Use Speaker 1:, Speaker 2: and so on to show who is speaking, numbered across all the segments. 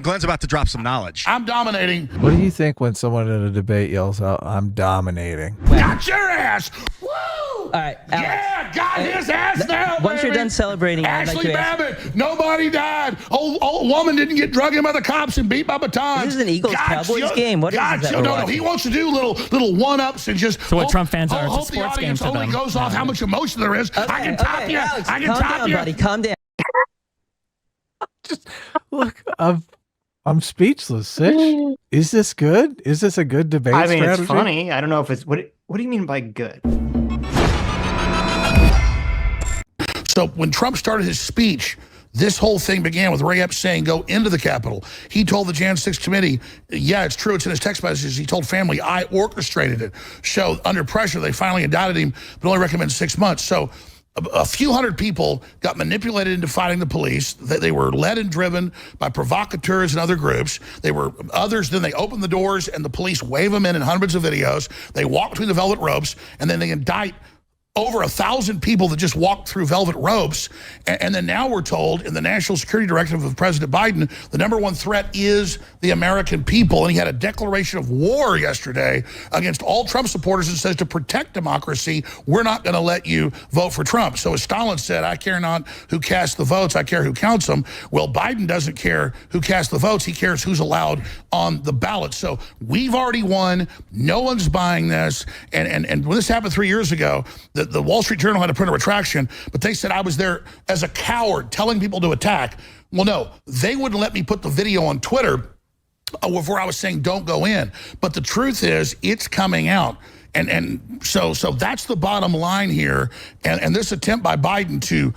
Speaker 1: Glenn's about to drop some knowledge.
Speaker 2: I'm dominating.
Speaker 3: What do you think when someone in a debate yells out, "I'm dominating"?
Speaker 2: Got your ass. Woo!
Speaker 4: All right, Alex.
Speaker 2: Yeah, got his ass now.
Speaker 4: Once you're
Speaker 2: baby.
Speaker 4: done celebrating,
Speaker 2: Ashley Babbitt, nobody died. Old woman didn't get drugged in by the cops and beat by batons.
Speaker 4: This is an Eagles-Cowboys game. What is that?
Speaker 2: No, he wants to do little one-ups and just.
Speaker 5: So what Trump fans are,
Speaker 2: hope the audience only goes off how much emotion there is. I can top you.
Speaker 4: Alex,
Speaker 2: I can
Speaker 4: calm
Speaker 2: top
Speaker 4: down,
Speaker 2: you.
Speaker 4: buddy. Calm down.
Speaker 3: Just look, I'm speechless. Sitch, is this good? Is this a good debate strategy?
Speaker 6: It's funny. I don't know if it's what do you mean by good?
Speaker 2: So when Trump started his speech, this whole thing began with Ray Epps saying, go into the Capitol. He told the Jan 6 committee, yeah, it's true, it's in his text messages. He told family, I orchestrated it. So under pressure, they finally indicted him, but only recommend 6 months. So a few hundred people got manipulated into fighting the police. They were led and driven by provocateurs and other groups. They were others, then they opened the doors and the police wave them in hundreds of videos. They walk between the velvet ropes and then they indict over 1,000 people that just walked through velvet ropes. And then now we're told in the National Security Directive of President Biden, the #1 threat is the American people. And he had a declaration of war yesterday against all Trump supporters and says to protect democracy, we're not going to let you vote for Trump. So as Stalin said, I care not who casts the votes, I care who counts them. Well, Biden doesn't care who casts the votes. He cares who's allowed on the ballot. So we've already won. No one's buying this. And when this happened 3 years ago, the Wall Street Journal had to print a retraction, but they said I was there as a coward telling people to attack. Well, no, they wouldn't let me put the video on Twitter where I was saying don't go in. But the truth is it's coming out. And so that's the bottom line here. And this attempt by Biden to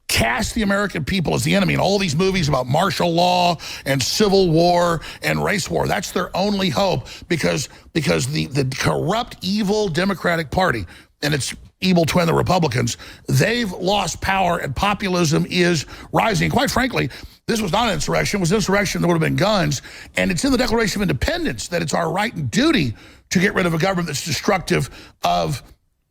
Speaker 2: cast the American people as the enemy in all these movies about martial law and civil war and race war, that's their only hope because the corrupt, evil Democratic Party and its evil twin, the Republicans, they've lost power and populism is rising. Quite frankly, this was not an insurrection. It was an insurrection that would have been guns. And it's in the Declaration of Independence that it's our right and duty to get rid of a government that's destructive of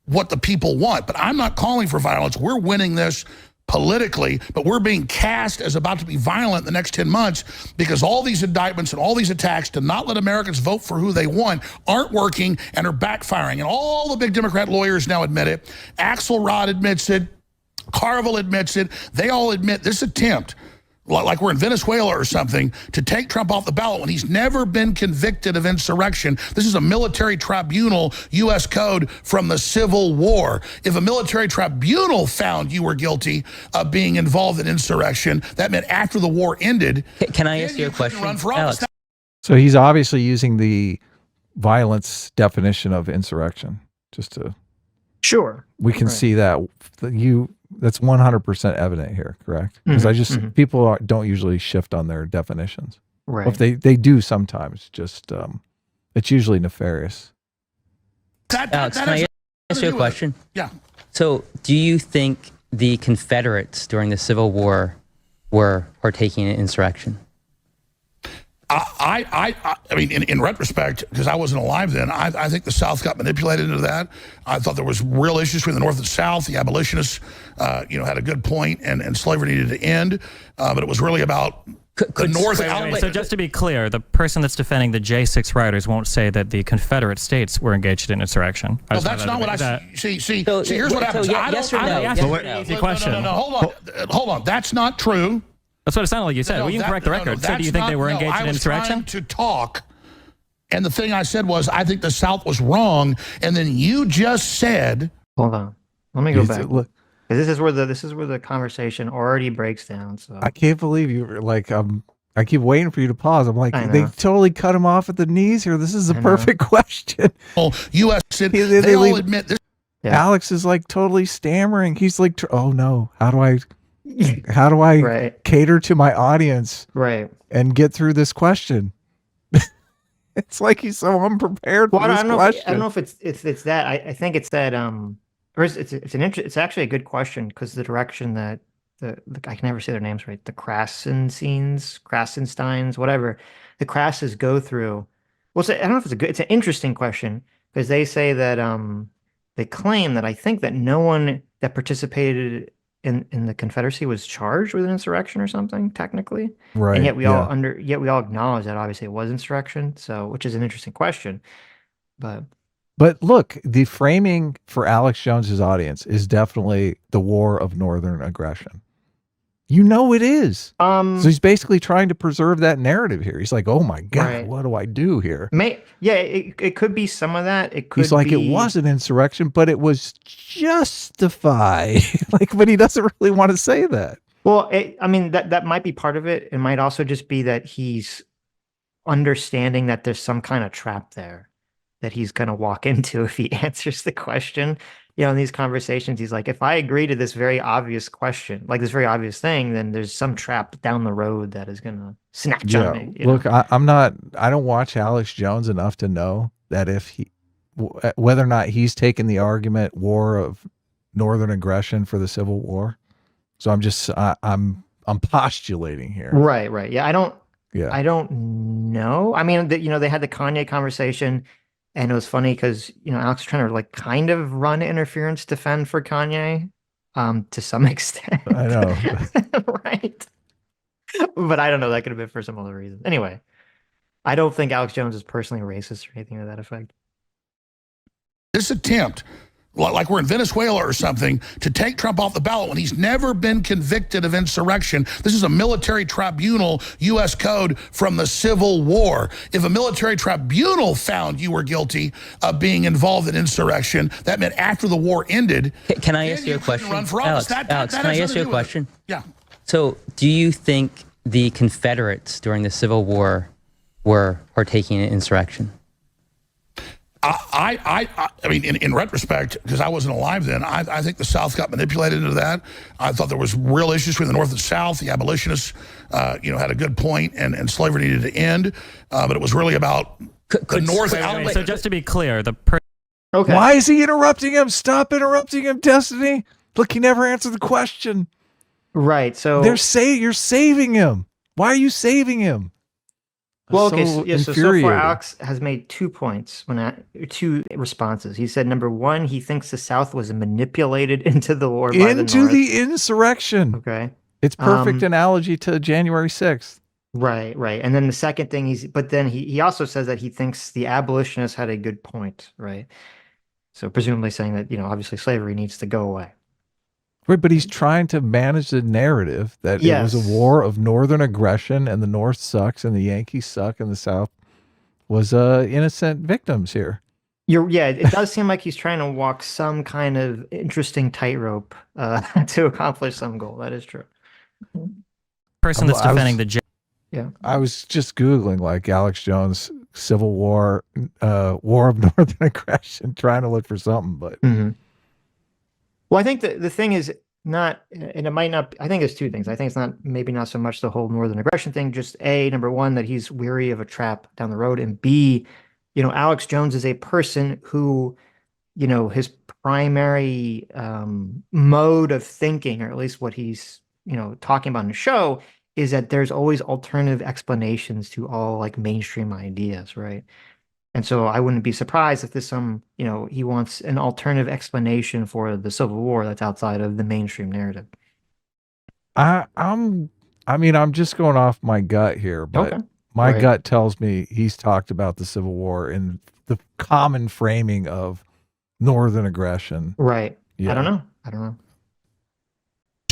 Speaker 2: what the people want. But I'm not calling for violence. We're winning this politically, but we're being cast as about to be violent in the next 10 months because all these indictments and all these attacks to not let Americans vote for who they want aren't working and are backfiring. And all the big Democrat lawyers now admit it. Axelrod admits it. Carville admits it. They all admit this attempt, like we're in Venezuela or something, to take Trump off the ballot when he's never been convicted of insurrection. This is a military tribunal, U.S. code from the Civil War. If a military tribunal found you were guilty of being involved in insurrection, that meant after the war ended.
Speaker 4: Can I ask you a question,
Speaker 2: run for office.
Speaker 4: Alex?
Speaker 3: So he's obviously using the violence definition of insurrection. Just to
Speaker 6: Sure,
Speaker 3: we can see that that's 100% evident here, correct? Because people don't usually shift on their definitions.
Speaker 6: Right.
Speaker 3: Well, if they do sometimes, just it's usually nefarious.
Speaker 4: Alex, can I ask you a question?
Speaker 2: Yeah.
Speaker 4: So do you think the Confederates during the Civil War were partaking in insurrection?
Speaker 2: I mean, in retrospect, because I wasn't alive then, I think the South got manipulated into that. I thought there was real issues between the North and South. The abolitionists, had a good point, and slavery needed to end. But it was really about the North.
Speaker 5: So just to be clear, the person that's defending the J6 rioters won't say that the Confederate states were engaged in insurrection.
Speaker 2: Well, that's not what I see. Here's what happens.
Speaker 4: Yes or no?
Speaker 5: Easy question.
Speaker 2: No, hold on. That's not true.
Speaker 5: That's what it sounded like you said. Well, you can correct the record. So do you think they were engaged in insurrection?
Speaker 2: I was trying to talk, and the thing I said was, I think the South was wrong, and then you just said...
Speaker 6: Hold on. Let me go back. This is where the conversation already breaks down. So
Speaker 3: I can't believe you were like, I keep waiting for you to pause. I'm like, they totally cut him off at the knees here. This is a perfect question.
Speaker 2: Well, U.S. they all admit this.
Speaker 3: Yeah. Alex is like totally stammering. He's like, oh no, how do I cater to my audience and get through this question? It's like he's so unprepared for this question.
Speaker 6: I don't know if it's that. I think it's that it's actually a good question because the direction that I can never say their names right. The Krassensteins, whatever the Krasses go through. Well, I don't know if it's an interesting question because they say that they claim that I think that no one that participated in the Confederacy was charged with an insurrection or something, technically.
Speaker 3: Right.
Speaker 6: And yet we
Speaker 3: yeah.
Speaker 6: all acknowledge that obviously it was insurrection. So, which is an interesting question.
Speaker 3: But look, the framing for Alex Jones's audience is definitely the war of northern aggression. You know it is. So he's basically trying to preserve that narrative here. He's like, oh my God,
Speaker 6: Right.
Speaker 3: what do I do here?
Speaker 6: It could be some of that. It could
Speaker 3: He's like,
Speaker 6: be,
Speaker 3: it was an insurrection, but it was justified. Like, but he doesn't really want to say that.
Speaker 6: Well, I mean, that might be part of it. It might also just be that he's understanding that there's some kind of trap there that he's going to walk into if he answers the question. You know, in these conversations, he's like, if I agree to this very obvious question, like this very obvious thing, then there's some trap down the road that is going to snatch on me. You
Speaker 3: Look,
Speaker 6: know?
Speaker 3: I don't watch Alex Jones enough to know that whether or not he's taken the argument war of northern aggression for the Civil War. So I'm postulating here.
Speaker 6: Right. Yeah, I don't know. I mean, they had the Kanye conversation, and it was funny because, Alex was trying to like kind of run interference defend for Kanye, to some extent.
Speaker 3: I know.
Speaker 6: Right. But I don't know. That could have been for some other reason. Anyway, I don't think Alex Jones is personally racist or anything to that effect.
Speaker 2: This attempt, like we're in Venezuela or something, to take Trump off the ballot when he's never been convicted of insurrection. This is a military tribunal, U.S. code from the Civil War. If a military tribunal found you were guilty of being involved in insurrection, that meant after the war ended.
Speaker 4: Can I ask you a question?
Speaker 2: Run for office.
Speaker 4: Alex, can I ask you a question?
Speaker 2: Yeah.
Speaker 4: So do you think the Confederates during the Civil War were partaking in insurrection?
Speaker 2: I mean, in retrospect, because I wasn't alive then, I think the South got manipulated into that. I thought there was real issues between the North and South. The abolitionists, had a good point, and slavery needed to end. But it was really about the North.
Speaker 5: So just to be clear,
Speaker 6: Okay.
Speaker 3: Why is he interrupting him? Stop interrupting him, Destiny. Look, he never answered the question.
Speaker 6: Right. So
Speaker 3: You're saving him. Why are you saving him?
Speaker 6: Well,
Speaker 3: So
Speaker 6: okay, so far
Speaker 3: infuriating.
Speaker 6: Alex has made 2 points two responses. He said, number one, he thinks the South was manipulated into the war by the
Speaker 3: Into
Speaker 6: North.
Speaker 3: the insurrection.
Speaker 6: Okay.
Speaker 3: It's perfect analogy to January 6th.
Speaker 6: Right. And then the second thing he also says that he thinks the abolitionists had a good point, right? So presumably saying that, obviously slavery needs to go away.
Speaker 3: Right, but he's trying to manage the narrative that it was
Speaker 6: Yes.
Speaker 3: a war of northern aggression and the North sucks and the Yankees suck and the South was innocent victims here.
Speaker 6: It does seem like he's trying to walk some kind of interesting tightrope to accomplish some goal. That is true.
Speaker 5: person that's defending the
Speaker 6: Yeah.
Speaker 3: I was just Googling like Alex Jones Civil War, war of northern aggression, trying to look for something, but
Speaker 6: Well, I think the thing is not, and it might not, I think it's two things. I think it's maybe not so much the whole northern aggression thing, just number one, that he's weary of a trap down the road, and B, Alex Jones is a person who, his primary mode of thinking, or at least what he's, talking about in the show, is that there's always alternative explanations to all like mainstream ideas, right? And so I wouldn't be surprised if there's he wants an alternative explanation for the Civil War that's outside of the mainstream narrative.
Speaker 3: I'm just going off my gut here, but my gut tells me he's talked about the Civil War in the common framing of northern aggression.
Speaker 6: Right.
Speaker 3: Yeah.
Speaker 6: I don't know.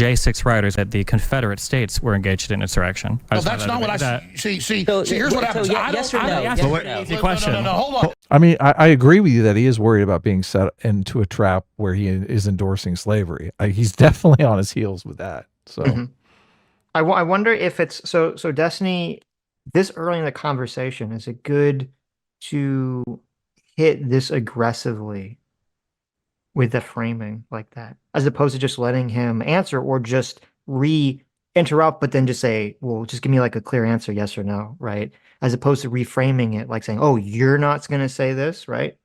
Speaker 5: J6 writers that the Confederate States were engaged in insurrection.
Speaker 2: Well, that's not what I see. See, here's what happens.
Speaker 4: Yes or no?
Speaker 5: Easy question.
Speaker 2: No, hold on.
Speaker 3: I mean, I agree with you that he is worried about being set into a trap where he is endorsing slavery. He's definitely on his heels with that. So
Speaker 6: I wonder if it's so Destiny, this early in the conversation, is it good to hit this aggressively with the framing like that, as opposed to just letting him answer, or just interrupt, but then just say, well, just give me like a clear answer, yes or no, right? As opposed to reframing it, like saying, oh, you're not going to say this, right?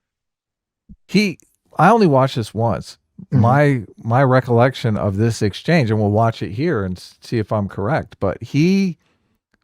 Speaker 3: I only watched this once. My recollection of this exchange, and we'll watch it here and see if I'm correct, but he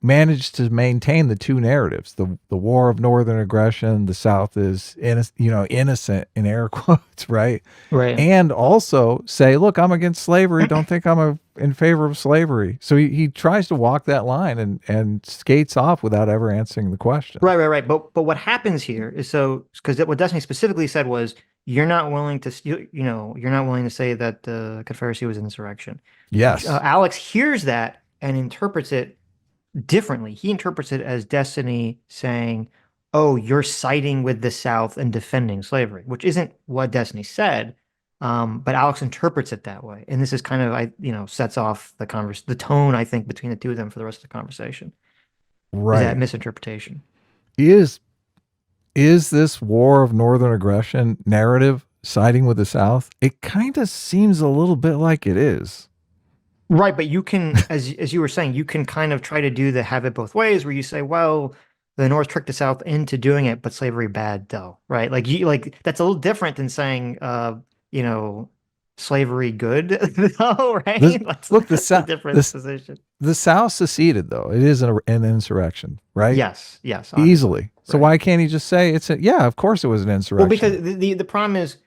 Speaker 3: managed to maintain the two narratives: the war of northern aggression, the South is innocent in air quotes, right?
Speaker 6: Right.
Speaker 3: And also say, look, I'm against slavery. Don't think I'm in favor of slavery. So he tries to walk that line and skates off without ever answering the question.
Speaker 6: Right. But what happens here is because what Destiny specifically said was you're not willing to you're not willing to say that the Confederacy was an insurrection.
Speaker 3: Yes.
Speaker 6: Alex hears that and interprets it differently. He interprets it as Destiny saying, "Oh, you're siding with the South and defending slavery," which isn't what Destiny said. But Alex interprets it that way, and this is kind of sets off the tone, I think, between the two of them for the rest of the conversation.
Speaker 3: Right.
Speaker 6: Is that misinterpretation?
Speaker 3: Is this war of northern aggression narrative siding with the South? It kind of seems a little bit like it is.
Speaker 6: Right, but you can, as you were saying, you can kind of try to have it both ways, where you say, well, the North tricked the South into doing it, but slavery bad though, right? That's a little different than saying, slavery good though, right?
Speaker 3: The
Speaker 6: different position.
Speaker 3: The South seceded though; it is an insurrection, right?
Speaker 6: Yes,
Speaker 3: easily. So
Speaker 6: right.
Speaker 3: why can't he just say of course it was an insurrection?
Speaker 6: Well, because the problem is,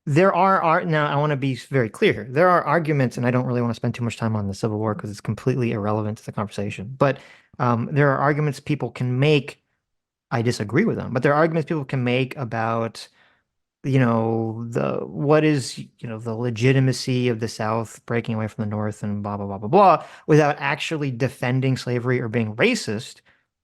Speaker 6: there are now. I want to be very clear here. There are arguments, and I don't really want to spend too much time on the Civil War because it's completely irrelevant to the conversation. But there are arguments people can make. I disagree with them, but there are arguments people can make about, the legitimacy of the South breaking away from the North and blah blah blah blah blah, without actually defending slavery or being racist.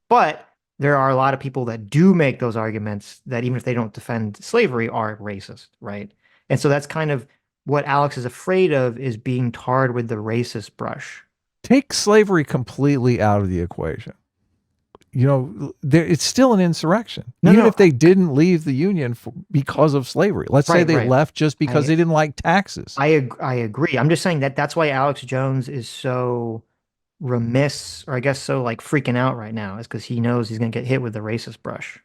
Speaker 6: But there are a lot of people that do make those arguments that even if they don't defend slavery are racist, right? And so that's kind of what Alex is afraid of, is being tarred with the racist brush.
Speaker 3: Take slavery completely out of the equation. It's still an insurrection. Even if they didn't leave the Union because of slavery. Let's say they left just because they didn't like taxes.
Speaker 6: I agree. I'm just saying that's why Alex Jones is so remiss, or I guess so freaking out right now, is because he knows he's going to get hit with the racist brush.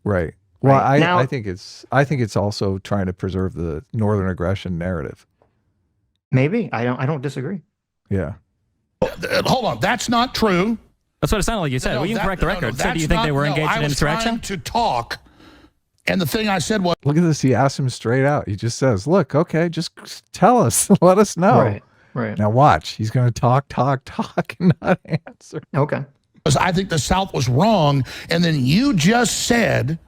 Speaker 3: Right. Well, I think it's also trying to preserve the northern aggression narrative.
Speaker 6: Maybe. I don't disagree.
Speaker 3: Yeah.
Speaker 2: Hold on. That's not true.
Speaker 5: That's what it sounded like you said. You can correct the record. So do you think they were engaged in insurrection?
Speaker 2: I was trying to talk, and the thing I said was...
Speaker 3: Look at this. He asked him straight out. He just says, look, okay, just tell us. Let us know.
Speaker 6: Right.
Speaker 3: Now watch. He's going to talk, and not answer.
Speaker 6: Okay.
Speaker 2: Because I think the South was wrong, and then you just said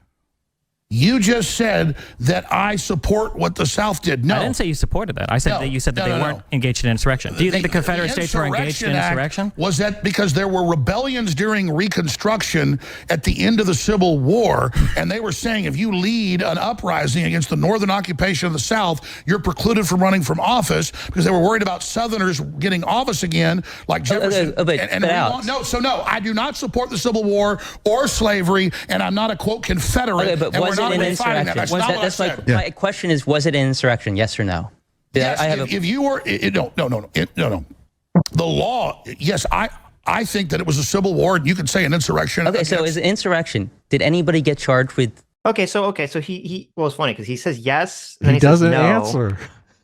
Speaker 2: that I support what the South did. No.
Speaker 5: I didn't say you supported that. I said that you said that they weren't engaged in insurrection. Do you think the Confederate States were engaged in insurrection?
Speaker 2: Was that because there were rebellions during Reconstruction at the end of the Civil War, and they were saying if you lead an uprising against the northern occupation of the South, you're precluded from running from office, because they were worried about Southerners getting office again, like Jefferson. No, I do not support the Civil War or slavery, and I'm not a, quote, Confederate.
Speaker 4: Okay, but was it an insurrection?
Speaker 2: That's not what I said.
Speaker 4: My question is, was it an insurrection? Yes or no?
Speaker 2: Yes, if you were, no. The law, yes, I think that it was a civil war, and you could say an insurrection.
Speaker 4: Okay, so is it insurrection? Did anybody get charged with?
Speaker 6: Okay, so he well, it's funny because he says yes, and
Speaker 3: then
Speaker 6: he
Speaker 3: doesn't
Speaker 6: says no.
Speaker 3: answer.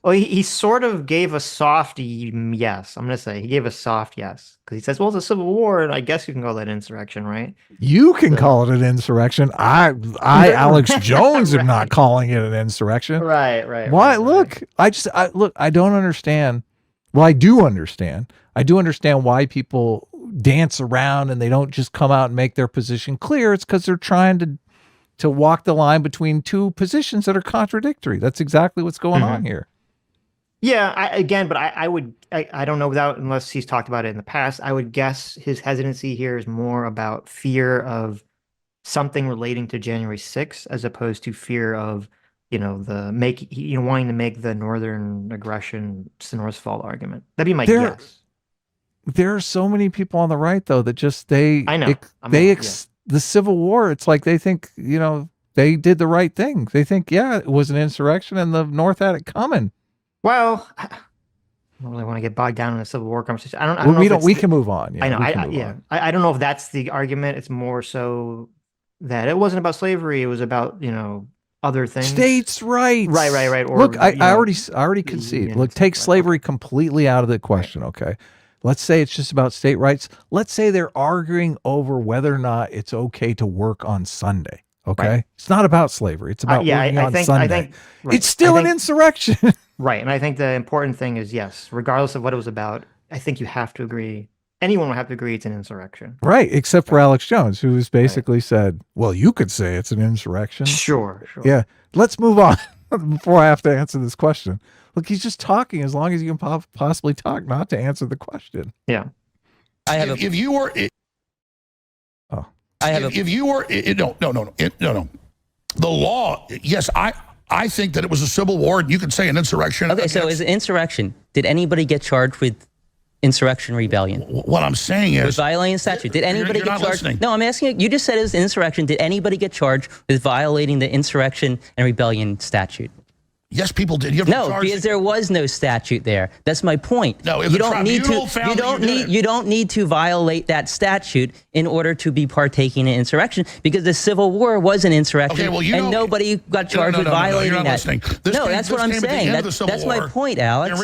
Speaker 6: Well, he sort of gave a soft yes. I'm going to say he gave a soft yes, because he says, well, it's a civil war, and I guess you can call that insurrection, right?
Speaker 3: You can call it an insurrection. I Alex Jones, am not calling it an insurrection.
Speaker 6: Right.
Speaker 3: Why? Look, I don't understand. Well, I do understand. I do understand why people dance around and they don't just come out and make their position clear. It's because they're trying to walk the line between two positions that are contradictory. That's exactly what's going on here.
Speaker 6: Yeah, I don't know unless he's talked about it in the past. I would guess his hesitancy here is more about fear of something relating to January 6th, as opposed to fear of, wanting to make the northern aggression, it's the North's fault argument. That'd be my guess.
Speaker 3: There are so many people on the right, though, that just the Civil War, it's like they think, they did the right thing. They think, it was an insurrection and the North had it coming. Well, I don't really want to get bogged down in a Civil War conversation. I don't know. We can move on.
Speaker 6: Yeah, I know. I don't know if that's the argument. It's more so that it wasn't about slavery. It was about, other things.
Speaker 3: States' rights.
Speaker 6: Right. Or,
Speaker 3: look, I already concede. Look, take slavery completely out of the question. Okay. Let's say it's just about state rights. Let's say they're arguing over whether or not it's okay to work on Sunday. Okay.
Speaker 6: Right.
Speaker 3: It's not about slavery. It's about working on Sunday.
Speaker 6: Right.
Speaker 3: It's still an insurrection.
Speaker 6: Right. And I think the important thing is, yes, regardless of what it was about, I think you have to agree. Anyone will have to agree it's an insurrection.
Speaker 3: Right. Except for Alex Jones, who has basically said, well, you could say it's an insurrection.
Speaker 6: Sure.
Speaker 3: Yeah. Let's move on before I have to answer this question. Look, he's just talking as long as he can possibly talk, not to answer the question.
Speaker 6: Yeah.
Speaker 2: If you were... No. The law, yes, I think that it was a civil war, and you could say an insurrection.
Speaker 4: Okay, so is it insurrection? Did anybody get charged with insurrection rebellion?
Speaker 2: What I'm saying is...
Speaker 4: With violating statute. Did anybody
Speaker 2: you're
Speaker 4: get
Speaker 2: not
Speaker 4: charged?
Speaker 2: listening.
Speaker 4: No, I'm asking you. You just said it was insurrection. Did anybody get charged with violating the insurrection and rebellion statute?
Speaker 2: Yes, people did.
Speaker 4: No, because there was no statute there. That's my point.
Speaker 2: No,
Speaker 4: you don't need to. You don't need to violate that statute in order to be partaking in insurrection, because the Civil War was an insurrection, and nobody got charged with violating that. No, that's what I'm saying. That's my point, Alex.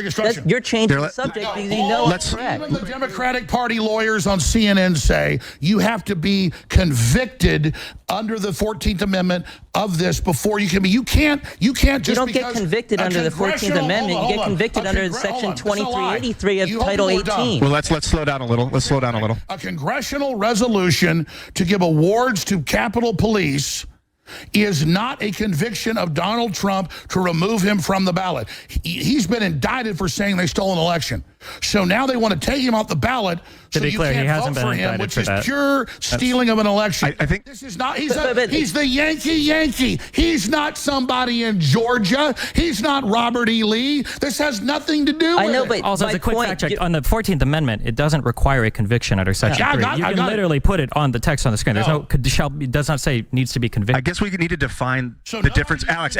Speaker 4: You're changing the subject because you know it's correct.
Speaker 2: Even the Democratic Party lawyers on CNN say you have to be convicted under the 14th Amendment of this before you can be. You can't just
Speaker 4: You don't get convicted under the 14th Amendment. You get convicted under Section 2383 of Title 18.
Speaker 1: Well, let's slow down a little. Let's slow down a little.
Speaker 2: A congressional resolution to give awards to Capitol Police is not a conviction of Donald Trump to remove him from the ballot. He's been indicted for saying they stole an election. So now they want to take him off the ballot so you can't vote for him, which is pure stealing of an election.
Speaker 1: I think
Speaker 2: this is not, he's the Yankee. He's not somebody in Georgia. He's not Robert E. Lee. This has nothing to do with
Speaker 4: I know,
Speaker 2: it.
Speaker 4: but
Speaker 5: Also, as a quick fact check, on the 14th Amendment, it doesn't require a conviction under Section 3. You can literally put it on the text on the screen. There's it does not say needs to be convicted.
Speaker 1: I guess we need to define the difference. Alex,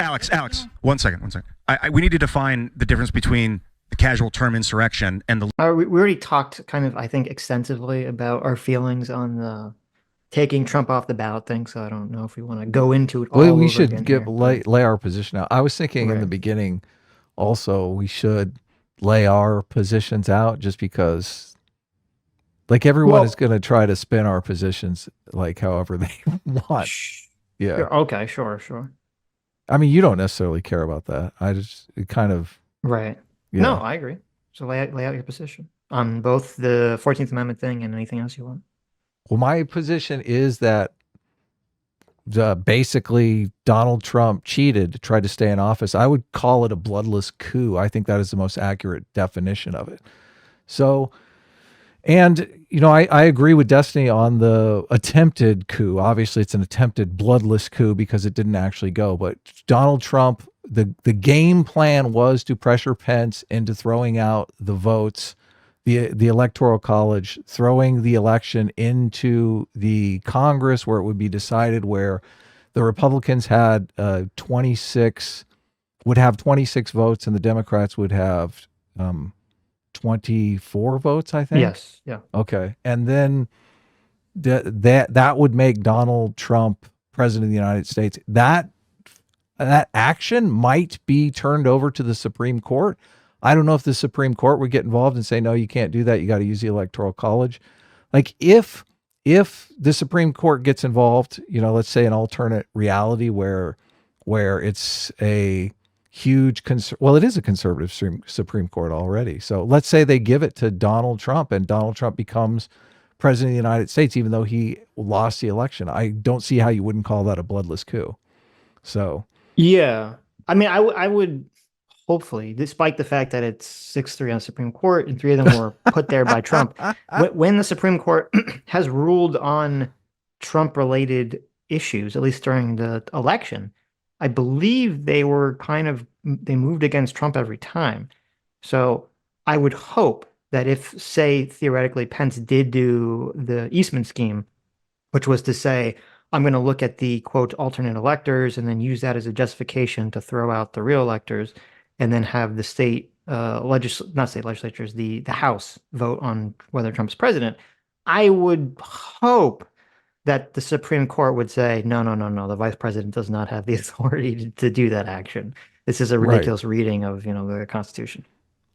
Speaker 1: one second. We need to define the difference between the casual term insurrection and the...
Speaker 6: We already talked kind of, I think, extensively about our feelings on the taking Trump off the ballot thing, so I don't know if we want to go into it all
Speaker 3: Well, we
Speaker 6: over
Speaker 3: should
Speaker 6: again
Speaker 3: lay our position out. I was thinking in the beginning also we should lay our positions out, just because like everyone is going to try to spin our positions like however they want. Yeah.
Speaker 6: Okay, sure.
Speaker 3: I mean, you don't necessarily care about that. I just kind of...
Speaker 6: Right.
Speaker 3: Yeah.
Speaker 6: No, I agree. So lay out your position on both the 14th Amendment thing and anything else you want.
Speaker 3: Well, my position is that basically Donald Trump cheated, tried to stay in office. I would call it a bloodless coup. I think that is the most accurate definition of it. So, and, you know, I agree with Destiny on the attempted coup. Obviously, it's an attempted bloodless coup because it didn't actually go. But Donald Trump, the game plan was to pressure Pence into throwing out the votes, the Electoral College, throwing the election into the Congress where it would be decided, where the Republicans had 26 votes and the Democrats would have 24 votes, I think.
Speaker 6: Yes. Yeah.
Speaker 3: Okay. And then that would make Donald Trump president of the United States. That action might be turned over to the Supreme Court. I don't know if the Supreme Court would get involved and say, no, you can't do that. You got to use the Electoral College. Like if the Supreme Court gets involved, you know, let's say an alternate reality where it's a huge it is a conservative Supreme Court already. So let's say they give it to Donald Trump and Donald Trump becomes president of the United States, even though he lost the election. I don't see how you wouldn't call that a bloodless coup. So
Speaker 6: yeah, I mean, I would hopefully, despite the fact that it's 6-3 on the Supreme Court and 3 of them were put there by Trump, when the Supreme Court has ruled on Trump-related issues, at least during the election, I believe they moved against Trump every time. So I would hope that if, say, theoretically, Pence did do the Eastman scheme, which was to say, I'm going to look at the, quote, alternate electors and then use that as a justification to throw out the real electors, and then have the state legislatures, the House vote on whether Trump's president. I would hope that the Supreme Court would say, no, the vice president does not have the authority to do that action. This is a ridiculous reading of, the Constitution.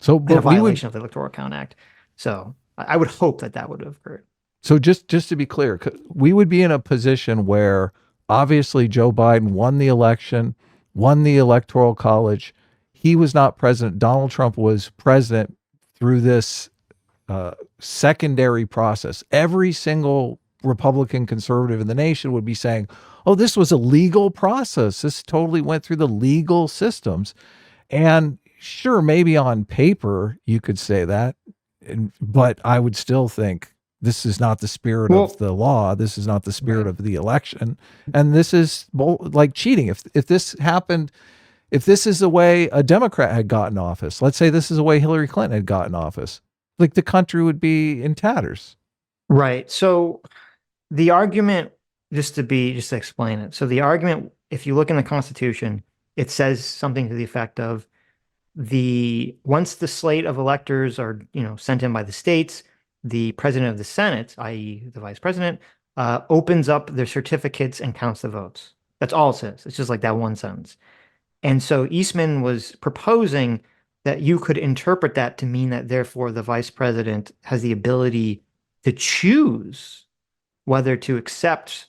Speaker 3: So,
Speaker 6: but a violation of the Electoral Count Act. So I would hope that that would have occurred.
Speaker 3: So just to be clear, we would be in a position where obviously Joe Biden won the election, won the Electoral College. He was not president. Donald Trump was president through this secondary process. Every single Republican conservative in the nation would be saying, oh, this was a legal process. This totally went through the legal systems. And sure, maybe on paper you could say that, but I would still think this is not the spirit of the law. This is not the spirit of the election. And this is like cheating. If this happened, if this is the way a Democrat had gotten office, let's say this is the way Hillary Clinton had gotten office, like the country would be in tatters.
Speaker 6: Right. So the argument, just to explain it. So the argument, if you look in the Constitution, it says something to the effect of once the slate of electors are, sent in by the states, the president of the Senate, i.e. the vice president, opens up their certificates and counts the votes. That's all it says. It's just like that one sentence. And so Eastman was proposing that you could interpret that to mean that therefore the vice president has the ability to choose whether to accept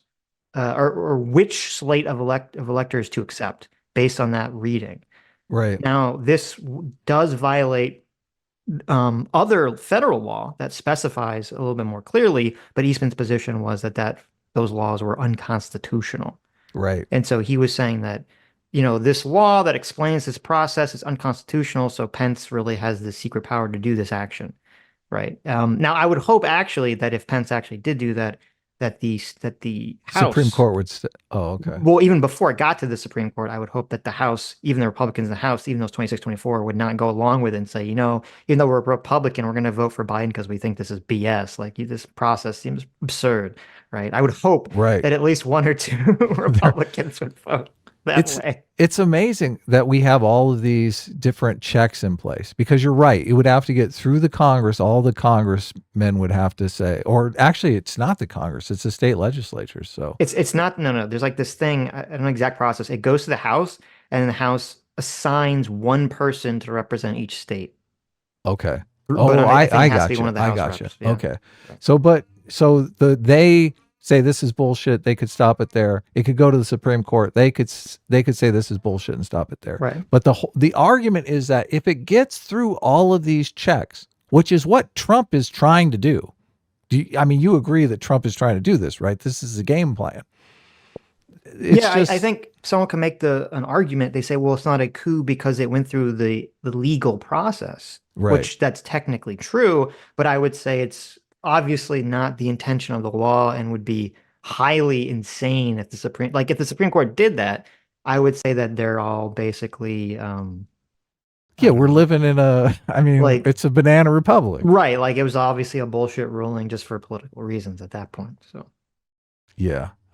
Speaker 6: or which slate of electors to accept based on that reading.
Speaker 3: Right.
Speaker 6: Now, this does violate other federal law that specifies a little bit more clearly, but Eastman's position was that those laws were unconstitutional.
Speaker 3: Right.
Speaker 6: And so he was saying that, this law that explains this process is unconstitutional, so Pence really has the secret power to do this action. Right. Now, I would hope actually that if Pence actually did do that, that the House
Speaker 3: Supreme Court would oh, okay.
Speaker 6: Well, even before it got to the Supreme Court, I would hope that the House, even the Republicans in the House, even those 26, 24, would not go along with it and say, even though we're a Republican, we're going to vote for Biden because we think this is BS. Like, this process seems absurd, right? I would hope that at least one or two Republicans would vote that way.
Speaker 3: It's amazing that we have all of these different checks in place, because you're right. It would have to get through the Congress. All the congressmen would have to say, or actually it's not the Congress, it's the state legislatures. So
Speaker 6: it's not, no. There's like this thing, I don't know the exact process. It goes to the House, and then the House assigns one person to represent each state.
Speaker 3: Okay. I got you.
Speaker 6: Yeah.
Speaker 3: Okay. So they say this is bullshit. They could stop it there. It could go to the Supreme Court. They could say this is bullshit and stop it there.
Speaker 6: Right.
Speaker 3: But the argument is that if it gets through all of these checks, which is what Trump is trying to do. You agree that Trump is trying to do this, right? This is a game plan.
Speaker 6: I think someone can make an argument. They say, well, it's not a coup because it went through the legal process, which that's technically true. But I would say it's obviously not the intention of the law, and would be highly insane if the Supreme Court did that. I would say that they're all basically
Speaker 3: we're living in it's a banana republic,
Speaker 6: right? Like, it was obviously a bullshit ruling just for political reasons at that point. So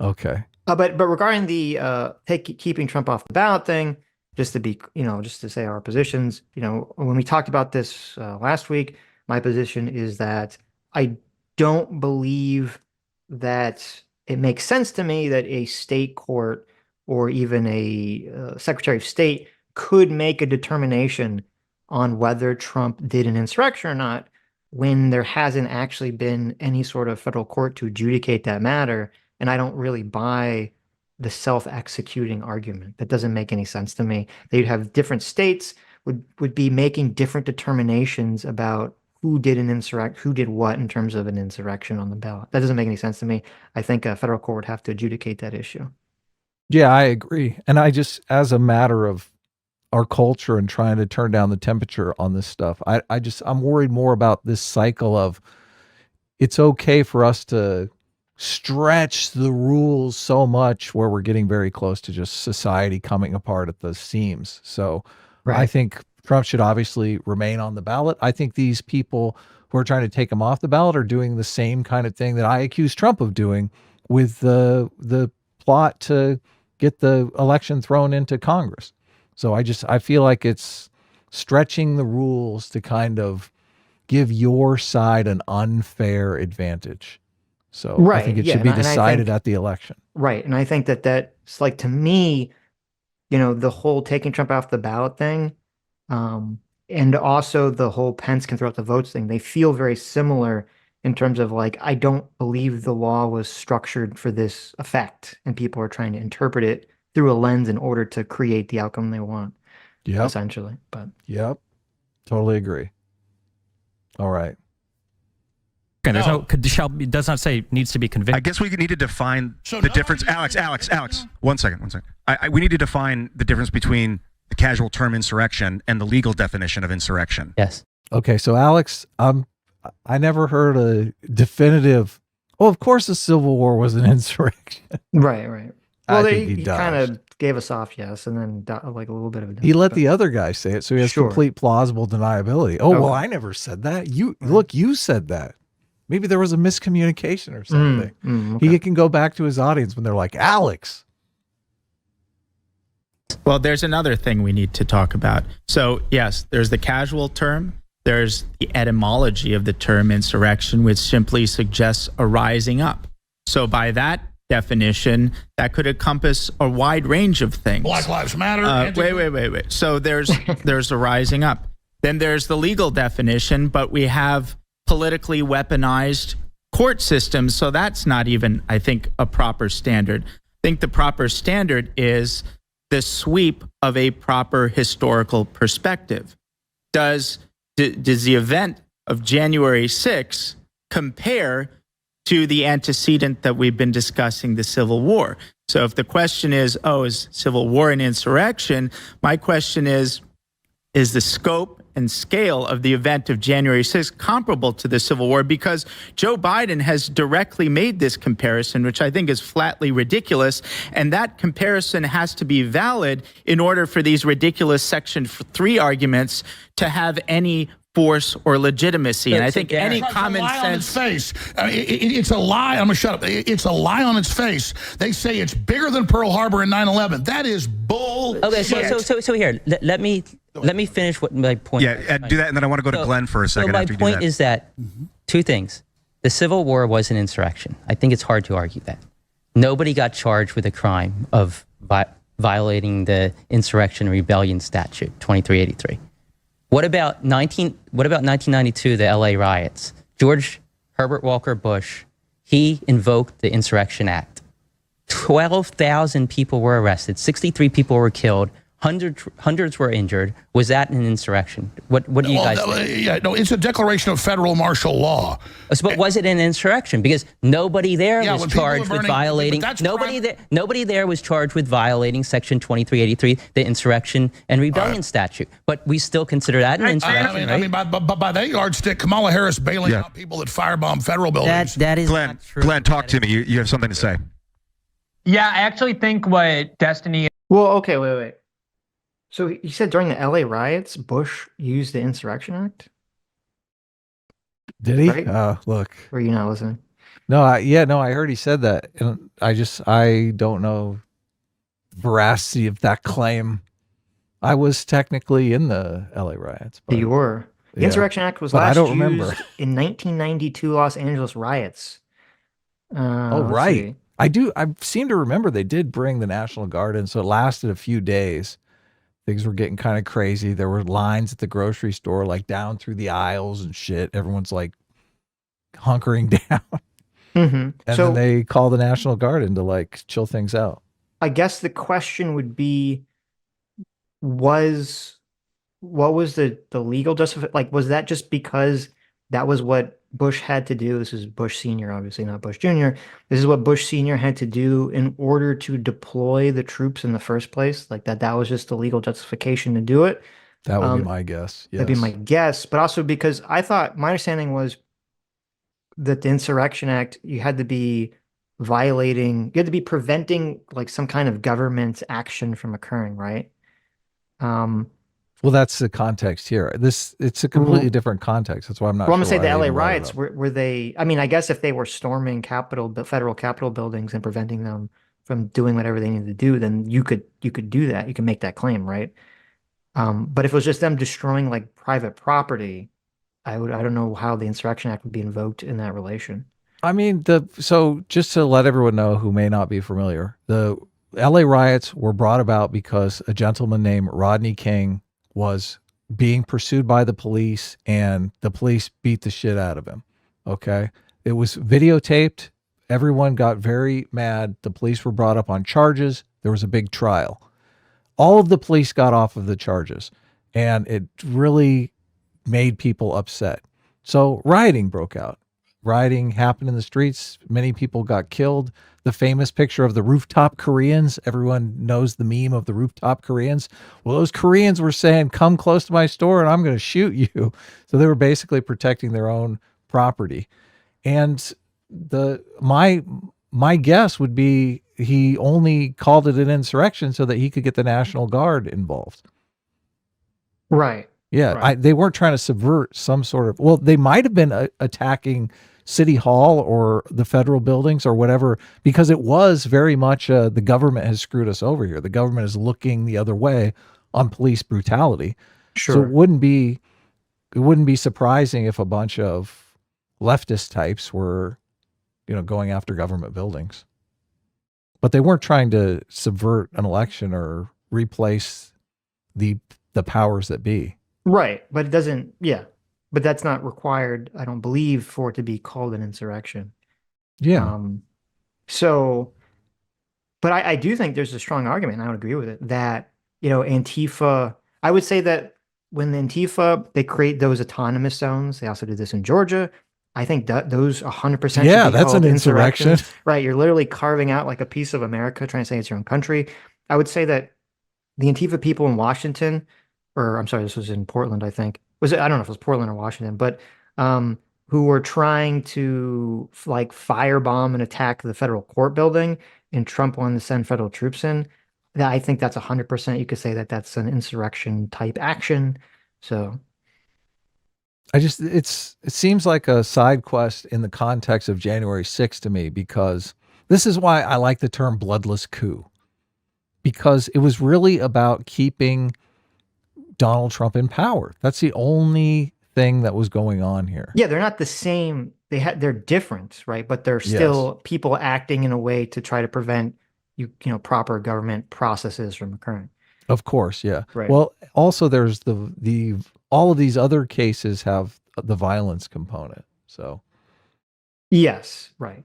Speaker 3: okay.
Speaker 6: But regarding the keeping Trump off the ballot thing, just to say our positions, when we talked about this last week, my position is that I don't believe that it makes sense to me that a state court or even a Secretary of State could make a determination on whether Trump did an insurrection or not when there hasn't actually been any sort of federal court to adjudicate that matter. And I don't really buy the self-executing argument. That doesn't make any sense to me. They'd have different states would be making different determinations about who did what in terms of an insurrection on the ballot. That doesn't make any sense to me. I think a federal court would have to adjudicate that issue.
Speaker 3: Yeah, I agree. And I just, as a matter of our culture and trying to turn down the temperature on this stuff, I'm worried more about this cycle of it's okay for us to stretch the rules so much where we're getting very close to just society coming apart at the seams. So I think Trump should obviously remain on the ballot. I think these people who are trying to take him off the ballot are doing the same kind of thing that I accuse Trump of doing with the plot to get the election thrown into Congress. So I feel like it's stretching the rules to kind of give your side an unfair advantage. So I think it should be decided at the election.
Speaker 6: Right. And I think that's like, to me, the whole taking Trump off the ballot thing, and also the whole Pence can throw out the votes thing, they feel very similar in terms of like, I don't believe the law was structured for this effect, and people are trying to interpret it through a lens in order to create the outcome they want.
Speaker 3: Yep.
Speaker 6: Essentially. But
Speaker 3: yep. Totally agree. All right.
Speaker 5: Okay, there's it does not say needs to be convicted.
Speaker 1: I guess we need to define the difference. Alex, 1 second. We need to define the difference between the casual term insurrection and the legal definition of insurrection.
Speaker 4: Yes.
Speaker 3: Okay, so Alex, I never heard a definitive. Well, of course, the Civil War was an insurrection.
Speaker 6: Right. Well, he
Speaker 3: dodged.
Speaker 6: kind of gave a soft yes, and then like a little bit of a.
Speaker 3: He let the other guy say it, so he has complete plausible deniability. Oh, well, I never said that. Look, you said that. Maybe there was a miscommunication or something.
Speaker 6: Okay.
Speaker 3: He can go back to his audience when they're like, Alex.
Speaker 7: Well, there's another thing we need to talk about. So, yes, there's the casual term. There's the etymology of the term insurrection, which simply suggests a rising up. So by that definition, that could encompass a wide range of things.
Speaker 2: Black Lives Matter.
Speaker 7: Wait. So there's a rising up. Then there's the legal definition, but we have politically weaponized court systems. So that's not even, I think, a proper standard. I think the proper standard is the sweep of a proper historical perspective. Does the event of January 6th compare to the antecedent that we've been discussing, the Civil War? So if the question is Civil War an insurrection? My question is the scope and scale of the event of January 6th comparable to the Civil War? Because Joe Biden has directly made this comparison, which I think is flatly ridiculous. And that comparison has to be valid in order for these ridiculous Section 3 arguments to have any force or legitimacy. And I think any common sense.
Speaker 2: It's a lie. I'm going to shut up. It's a lie on its face. They say it's bigger than Pearl Harbor and 9/11. That is bull.
Speaker 4: Okay, so here, let me finish what my point.
Speaker 1: Yeah, do that, and then I want to go to Glenn for a second.
Speaker 4: So my
Speaker 1: after you do that.
Speaker 4: point is that two things: the Civil War was an insurrection. I think it's hard to argue that. Nobody got charged with a crime of violating the Insurrection and Rebellion Statute 2383. What about 1992, the LA riots? George Herbert Walker Bush, he invoked the Insurrection Act. 12,000 people were arrested, 63 people were killed, hundreds were injured. Was that an insurrection? What do you guys think?
Speaker 2: Yeah, no, it's a declaration of federal martial law.
Speaker 4: But was it an insurrection? Because nobody there was charged with violating. Nobody there was charged with violating Section 2383, the Insurrection and Rebellion Statute. But we still consider that an insurrection, right?
Speaker 2: I mean, by that yardstick, Kamala Harris bailing out people that firebomb federal buildings.
Speaker 4: That is
Speaker 1: Glenn,
Speaker 4: not true.
Speaker 1: Glenn, talk to me. You have something to say.
Speaker 8: Yeah, I actually think what Destiny.
Speaker 6: Well, okay, wait. So you said during the LA riots, Bush used the Insurrection Act?
Speaker 3: Did he?
Speaker 6: Right?
Speaker 3: Look.
Speaker 6: Were you not listening?
Speaker 3: No, I heard he said that. And I don't know veracity of that claim. I was technically in the LA riots. But,
Speaker 6: you were. The Insurrection Act was last used in 1992 Los Angeles riots.
Speaker 3: Right. I seem to remember they did bring the National Guard in, so it lasted a few days. Things were getting kind of crazy. There were lines at the grocery store, like down through the aisles and shit. Everyone's like hunkering down. And then they call the National Guard in to like chill things out.
Speaker 6: I guess the question would be, what was the legal justification? Like, was that just because that was what Bush had to do? This is Bush Sr., obviously, not Bush Jr. This is what Bush Sr. had to do in order to deploy the troops in the first place. Like that was just the legal justification to do it.
Speaker 3: That would be my guess. Yes.
Speaker 6: That'd be my guess. But also because I thought, my understanding was that the Insurrection Act, you had to be preventing like some kind of government action from occurring, right?
Speaker 3: Well, that's the context here. It's a completely different context. That's why I'm not sure.
Speaker 6: I'm going to say the LA riots, were they, I mean, I guess if they were storming federal Capitol buildings and preventing them from doing whatever they needed to do, then you could do that. You can make that claim, right? But if it was just them destroying like private property, I don't know how the Insurrection Act would be invoked in that relation.
Speaker 3: I mean, so just to let everyone know who may not be familiar, the LA riots were brought about because a gentleman named Rodney King was being pursued by the police, and the police beat the shit out of him. Okay. It was videotaped. Everyone got very mad. The police were brought up on charges. There was a big trial. All of the police got off of the charges, and it really made people upset. So rioting broke out. Rioting happened in the streets. Many people got killed. The famous picture of the rooftop Koreans. Everyone knows the meme of the rooftop Koreans. Well, those Koreans were saying, come close to my store and I'm going to shoot you. So they were basically protecting their own property. And my guess would be he only called it an insurrection so that he could get the National Guard involved.
Speaker 6: Right.
Speaker 3: Yeah.
Speaker 6: Right.
Speaker 3: They weren't trying to subvert some sort of, well, they might have been attacking City Hall or the federal buildings or whatever, because it was very much the government has screwed us over here. The government is looking the other way on police brutality.
Speaker 6: Sure.
Speaker 3: So it wouldn't be surprising if a bunch of leftist types were, going after government buildings. But they weren't trying to subvert an election or replace the powers that be.
Speaker 6: Right. But it doesn't, yeah. But that's not required, I don't believe, for it to be called an insurrection.
Speaker 3: Yeah.
Speaker 6: But I do think there's a strong argument, and I would agree with it, that, Antifa, I would say that when the Antifa, they create those autonomous zones, they also did this in Georgia, I think that those 100%
Speaker 3: yeah,
Speaker 6: should be
Speaker 3: that's
Speaker 6: called
Speaker 3: an insurrection.
Speaker 6: Right. You're literally carving out like a piece of America, trying to say it's your own country. I would say that the Antifa people in Washington, or I'm sorry, this was in Portland, I think. I don't know if it was Portland or Washington, but who were trying to firebomb and attack the federal court building, and Trump wanted to send federal troops in. I think that's 100%. You could say that that's an insurrection type action. So
Speaker 3: it seems like a side quest in the context of January 6th to me, because this is why I like the term bloodless coup, because it was really about keeping Donald Trump in power. That's the only thing that was going on here.
Speaker 6: Yeah, they're not the same. They're different, right? But they're still people acting in a way to try to prevent proper government processes from occurring.
Speaker 3: Of course, yeah.
Speaker 6: Right.
Speaker 3: Well, also there's the all of these other cases have the violence component. So
Speaker 6: yes, right.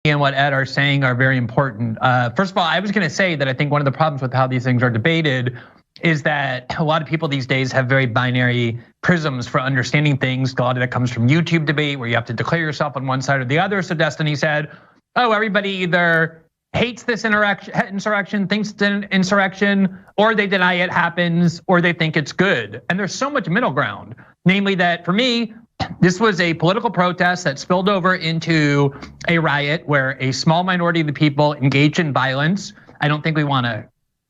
Speaker 8: And what Ed are saying are very important. First of all, I was going to say that I think one of the problems with how these things are debated is that a lot of people these days have very binary prisms for understanding things. A lot of that comes from YouTube debate, where you have to declare yourself on one side or the other. So Destiny said, oh, everybody either hates this insurrection, thinks it's an insurrection, or they deny it happens, or they think it's good. And there's so much middle ground. Namely that for me, this was a political protest that spilled over into a riot where a small minority of the people engaged in violence. I don't think we want to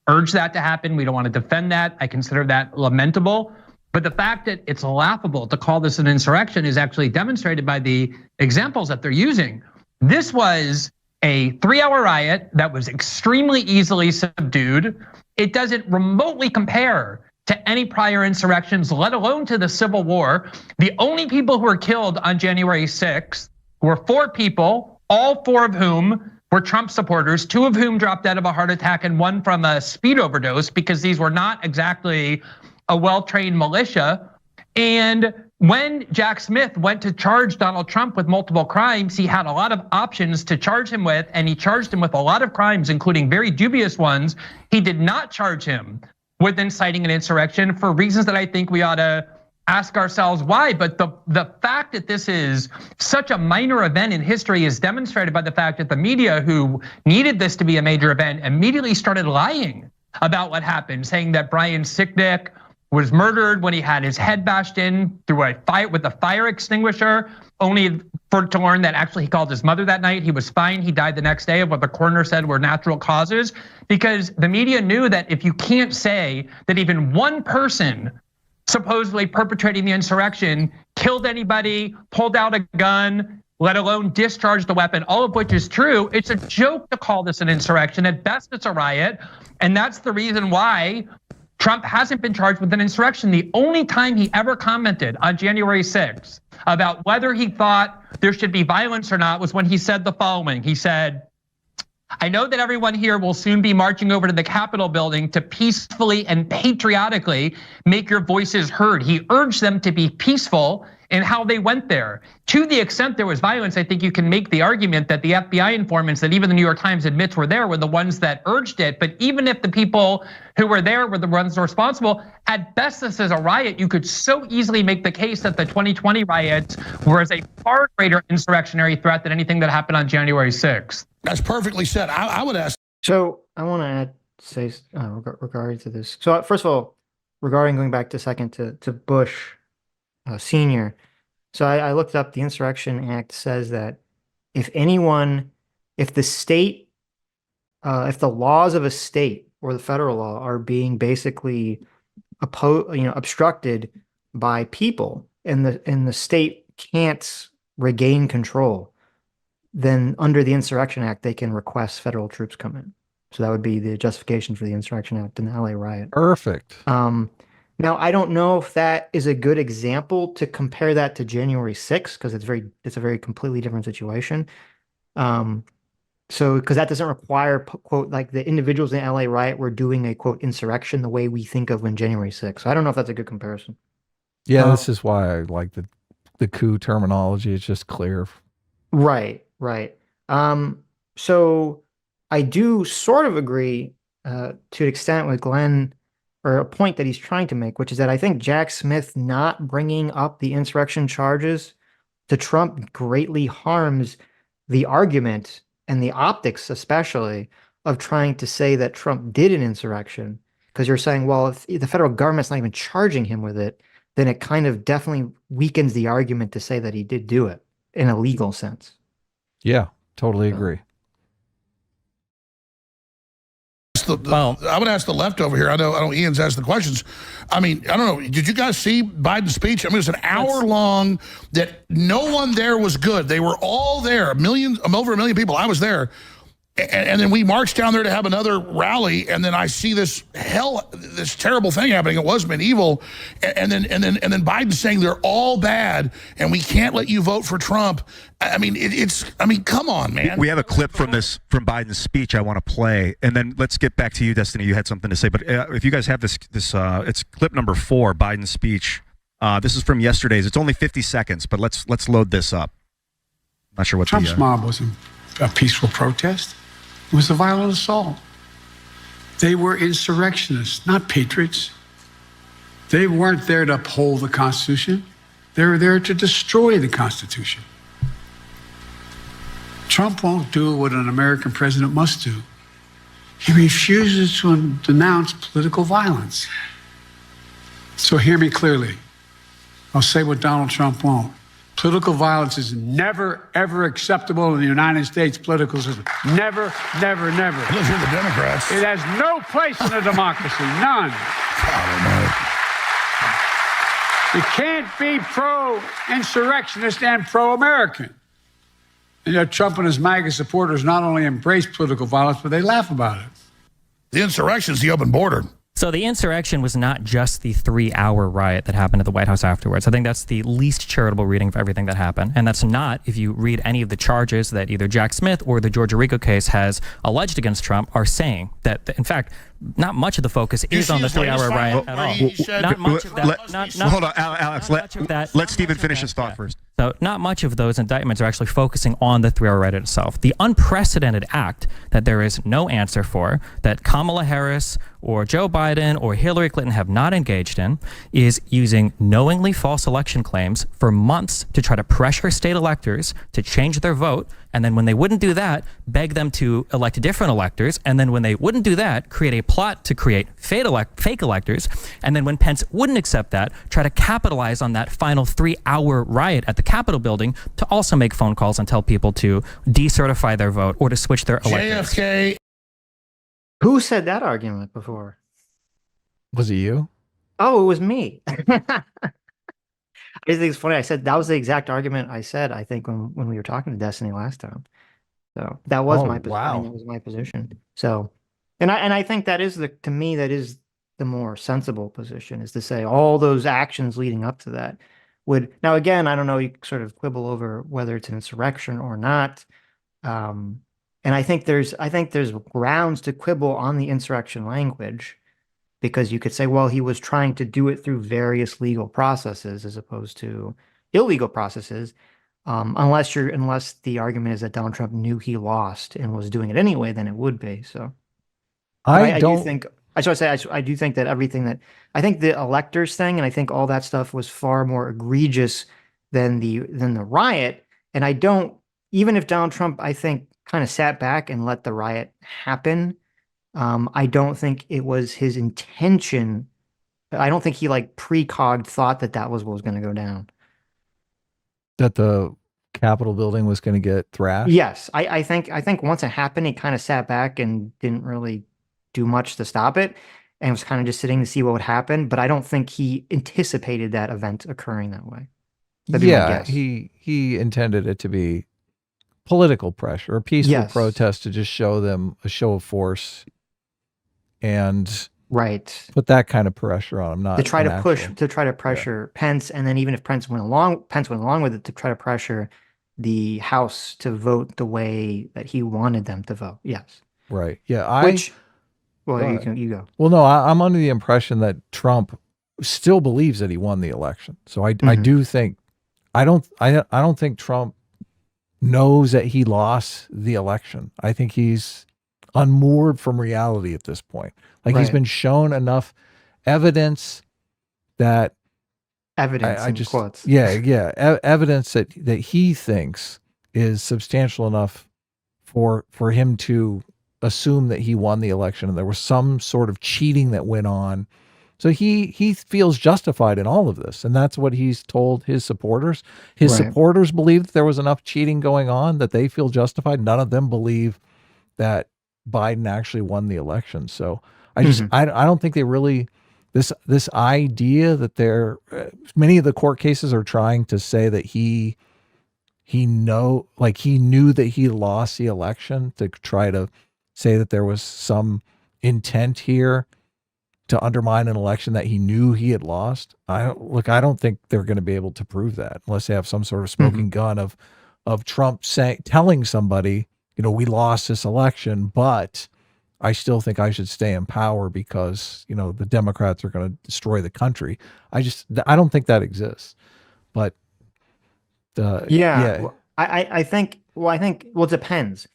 Speaker 8: urge that to happen. We don't want to defend that. I consider that lamentable. But the fact that it's laughable to call this an insurrection is actually demonstrated by the examples that they're using. This was a 3-hour riot that was extremely easily subdued. It doesn't remotely compare to any prior insurrections, let alone to the Civil War. The only people who were killed on January 6th were 4 people, all 4 of whom were Trump supporters, 2 of whom dropped out of a heart attack and 1 from a speed overdose, because these were not exactly a well-trained militia. And when Jack Smith went to charge Donald Trump with multiple crimes, he had a lot of options to charge him with, and he charged him with a lot of crimes, including very dubious ones. He did not charge him with inciting an insurrection for reasons that I think we ought to ask ourselves why. But the fact that this is such a minor event in history is demonstrated by the fact that the media, who needed this to be a major event, immediately started lying about what happened, saying that Brian Sicknick was murdered when he had his head bashed in through a fire with a fire extinguisher, only to learn that actually he called his mother that night. He was fine. He died the next day of what the coroner said were natural causes, because the media knew that if you can't say that even one person supposedly perpetrating the insurrection killed anybody, pulled out a gun, let alone discharged the weapon, all of which is true, it's a joke to call this an insurrection. At best, it's a riot. And that's the reason why Trump hasn't been charged with an insurrection. The only time he ever commented on January 6th about whether he thought there should be violence or not was when he said the following. He said, I know that everyone here will soon be marching over to the Capitol building to peacefully and patriotically make your voices heard. He urged them to be peaceful in how they went there. To the extent there was violence, I think you can make the argument that the FBI informants that even the New York Times admits were there were the ones that urged it. But even if the people who were there were the ones responsible, at best this is a riot. You could so easily make the case that the 2020 riots were a far greater insurrectionary threat than anything that happened on January 6th.
Speaker 2: That's perfectly said. I would ask.
Speaker 6: So I want to say regarding to this. So first of all, regarding going back to second to Bush Senior. So I looked up the Insurrection Act says that if the state, if the laws of a state or the federal law are being basically obstructed by people and the state can't regain control, then under the Insurrection Act, they can request federal troops come in. So that would be the justification for the Insurrection Act in the LA riot.
Speaker 3: Perfect.
Speaker 6: Now, I don't know if that is a good example to compare that to January 6th, because it's a very completely different situation. So, because that doesn't require, quote, like the individuals in the LA riot were doing a, quote, insurrection the way we think of when January 6th. So I don't know if that's a good comparison.
Speaker 3: Yeah, this is why I like the coup terminology. It's just clear.
Speaker 6: Right. So I do sort of agree to an extent with Glenn, or a point that he's trying to make, which is that I think Jack Smith not bringing up the insurrection charges to Trump greatly harms the argument and the optics, especially, of trying to say that Trump did an insurrection. Because you're saying, well, if the federal government's not even charging him with it, then it kind of definitely weakens the argument to say that he did do it in a legal sense.
Speaker 3: Yeah, totally agree.
Speaker 2: I would ask the left over here. I know Ian's asked the questions. I mean, I don't know. Did you guys see Biden's speech? I mean, it was an hour long that no one there was good. They were all there, over a million people. I was there. And then we marched down there to have another rally, and then I see this terrible thing happening. It was medieval, and then Biden saying they're all bad, and we can't let you vote for Trump. I mean, come on, man.
Speaker 1: We have a clip from Biden's speech I want to play, and then let's get back to you, Destiny. You had something to say, but if you guys have this, it's clip number 4, Biden's speech. This is from yesterday's. It's only 50 seconds, but let's load this up. Not sure what
Speaker 9: Trump's mob was a peaceful protest. It was a violent assault. They were insurrectionists, not patriots. They weren't there to uphold the Constitution. They were there to destroy the Constitution. Trump won't do what an American president must do. He refuses to denounce political violence. So hear me clearly. I'll say what Donald Trump won't. Political violence is never, ever acceptable in the United States political system. Never, never, never.
Speaker 2: Those are the Democrats.
Speaker 9: It has no place in a democracy. None. You can't be pro-insurrectionist and pro-American. And yet Trump and his MAGA supporters not only embrace political violence, but they laugh about it.
Speaker 2: The insurrection is the open border.
Speaker 5: So the insurrection was not just the 3-hour riot that happened at the White House afterwards. I think that's the least charitable reading of everything that happened. And that's not, if you read any of the charges that either Jack Smith or the Georgia RICO case has alleged against Trump, are saying that, in fact, not much of the focus is on the 3-hour riot at all. Not much of that.
Speaker 1: Hold on, Alex. Let Stephen finish his thought first.
Speaker 5: So not much of those indictments are actually focusing on the 3-hour riot itself. The unprecedented act that there is no answer for, that Kamala Harris or Joe Biden or Hillary Clinton have not engaged in, is using knowingly false election claims for months to try to pressure state electors to change their vote. And then when they wouldn't do that, beg them to elect different electors. And then when they wouldn't do that, create a plot to create fake electors. And then when Pence wouldn't accept that, try to capitalize on that final 3-hour riot at the Capitol building to also make phone calls and tell people to decertify their vote or to switch their electors.
Speaker 2: JFK.
Speaker 6: Who said that argument before?
Speaker 3: Was it you?
Speaker 6: Oh, it was me. I just think it's funny. I said that was the exact argument I said, I think, when we were talking to Destiny last time. So that was my position.
Speaker 3: Wow.
Speaker 6: That was my position. So, and I think that is to me, that is the more sensible position, is to say all those actions leading up to that would, now again, I don't know, you sort of quibble over whether it's an insurrection or not. And I think there's grounds to quibble on the insurrection language, because you could say, well, he was trying to do it through various legal processes as opposed to illegal processes. Unless the argument is that Donald Trump knew he lost and was doing it anyway, then it would be. So I do think that I think the electors thing, and I think all that stuff was far more egregious than the riot. And even if Donald Trump, I think, kind of sat back and let the riot happen, I don't think it was his intention. I don't think he precogged thought that was what was going to go down.
Speaker 3: That the Capitol building was going to get thrashed?
Speaker 6: Yes. I think once it happened, he kind of sat back and didn't really do much to stop it, and was kind of just sitting to see what would happen. But I don't think he anticipated that event occurring that way.
Speaker 3: Yeah, he intended it to be political pressure, a peaceful protest to just show them a show of force and put that kind of pressure on him, not
Speaker 6: to try to pressure Pence, and then even if Pence went along with it, to try to pressure the House to vote the way that he wanted them to vote. Yes.
Speaker 3: Right. Yeah.
Speaker 6: You go.
Speaker 3: Well, no, I'm under the impression that Trump still believes that he won the election. So I do think I don't think Trump knows that he lost the election. I think he's unmoored from reality at this point. He's been shown enough evidence that
Speaker 6: quotes.
Speaker 3: Evidence that he thinks is substantial enough for him to assume that he won the election and there was some sort of cheating that went on. So he feels justified in all of this, and that's what he's told his supporters. His supporters believe that there was enough cheating going on that they feel justified. None of them believe that Biden actually won the election. So I don't think they really, this idea that many of the court cases are trying to say that he knew that he lost the election, to try to say that there was some intent here to undermine an election that he knew he had lost. I don't think they're going to be able to prove that unless they have some sort of smoking gun of Trump telling somebody, we lost this election, but I still think I should stay in power because, the Democrats are going to destroy the country. I don't think that exists. But
Speaker 6: I think it depends.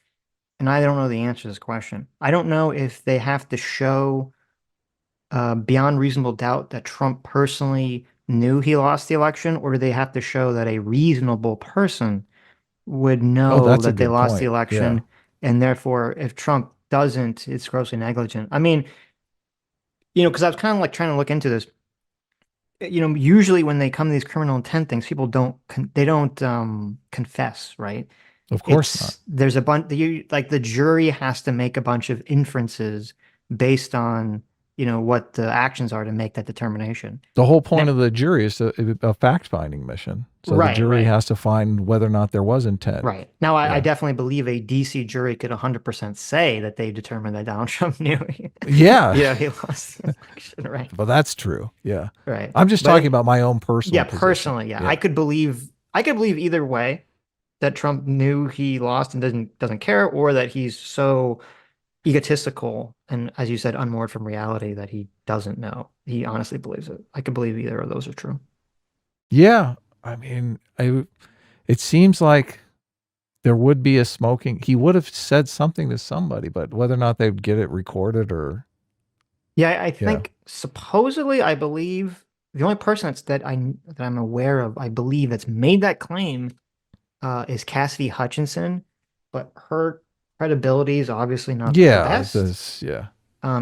Speaker 6: And I don't know the answer to this question. I don't know if they have to show beyond reasonable doubt that Trump personally knew he lost the election, or do they have to show that a reasonable person would know that they lost the election, and therefore if Trump doesn't, it's grossly negligent? I mean, because I was kind of trying to look into this. Usually when they come to these criminal intent things, people don't confess, right?
Speaker 3: Of course not.
Speaker 6: There's a bunch, the jury has to make a bunch of inferences based on what the actions are to make that determination.
Speaker 3: The whole point of the jury is a fact-finding mission. So the jury has to find whether or not there was intent.
Speaker 6: Right. Now, I definitely believe a DC jury could 100% say that they determined that Donald Trump knew. He lost the election, right?
Speaker 3: But that's true. Yeah.
Speaker 6: Right.
Speaker 3: I'm just talking about my own personal position.
Speaker 6: Personally, yeah. I could believe either way, that Trump knew he lost and doesn't care, or that he's so egotistical and, as you said, unmoored from reality that he doesn't know. He honestly believes it. I could believe either of those are true.
Speaker 3: Yeah. I mean, it seems like there would be he would have said something to somebody, but whether or not they'd get it recorded or.
Speaker 6: Yeah, I think supposedly, I believe the only person that I'm aware of, I believe, that's made that claim is Cassidy Hutchinson, but her credibility is obviously not the best.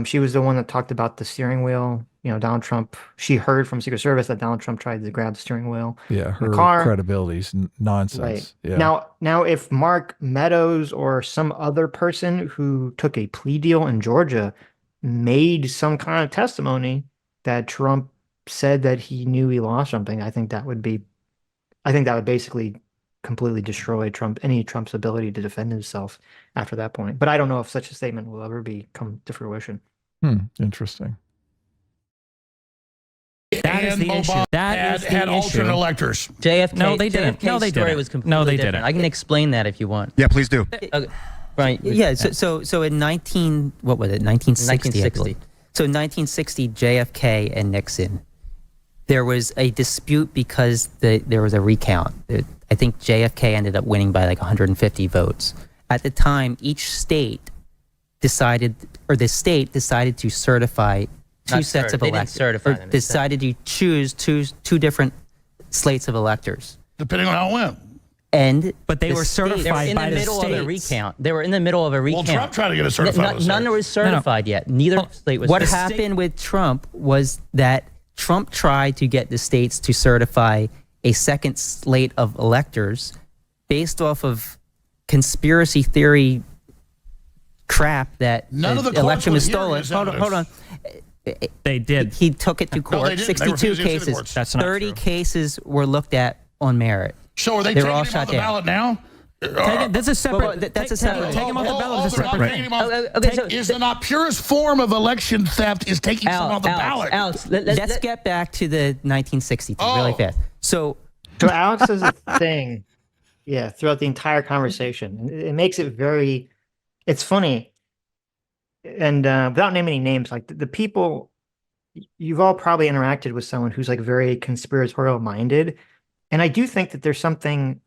Speaker 6: She was the one that talked about the steering wheel. Donald Trump, she heard from Secret Service that Donald Trump tried to grab the steering wheel.
Speaker 3: Yeah, her credibility's nonsense.
Speaker 6: Right.
Speaker 3: Yeah.
Speaker 6: Now, if Mark Meadows or some other person who took a plea deal in Georgia made some kind of testimony that Trump said that he knew he lost something, I think that would basically completely destroy Trump's ability to defend himself after that point. But I don't know if such a statement will ever come to fruition.
Speaker 3: Interesting.
Speaker 5: That is the issue. That is the issue.
Speaker 2: Alternate electors.
Speaker 4: JFK.
Speaker 5: No, they didn't.
Speaker 4: JFK's story was completely different. I can explain that if you want.
Speaker 1: Yeah, please do.
Speaker 4: Okay. Right.
Speaker 10: Yeah. So in 1960.
Speaker 4: 1960.
Speaker 10: So in 1960, JFK and Nixon, there was a dispute because there was a recount. I think JFK ended up winning by like 150 votes. At the time, each state decided, or the state decided to certify two sets of electors. Or decided to choose two different slates of electors.
Speaker 2: Depending on how it went.
Speaker 10: But
Speaker 5: they were certified by the states.
Speaker 4: Of a recount. They were in the middle of a recount.
Speaker 2: Well, Trump tried to get it certified.
Speaker 4: None was certified yet. Neither state was.
Speaker 10: What happened with Trump was that Trump tried to get the states to certify a second slate of electors based off of conspiracy theory crap that the election was stolen. Hold on.
Speaker 5: They did.
Speaker 10: He took it to court. 62 cases.
Speaker 5: That's not
Speaker 10: 30
Speaker 5: true.
Speaker 10: cases were looked at on merit.
Speaker 2: So are they
Speaker 10: They're
Speaker 2: taking
Speaker 10: all
Speaker 2: him
Speaker 10: shot
Speaker 2: off the
Speaker 10: down.
Speaker 2: ballot now?
Speaker 5: That's a separate.
Speaker 10: That's a separate.
Speaker 5: Take him off the ballot is a separate thing.
Speaker 2: Is the not purest form of election theft is taking someone off the ballot?
Speaker 10: Alex, let's get back to the 1960 thing really fast. So
Speaker 6: Alex does a thing, throughout the entire conversation. It makes it very, it's funny. And without naming any names, like the people, you've all probably interacted with someone who's like very conspiratorial minded. And I do think that there's something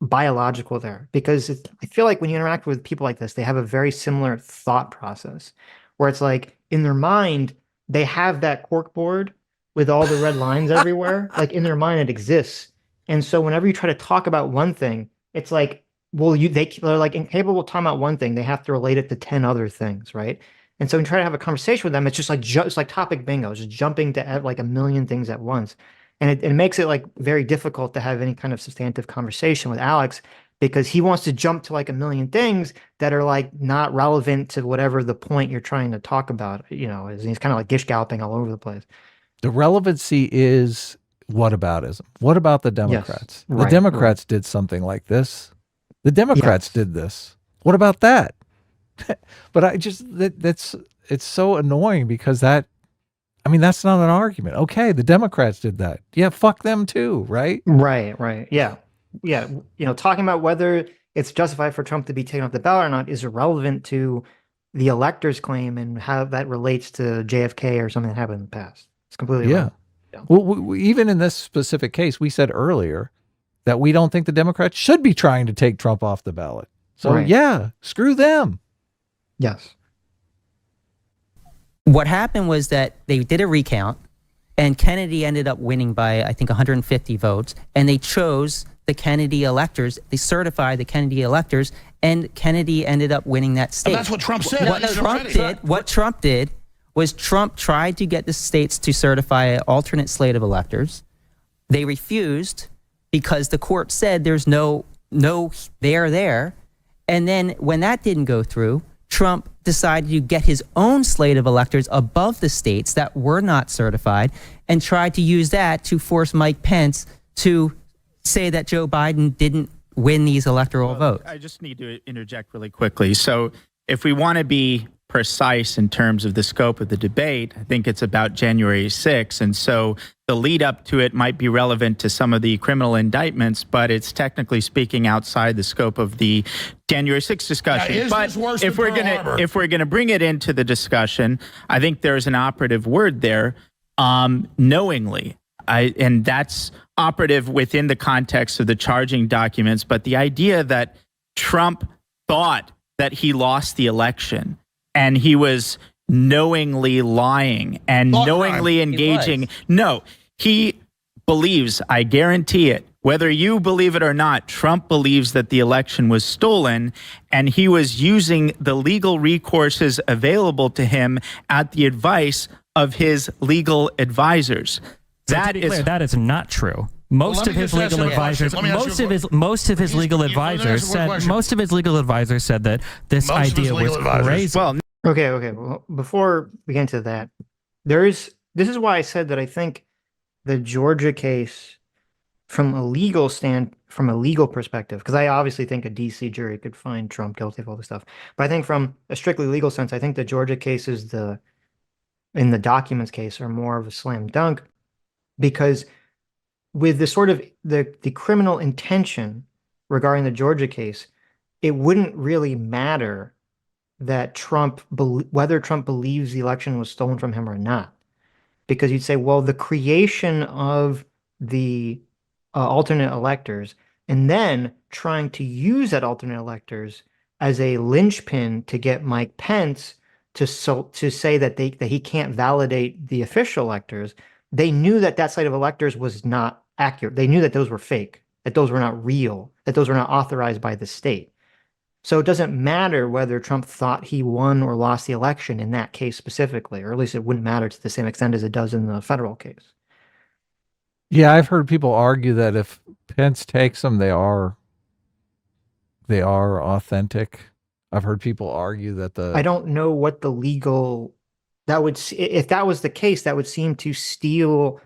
Speaker 6: biological there, because I feel like when you interact with people like this, they have a very similar thought process where it's like in their mind, they have that cork board with all the red lines everywhere. Like in their mind, it exists. And so whenever you try to talk about one thing, it's like, well, they're like incapable of talking about one thing. They have to relate it to 10 other things, right? And so when you try to have a conversation with them, it's just like it's like topic bingo, just jumping to like a million things at once. And it makes it like very difficult to have any kind of substantive conversation with Alex, because he wants to jump to like a million things that are like not relevant to whatever the point you're trying to talk about, he's kind of like gish galloping all over the place.
Speaker 3: The relevancy is whataboutism. What about the Democrats?
Speaker 6: Yes,
Speaker 3: The Democrats did something like this. The Democrats did this. What about that? But it's so annoying because that's not an argument. Okay, the Democrats did that. Yeah, fuck them too, right?
Speaker 6: Right. Yeah. Talking about whether it's justified for Trump to be taken off the ballot or not is irrelevant to the electors' claim and how that relates to JFK or something that happened in the past. It's completely irrelevant.
Speaker 3: Yeah. Well, even in this specific case, we said earlier that we don't think the Democrats should be trying to take Trump off the ballot. So yeah, screw them.
Speaker 6: Yes.
Speaker 10: What happened was that they did a recount and Kennedy ended up winning by, I think, 150 votes. And they chose the Kennedy electors. They certified the Kennedy electors, and Kennedy ended up winning that state.
Speaker 2: And that's what Trump said.
Speaker 10: What Trump did was Trump tried to get the states to certify an alternate slate of electors. They refused because the court said there's no there there. And then when that didn't go through, Trump decided to get his own slate of electors above the states that were not certified and tried to use that to force Mike Pence to say that Joe Biden didn't win these electoral votes.
Speaker 7: I just need to interject really quickly. So if we want to be precise in terms of the scope of the debate, I think it's about January 6th. And so the lead up to it might be relevant to some of the criminal indictments, but it's technically speaking outside the scope of the January 6th discussion. But if we're gonna bring it into the discussion, I think there's an operative word there, knowingly. And that's operative within the context of the charging documents. But the idea that Trump thought that he lost the election and he was knowingly lying and knowingly engaging. No, he believes, I guarantee it, whether you believe it or not, Trump believes that the election was stolen, and he was using the legal recourses available to him at the advice of his legal advisors.
Speaker 5: That is not true. Most of his legal advisors said that this idea was crazy.
Speaker 6: Well, okay. Well, before we get into that, this is why I said that I think the Georgia case, from a legal perspective, because I obviously think a DC jury could find Trump guilty of all this stuff, but I think from a strictly legal sense, I think the Georgia case is in the documents case are more of a slam dunk, because with the sort of the criminal intention regarding the Georgia case, it wouldn't really matter that whether Trump believes the election was stolen from him or not. Because you'd say, well, the creation of the alternate electors and then trying to use that alternate electors as a linchpin to get Mike Pence to say that he can't validate the official electors. They knew that slate of electors was not accurate. They knew that those were fake, that those were not real, that those were not authorized by the state. So it doesn't matter whether Trump thought he won or lost the election in that case specifically, or at least it wouldn't matter to the same extent as it does in the federal case.
Speaker 3: Yeah, I've heard people argue that if Pence takes them, they are authentic. I've heard people argue that
Speaker 6: I don't know what the legal if that was the case, that would seem to steal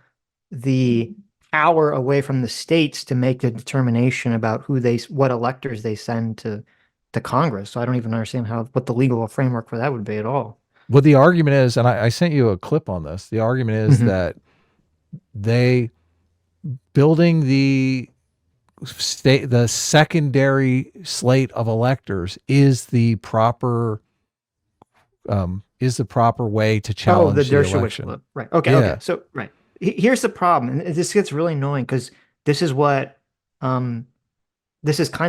Speaker 6: the power away from the states to make the determination about what electors they send to Congress. So I don't even understand what the legal framework for that would be at all.
Speaker 3: Well, the argument is, and I sent you a clip on this. The argument is that building the secondary slate of electors is the proper way to challenge the election.
Speaker 6: Flip. Right. Okay. Yeah. Okay. So right. Here's the problem, and this gets really annoying because this is kind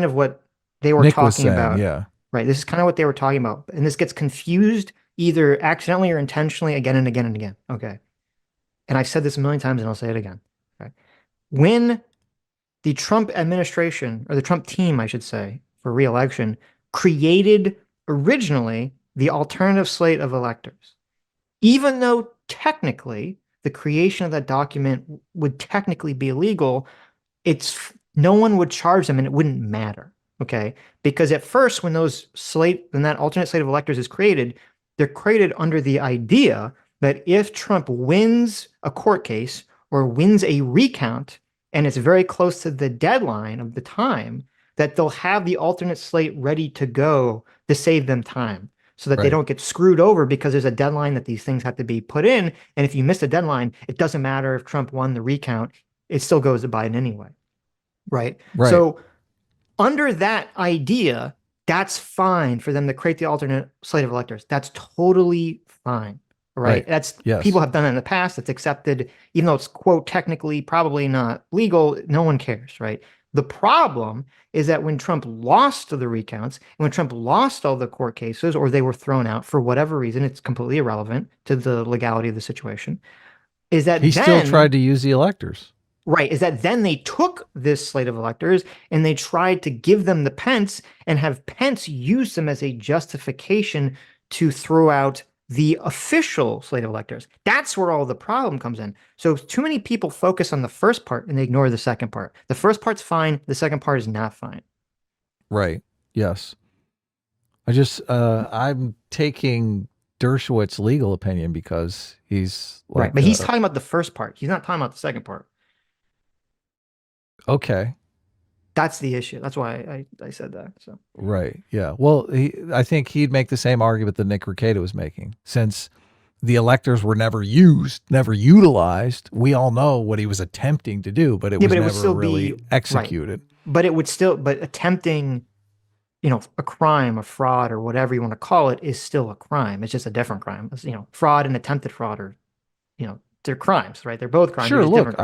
Speaker 6: of what they were talking about.
Speaker 3: Yeah.
Speaker 6: Right. This is kind of what they were talking about, and this gets confused either accidentally or intentionally again and again and again. Okay. And I've said this a million times, and I'll say it again. Okay. When the Trump administration, or the Trump team, I should say, for re-election, created originally the alternative slate of electors, even though technically the creation of that document would technically be illegal, no one would charge them and it wouldn't matter. Okay. Because at first, when that alternate slate of electors is created, they're created under the idea that if Trump wins a court case or wins a recount, and it's very close to the deadline of the time, that they'll have the alternate slate ready to go to save them time so that they don't get screwed over because there's a deadline that these things have to be put in. And if you miss a deadline, it doesn't matter if Trump won the recount, it still goes to Biden anyway. Right. So under that idea, that's fine for them to create the alternate slate of electors. That's totally fine. Right. People have done it in the past. It's accepted, even though it's, quote, technically probably not legal. No one cares. Right. The problem is that when Trump lost the recounts, and when Trump lost all the court cases, or they were thrown out for whatever reason, it's completely irrelevant to the legality of the situation, is that
Speaker 3: he still tried to use the electors.
Speaker 6: Right. Is that then they took this slate of electors and they tried to give them to Pence and have Pence use them as a justification to throw out the official slate of electors. That's where all the problem comes in. So too many people focus on the first part and they ignore the second part. The first part's fine. The second part is not fine.
Speaker 3: Right. Yes. I'm taking Dershowitz's legal opinion because he's
Speaker 6: right. But he's talking about the first part. He's not talking about the second part.
Speaker 3: Okay.
Speaker 6: That's the issue. That's why I said that. So
Speaker 3: right, yeah. Well, I think he'd make the same argument that Nick Rekieta was making. Since the electors were never used, never utilized, we all know what he was attempting to do, but it was never really executed.
Speaker 6: Right. But attempting, a crime, a fraud, or whatever you want to call it, is still a crime. It's just a different crime. It's, fraud and attempted fraud are, they're crimes, right? They're both crimes.
Speaker 3: Sure. Look,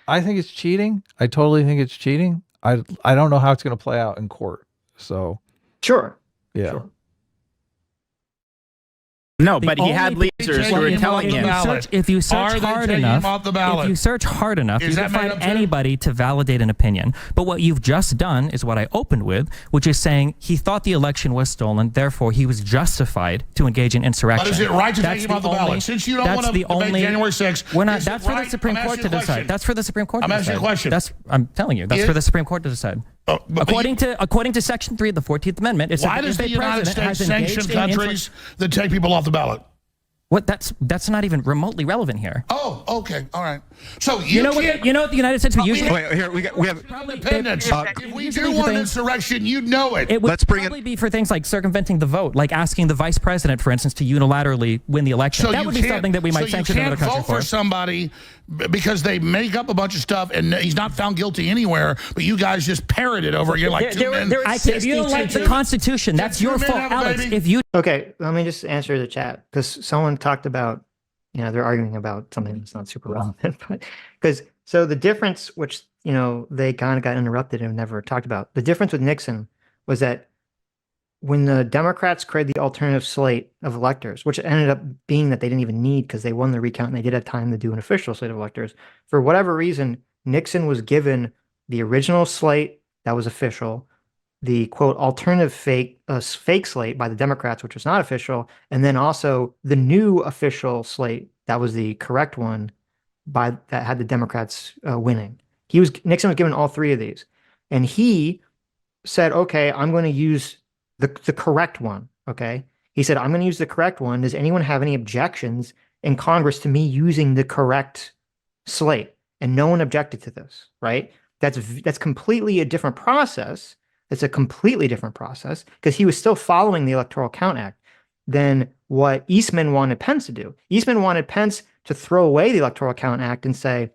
Speaker 3: I think it's cheating. I totally think it's cheating. I don't know how it's going to play out in court. So
Speaker 6: sure.
Speaker 3: Yeah.
Speaker 6: Sure.
Speaker 7: No, but he had leaders who were telling him.
Speaker 5: If you search hard enough, you can find anybody to validate an opinion. But what you've just done is what I opened with, which is saying he thought the election was stolen, therefore he was justified to engage in insurrection.
Speaker 2: But is it right to take him off the ballot? Since you don't want to debate January 6th,
Speaker 5: we're not. That's for the Supreme Court to decide. That's for the Supreme Court to decide.
Speaker 2: I'm asking you a question.
Speaker 5: I'm telling you, that's for the Supreme Court to decide. According to Section 3 of the 14th Amendment, it's
Speaker 2: why does the United States sanction countries that take people off the ballot?
Speaker 5: What? That's not even remotely relevant here.
Speaker 2: Oh, okay, all right. So
Speaker 5: you know what the United States we usually
Speaker 1: wait, here we have
Speaker 2: independence. If we do want an insurrection, you'd know it.
Speaker 5: It would probably be for things like circumventing the vote, like asking the vice president, for instance, to unilaterally win the election.
Speaker 2: So
Speaker 5: that would be something that we might sanction another country for.
Speaker 2: You can't vote for somebody because they make up a bunch of stuff and he's not found guilty anywhere, but you guys just parrot it over again like two men.
Speaker 5: If you don't like the Constitution, that's your fault, Alex. If you
Speaker 6: Okay, let me just answer the chat because someone talked about, they're arguing about something that's not super relevant, but so the difference, which they kind of got interrupted and never talked about, the difference with Nixon was that when the Democrats created the alternative slate of electors, which ended up being that they didn't even need because they won the recount and they did have time to do an official slate of electors, for whatever reason, Nixon was given the original slate that was official, the quote alternative fake slate by the Democrats, which was not official, and then also the new official slate that was the correct one that had the Democrats winning. Nixon was given all three of these, and he said, "Okay, I'm going to use the correct one." Okay, he said, "I'm going to use the correct one. Does anyone have any objections in Congress to me using the correct slate?" And no one objected to this. Right? That's completely a different process. It's a completely different process because he was still following the Electoral Count Act than what Eastman wanted Pence to do. Eastman wanted Pence to throw away the Electoral Count Act and say,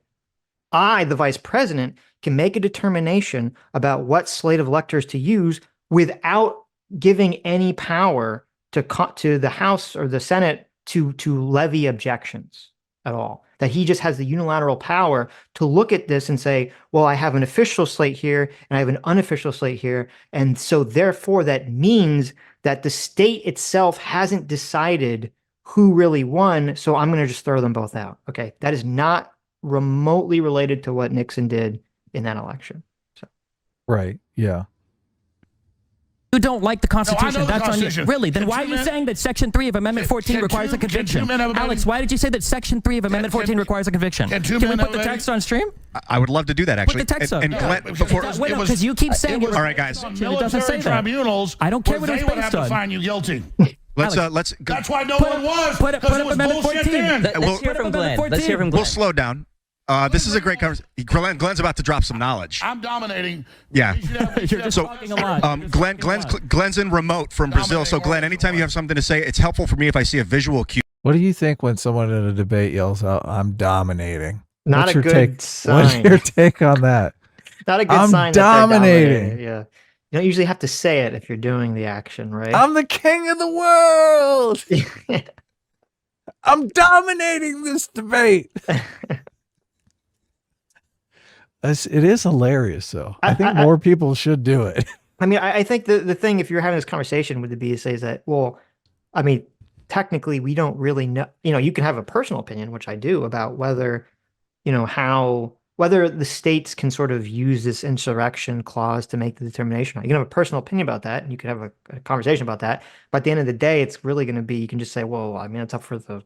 Speaker 6: I, the vice president, can make a determination about what slate of electors to use without giving any power to the House or the Senate to levy objections at all. That he just has the unilateral power to look at this and say, well, I have an official slate here and I have an unofficial slate here. And so therefore that means that the state itself hasn't decided who really won. So I'm going to just throw them both out. Okay. That is not remotely related to what Nixon did in that election. So.
Speaker 3: Right. Yeah.
Speaker 5: You don't like the Constitution. That's on you. Really? Then why are you saying that Section 3 of Amendment 14 requires a conviction? Alex, why did you say that Section 3 of Amendment 14 requires a conviction? Can we put the text on stream?
Speaker 1: I would love to do that, actually.
Speaker 5: Put the text on.
Speaker 1: And Glenn,
Speaker 5: because you keep saying it.
Speaker 1: All right, guys.
Speaker 5: It doesn't say that.
Speaker 2: Tribunals.
Speaker 5: I don't care what it's
Speaker 2: they would have
Speaker 5: based
Speaker 2: to find you guilty.
Speaker 1: Let's.
Speaker 2: That's why no one was.
Speaker 5: Put up Amendment 14.
Speaker 4: Let's hear from Glenn. Let's hear from Glenn.
Speaker 1: We'll slow down. This is a great conversation. Glenn's about to drop some knowledge.
Speaker 2: I'm dominating.
Speaker 1: Yeah.
Speaker 5: You're just talking a lot.
Speaker 1: Glenn's in remote from Brazil. So Glenn, anytime you have something to say, it's helpful for me if I see a visual cue.
Speaker 3: What do you think when someone in a debate yells out, "I'm dominating"?
Speaker 6: Not a good sign.
Speaker 3: What's your take on that?
Speaker 6: Not a good sign.
Speaker 3: I'm dominating.
Speaker 6: Yeah. You don't usually have to say it if you're doing the action, right?
Speaker 3: I'm the king of the world. I'm dominating this debate. It is hilarious, though. I think more people should do it.
Speaker 6: I mean, I think the thing, if you're having this conversation with the BSA, is that, well, I mean, technically, we don't really know. You can have a personal opinion, which I do, about whether, whether the states can sort of use this insurrection clause to make the determination. You can have a personal opinion about that, and you can have a conversation about that. But at the end of the day, it's really going to be, you can just say, well, I mean, it's up for the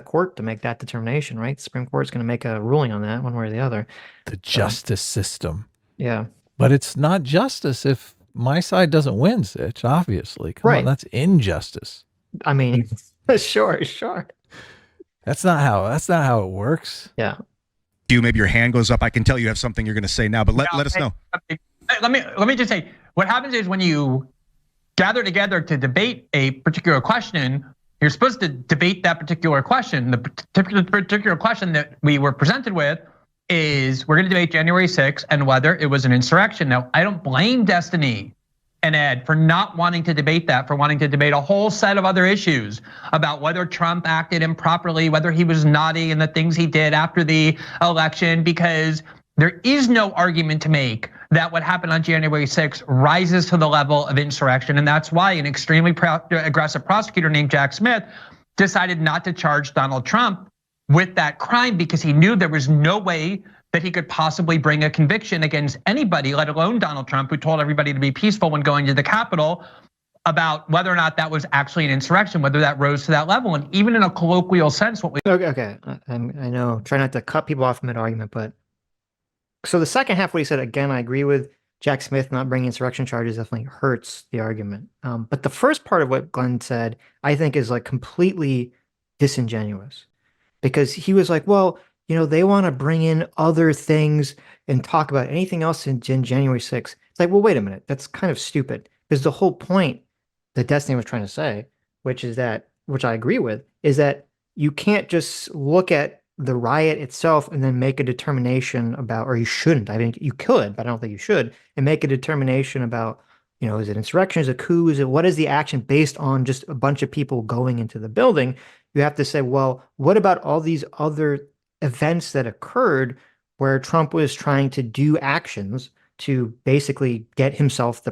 Speaker 6: court to make that determination, right? The Supreme Court is going to make a ruling on that one way or the other.
Speaker 3: The justice system.
Speaker 6: Yeah.
Speaker 3: But it's not justice if my side doesn't win, Sitch, obviously. Come on, that's injustice.
Speaker 6: I mean, sure.
Speaker 3: That's not how it works.
Speaker 6: Yeah.
Speaker 1: Maybe your hand goes up. I can tell you have something you're going to say now, but let us know.
Speaker 8: Let me just say, what happens is when you gather together to debate a particular question, you're supposed to debate that particular question. The particular question that we were presented with is we're going to debate January 6th and whether it was an insurrection. Now, I don't blame Destiny and Ed for not wanting to debate that, for wanting to debate a whole set of other issues about whether Trump acted improperly, whether he was naughty in the things he did after the election, because there is no argument to make that what happened on January 6th rises to the level of insurrection. And that's why an extremely aggressive prosecutor named Jack Smith decided not to charge Donald Trump with that crime because he knew there was no way that he could possibly bring a conviction against anybody, let alone Donald Trump, who told everybody to be peaceful when going to the Capitol, about whether or not that was actually an insurrection, whether that rose to that level. And even in a colloquial sense, what we—
Speaker 6: Okay, I know, try not to cut people off mid-argument, but so the second half, what he said, again, I agree with Jack Smith not bringing insurrection charges definitely hurts the argument. But the first part of what Glenn said, I think is like completely disingenuous because he was like, well, they want to bring in other things and talk about anything else in January 6th. It's like, well, wait a minute. That's kind of stupid because the whole point that Destiny was trying to say, which I agree with, is that you can't just look at the riot itself and then make a determination about, or you shouldn't. I mean, you could, but I don't think you should, and make a determination about, is it insurrection? Is it coup? What is the action based on just a bunch of people going into the building? You have to say, well, what about all these other events that occurred where Trump was trying to do actions to basically get himself the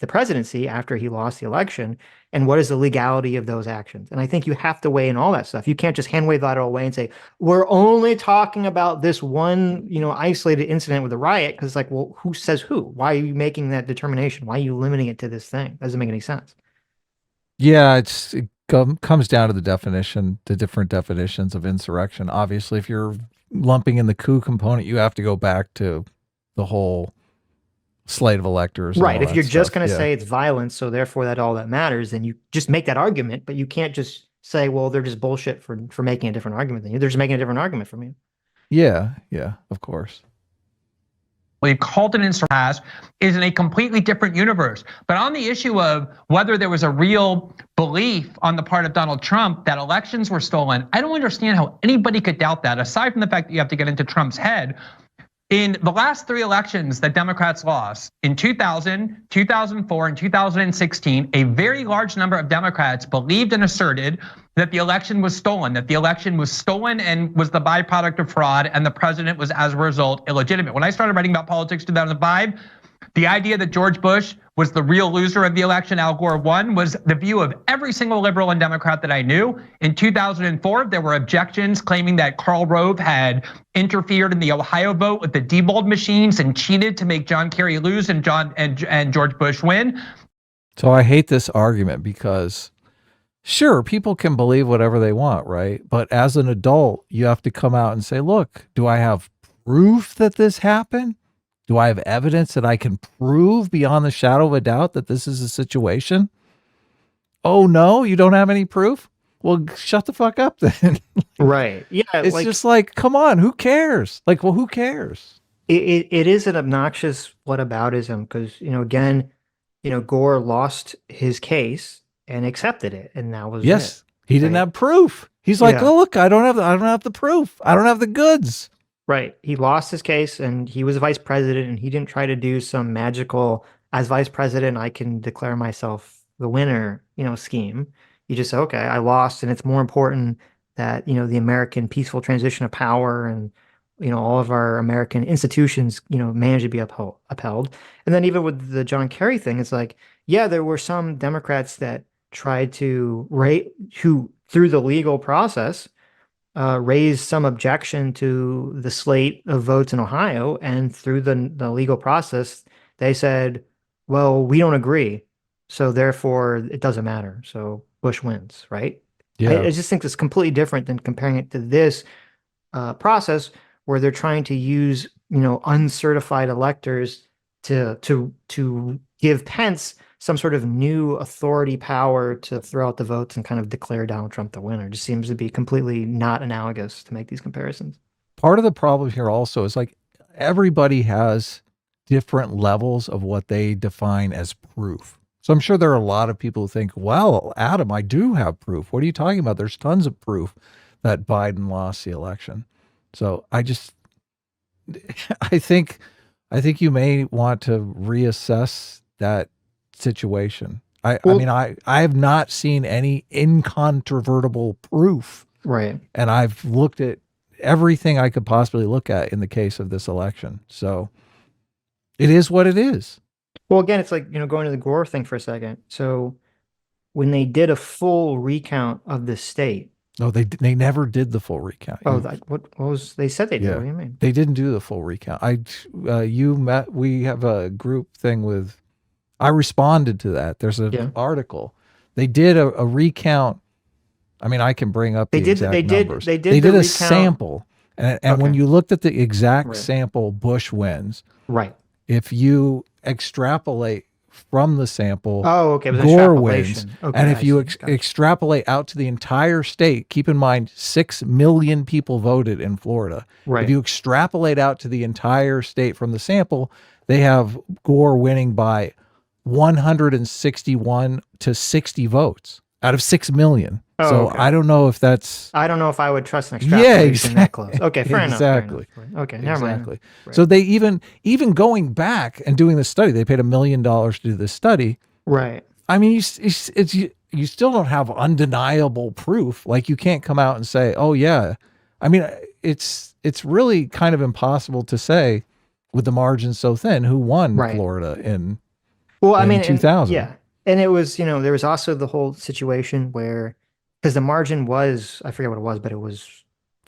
Speaker 6: presidency after he lost the election, and what is the legality of those actions? And I think you have to weigh in all that stuff. You can't just hand wave that all away and say, we're only talking about this one, isolated incident with the riot, because it's like, well, who says who? Why are you making that determination? Why are you limiting it to this thing? Doesn't make any sense.
Speaker 3: Yeah, it comes down to the different definitions of insurrection. Obviously, if you're lumping in the coup component, you have to go back to the whole slate of electors.
Speaker 6: Right. If you're just going to say it's violence, so therefore that all that matters, then you just make that argument, but you can't just say, well, they're just bullshit for making a different argument than you. They're just making a different argument from you.
Speaker 3: Yeah, of course.
Speaker 8: We've called it insurrection is in a completely different universe. But on the issue of whether there was a real belief on the part of Donald Trump that elections were stolen, I don't understand how anybody could doubt that, aside from the fact that you have to get into Trump's head. In the last 3 elections that Democrats lost, in 2000, 2004, and 2016, a very large number of Democrats believed and asserted that the election was stolen, and was the byproduct of fraud, and the president was, as a result, illegitimate. When I started writing about politics in 2005, the idea that George Bush was the real loser of the election, Al Gore won, was the view of every single liberal and Democrat that I knew. In 2004, there were objections claiming that Karl Rove had interfered in the Ohio vote with the Diebold machines and cheated to make John Kerry lose and George Bush win.
Speaker 3: So I hate this argument because, sure, people can believe whatever they want, right? But as an adult, you have to come out and say, look, do I have proof that this happened? Do I have evidence that I can prove beyond the shadow of a doubt that this is a situation? Oh, no, you don't have any proof? Well, shut the fuck up then.
Speaker 6: Right. Yeah.
Speaker 3: It's just like, come on, who cares? Like, well, who cares?
Speaker 6: It is an obnoxious whataboutism because, again, Gore lost his case and accepted it. And that was
Speaker 3: yes,
Speaker 6: it,
Speaker 3: he didn't have proof. He's like, oh, look, I don't have the proof. I don't have the goods.
Speaker 6: Right. He lost his case and he was vice president and he didn't try to do some magical, as vice president, I can declare myself the winner, scheme. You just say, okay, I lost and it's more important that, the American peaceful transition of power and, all of our American institutions, manage to be upheld. And then even with the John Kerry thing, it's like, yeah, there were some Democrats that tried to who through the legal process, raised some objection to the slate of votes in Ohio, and through the legal process, they said, well, we don't agree, so therefore it doesn't matter. So Bush wins, right?
Speaker 3: Yeah.
Speaker 6: I just think it's completely different than comparing it to this process where they're trying to use, uncertified electors to give Pence some sort of new authority power to throw out the votes and kind of declare Donald Trump the winner. It just seems to be completely not analogous to make these comparisons.
Speaker 3: Part of the problem here also is like everybody has different levels of what they define as proof. So I'm sure there are a lot of people who think, well, Adam, I do have proof. What are you talking about? There's tons of proof that Biden lost the election. So I think you may want to reassess that situation. I mean, I have not seen any incontrovertible proof.
Speaker 6: Right.
Speaker 3: And I've looked at everything I could possibly look at in the case of this election. So it is what it is.
Speaker 6: Well, again, it's like, going to the Gore thing for a second. So when they did a full recount of the state.
Speaker 3: No, they never did the full recount.
Speaker 6: Oh, what was they said they did?
Speaker 3: Yeah.
Speaker 6: What do you mean?
Speaker 3: They didn't do the full recount. We have a group thing with, I responded to that. There's an article. They did a recount. I mean, I can bring up the exact numbers. They did a sample. And when you looked at the exact sample, Bush wins.
Speaker 6: Right.
Speaker 3: If you extrapolate from the sample,
Speaker 6: Oh, okay. It was
Speaker 3: Gore wins.
Speaker 6: extrapolation. Okay,
Speaker 3: And
Speaker 6: I
Speaker 3: if you
Speaker 6: see. Gotcha.
Speaker 3: extrapolate out to the entire state, keep in mind 6 million people voted in Florida.
Speaker 6: Right.
Speaker 3: If you extrapolate out to the entire state from the sample, they have Gore winning by 161 to 60 votes out of 6 million.
Speaker 6: Oh,
Speaker 3: So
Speaker 6: okay.
Speaker 3: I don't know if that's
Speaker 6: I don't know if I would trust an extrapolation that close. Okay, fair
Speaker 3: exactly.
Speaker 6: enough. Okay, never mind.
Speaker 3: Exactly.
Speaker 6: Right.
Speaker 3: So they even going back and doing this study, they paid $1 million to do this study.
Speaker 6: Right.
Speaker 3: I mean, you still don't have undeniable proof. Like you can't come out and say, "Oh yeah." I mean, it's really kind of impossible to say with the margins so thin who won
Speaker 6: Right.
Speaker 3: Florida in
Speaker 6: Well, I mean,
Speaker 3: 2000.
Speaker 6: yeah. And it was, there was also the whole situation where, because the margin was, I forget what it was, but it was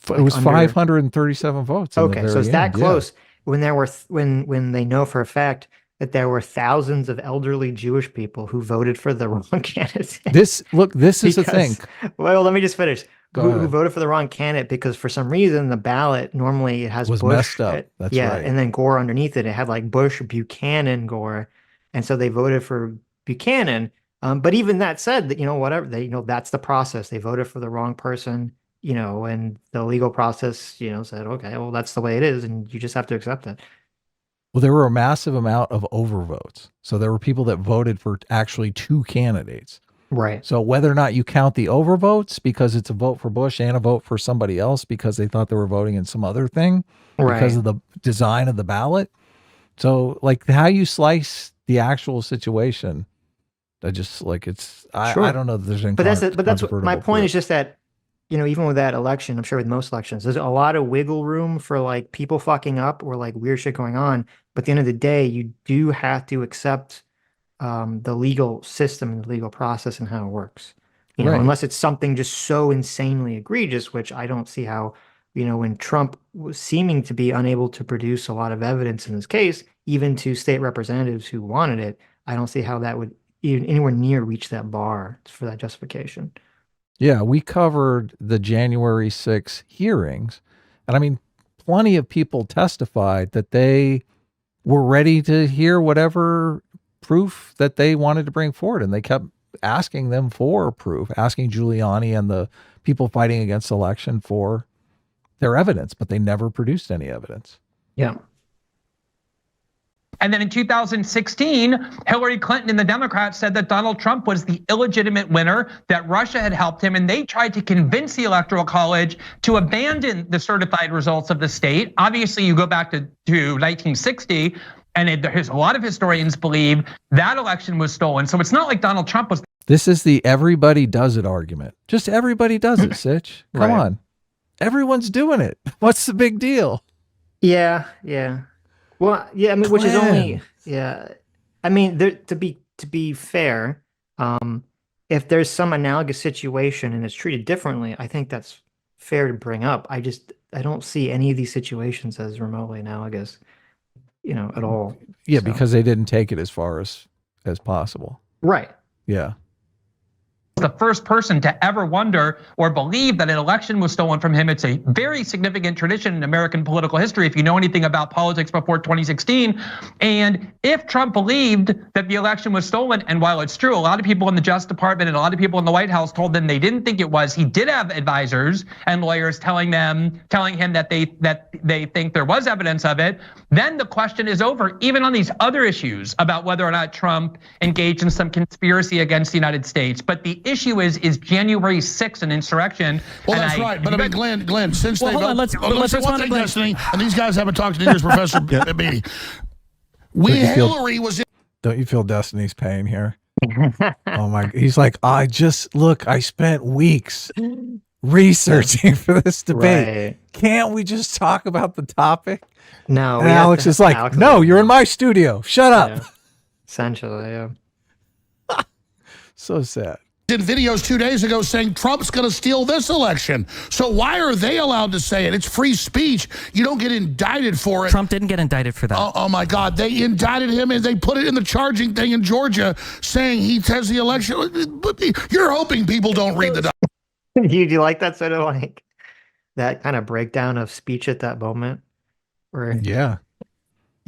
Speaker 3: It was 537 votes. in the
Speaker 6: Okay, so
Speaker 3: very
Speaker 6: it's that
Speaker 3: end, yeah.
Speaker 6: close when there were when they know for a fact that there were thousands of elderly Jewish people who voted for the wrong candidate.
Speaker 3: This is the thing.
Speaker 6: Well, let me just finish.
Speaker 3: Go
Speaker 6: Who
Speaker 3: ahead.
Speaker 6: voted for the wrong candidate because for some reason the ballot normally it has
Speaker 3: Was
Speaker 6: Bush.
Speaker 3: messed up. That's
Speaker 6: yeah,
Speaker 3: right.
Speaker 6: and then Gore underneath it. It had like Bush, Buchanan, Gore, and so they voted for Buchanan. But even that said, that whatever they that's the process. They voted for the wrong person. And the legal process, said, okay, well, that's the way it is, and you just have to accept it.
Speaker 3: Well, there were a massive amount of overvotes. So there were people that voted for actually 2 candidates.
Speaker 6: Right.
Speaker 3: So whether or not you count the overvotes because it's a vote for Bush and a vote for somebody else because they thought they were voting in some other thing because of the design of the ballot. So like how you slice the actual situation, I just like I don't know that there's any.
Speaker 6: But that's what my point is,
Speaker 3: proof.
Speaker 6: just that even with that election, I'm sure with most elections, there's a lot of wiggle room for like people fucking up or like weird shit going on. But at the end of the day, you do have to accept the legal system and the legal process and how it works. Unless it's something just so insanely egregious, which I don't see how, when Trump was seeming to be unable to produce a lot of evidence in this case, even to state representatives who wanted it, I don't see how that would even anywhere near reach that bar for that justification.
Speaker 3: Yeah, we covered the January 6 hearings. And I mean, plenty of people testified that they were ready to hear whatever proof that they wanted to bring forward. And they kept asking them for proof, asking Giuliani and the people fighting against election for their evidence, but they never produced any evidence.
Speaker 6: Yeah.
Speaker 8: And then in 2016, Hillary Clinton and the Democrats said that Donald Trump was the illegitimate winner, that Russia had helped him, and they tried to convince the Electoral College to abandon the certified results of the state. Obviously, you go back to 1960, and there's a lot of historians believe that election was stolen. So it's not like Donald Trump was.
Speaker 3: This is the everybody does it argument. Just everybody does it, Sitch. Come
Speaker 6: Right.
Speaker 3: on. Everyone's doing it. What's the big deal?
Speaker 6: Yeah. Well, yeah, I mean, which is only, I mean, to be fair, if there's some analogous situation and it's treated differently, I think that's fair to bring up. I don't see any of these situations as remotely analogous, at all.
Speaker 3: Yeah,
Speaker 6: So.
Speaker 3: because they didn't take it as far as possible.
Speaker 6: Right.
Speaker 3: Yeah.
Speaker 8: The first person to ever wonder or believe that an election was stolen from him. It's a very significant tradition in American political history, if you know anything about politics before 2016. And if Trump believed that the election was stolen, and while it's true, a lot of people in the Justice Department and a lot of people in the White House told them they didn't think it was, he did have advisors and lawyers telling him that they think there was evidence of it. Then the question is over, even on these other issues about whether or not Trump engaged in some conspiracy against the United States. But the issue is January 6th an insurrection?
Speaker 2: Well, that's right. But I mean, Glenn, since
Speaker 5: Well,
Speaker 2: they've...
Speaker 5: hold on, let's respond to Glenn.
Speaker 2: Destiny, and these guys haven't talked to neither Professor Beatty. Hillary was...
Speaker 3: Don't you feel Destiny's pain here? Oh my, he's like, I spent weeks researching for this debate.
Speaker 6: Right.
Speaker 3: Can't we just talk about the topic?
Speaker 6: No.
Speaker 3: And Alex is like, no, you're in my studio. Shut up.
Speaker 6: Yeah. Essentially, yeah.
Speaker 3: So sad.
Speaker 2: Did videos 2 days ago saying Trump's going to steal this election. So why are they allowed to say it? It's free speech. You don't get indicted for it.
Speaker 5: Trump didn't get indicted for that.
Speaker 2: Oh my God. They indicted him and they put it in the charging thing in Georgia saying he has the election. You're hoping people don't read the
Speaker 6: Do you like that sort of like that kind of breakdown of speech at that moment? Where,
Speaker 3: Yeah.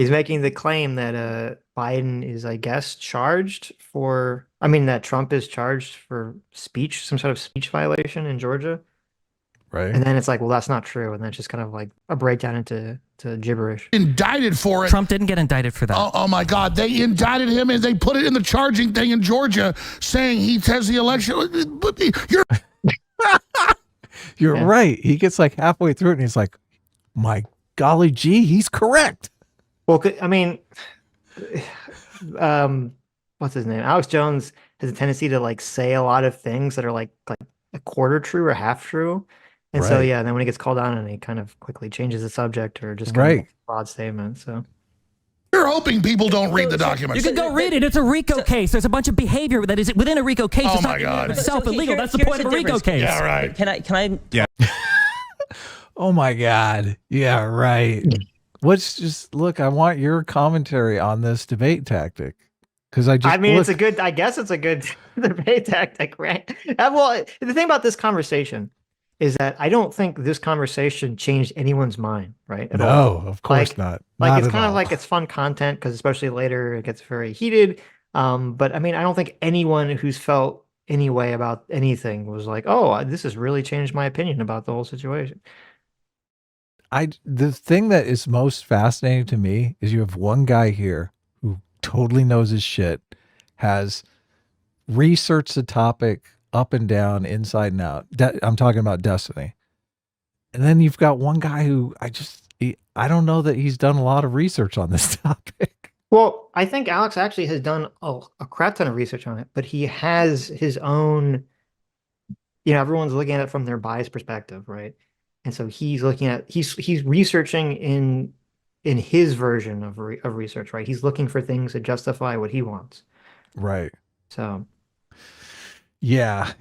Speaker 6: He's making the claim that Biden is, I guess, charged for. I mean, that Trump is charged for speech, some sort of speech violation in Georgia.
Speaker 3: Right.
Speaker 6: And then it's like, well, that's not true. And that's just kind of like a breakdown into gibberish.
Speaker 2: Indicted for it.
Speaker 5: Trump didn't get indicted for that.
Speaker 2: Oh my God. They indicted him and they put it in the charging thing in Georgia saying he says the election. You're
Speaker 3: You're right. He gets like halfway through it and he's like, my golly gee, he's correct.
Speaker 6: Well, I mean, what's his name? Alex Jones has a tendency to like say a lot of things that are like a quarter true or half true. And so, yeah, then when he gets called on and he kind of quickly changes the subject or just kind of makes a broad statement. So
Speaker 2: you're hoping people don't read the documents.
Speaker 5: You can go read it. It's a RICO case. There's a bunch of behavior that is within a RICO case.
Speaker 2: Oh
Speaker 5: it's
Speaker 2: my God.
Speaker 5: It's illegal. That's the point of a RICO case.
Speaker 2: Yeah, right.
Speaker 4: Can I?
Speaker 1: Yeah.
Speaker 3: Oh my God. Yeah, right. Look, I want your commentary on this debate tactic. Because I
Speaker 6: mean, I guess it's a good debate tactic, right? Well, the thing about this conversation is that I don't think this conversation changed anyone's mind, right?
Speaker 3: No, of course not.
Speaker 6: Like, it's kind of like it's fun content because especially later it gets very heated. But I mean, I don't think anyone who's felt any way about anything was like, oh, this has really changed my opinion about the whole situation.
Speaker 3: The thing that is most fascinating to me is you have one guy here who totally knows his shit, has researched the topic up and down, inside and out. I'm talking about Destiny. And then you've got one guy who I don't know that he's done a lot of research on this topic.
Speaker 6: Well, I think Alex actually has done a crap ton of research on it, but he has his own, everyone's looking at it from their biased perspective, right? And so he's looking at, he's researching in his version of research, right? He's looking for things that justify what he wants.
Speaker 3: Right.
Speaker 6: So.
Speaker 3: Yeah.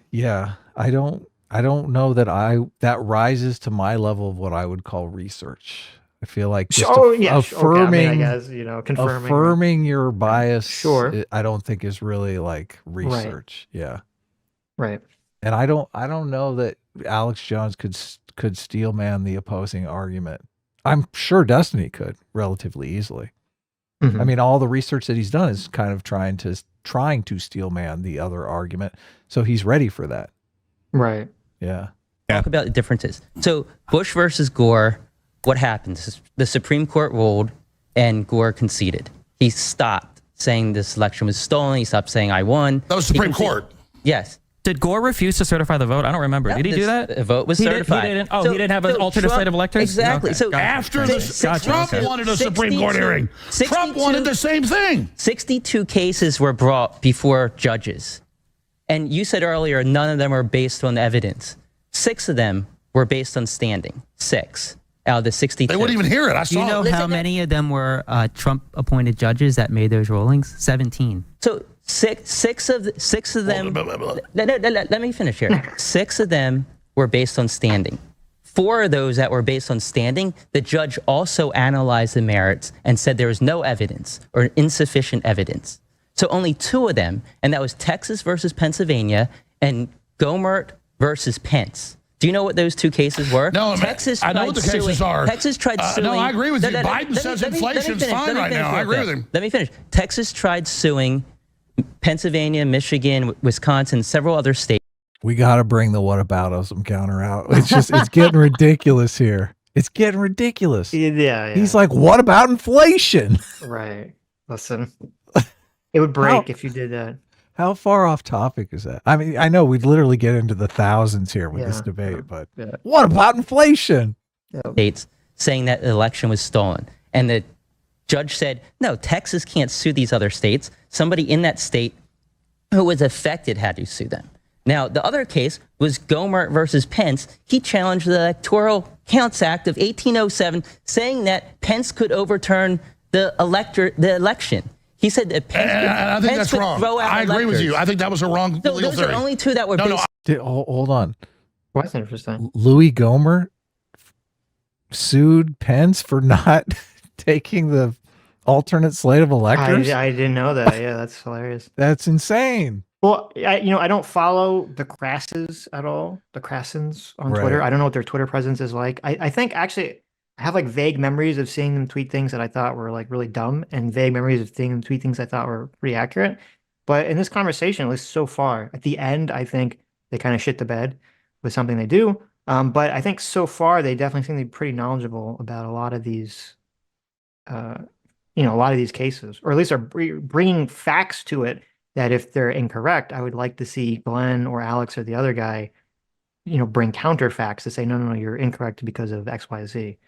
Speaker 3: I don't know that that rises to my level of what I would call research. I feel like just affirming,
Speaker 6: I guess, confirming.
Speaker 3: Affirming your bias,
Speaker 6: sure.
Speaker 3: I don't think is really like research. Right. Yeah.
Speaker 6: Right.
Speaker 3: And I don't know that Alex Jones could steel man the opposing argument. I'm sure Destiny could relatively easily. Mm-hmm. I mean, all the research that he's done is kind of trying to steel man the other argument. So he's ready for that.
Speaker 6: Right.
Speaker 3: Yeah.
Speaker 4: Talk about the differences. So Bush versus Gore, what happened? The Supreme Court ruled and Gore conceded. He stopped saying this election was stolen. He stopped saying I won.
Speaker 2: That was Supreme Court.
Speaker 4: Yes.
Speaker 5: Did Gore refuse to certify the vote? I don't remember. Did he do that?
Speaker 4: The vote was certified.
Speaker 5: He didn't have an alternate slate of electors?
Speaker 4: Exactly.
Speaker 5: Okay.
Speaker 4: So
Speaker 2: after Trump wanted a Supreme Court hearing. Trump wanted the same thing.
Speaker 4: 62 cases were brought before judges. And you said earlier, none of them are based on evidence. 6 of them were based on standing. 6 out of the 62.
Speaker 2: They wouldn't even hear it. I saw.
Speaker 10: Do you know how many of them were Trump-appointed judges that made those rulings? 17.
Speaker 4: So six of them. Let me finish here. 6 of them were based on standing. 4 of those that were based on standing, the judge also analyzed the merits and said there was no evidence or insufficient evidence. So only 2 of them, and that was Texas versus Pennsylvania and Gomert versus Pence. Do you know what those 2 cases were?
Speaker 2: No,
Speaker 4: Texas.
Speaker 2: I know what the cases are.
Speaker 4: Texas tried suing.
Speaker 2: No, I agree with you. Biden says inflation's fine right now. I agree with him.
Speaker 4: Let me finish. Texas tried suing Pennsylvania, Michigan, Wisconsin, several other states.
Speaker 3: We got to bring the whataboutism counter out. It's getting ridiculous here. It's getting ridiculous.
Speaker 6: Yeah.
Speaker 3: He's like, what about inflation?
Speaker 6: Right. Listen, it would break if you did that.
Speaker 3: How far off topic is that? I mean, I know we'd literally get into the thousands here with this debate, but what about inflation?
Speaker 4: States saying that the election was stolen. And the judge said, no, Texas can't sue these other states. Somebody in that state who was affected had to sue them. Now, the other case was Gomert versus Pence. He challenged the Electoral Counts Act of 1807, saying that Pence could overturn the election. He said that
Speaker 2: I think that's wrong. I agree with you. I think that was a wrong legal theory.
Speaker 4: Those are only 2 that were based.
Speaker 3: Hold on.
Speaker 6: What's interesting?
Speaker 3: Louis Gohmert sued Pence for not taking the alternate slate of electors?
Speaker 6: I didn't know that. Yeah, that's hilarious.
Speaker 3: That's insane.
Speaker 6: Well, I don't follow the Crasses at all. The Crassens on Twitter. I don't know what their Twitter presence is like. I think actually, I have like vague memories of seeing them tweet things that I thought were like really dumb, and vague memories of seeing them tweet things I thought were pretty accurate. But in this conversation, at least so far, at the end, I think they kind of shit the bed with something they do. But I think so far they definitely seem to be pretty knowledgeable about a lot of these, a lot of these cases, or at least are bringing facts to it that if they're incorrect, I would like to see Glenn or Alex or the other guy, bring counterfacts to say, no, you're incorrect because of X, Y, Z.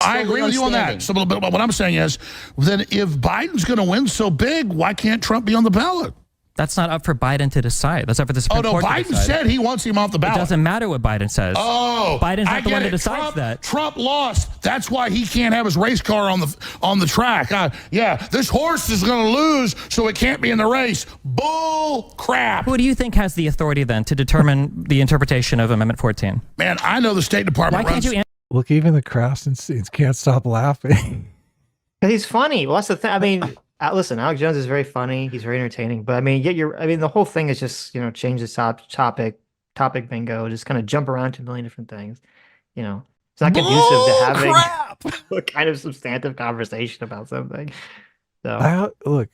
Speaker 2: I agree with you on that. So, but what I'm saying is, then if Biden's going to win so big, why can't Trump be on the ballot?
Speaker 5: That's not up for Biden to decide. That's up for the Supreme Court to decide.
Speaker 2: Biden said he wants him off the ballot.
Speaker 5: It doesn't matter what Biden says.
Speaker 2: Oh,
Speaker 5: Biden's not the one that decides that.
Speaker 2: Trump lost. That's why he can't have his race car on the track. This horse is going to lose, so it can't be in the race. Bull crap.
Speaker 5: Who do you think has the authority then to determine the interpretation of Amendment 14?
Speaker 2: Man, I know the State Department.
Speaker 5: Why can't you?
Speaker 3: Look, even the Krasensteins can't stop laughing.
Speaker 6: He's funny. Well, that's the thing. I mean, listen, Alex Jones is very funny. He's very entertaining. But I mean, the whole thing is just, change the topic bingo, just kind of jump around to a million different things. It's not conducive to having a kind of substantive conversation about something. So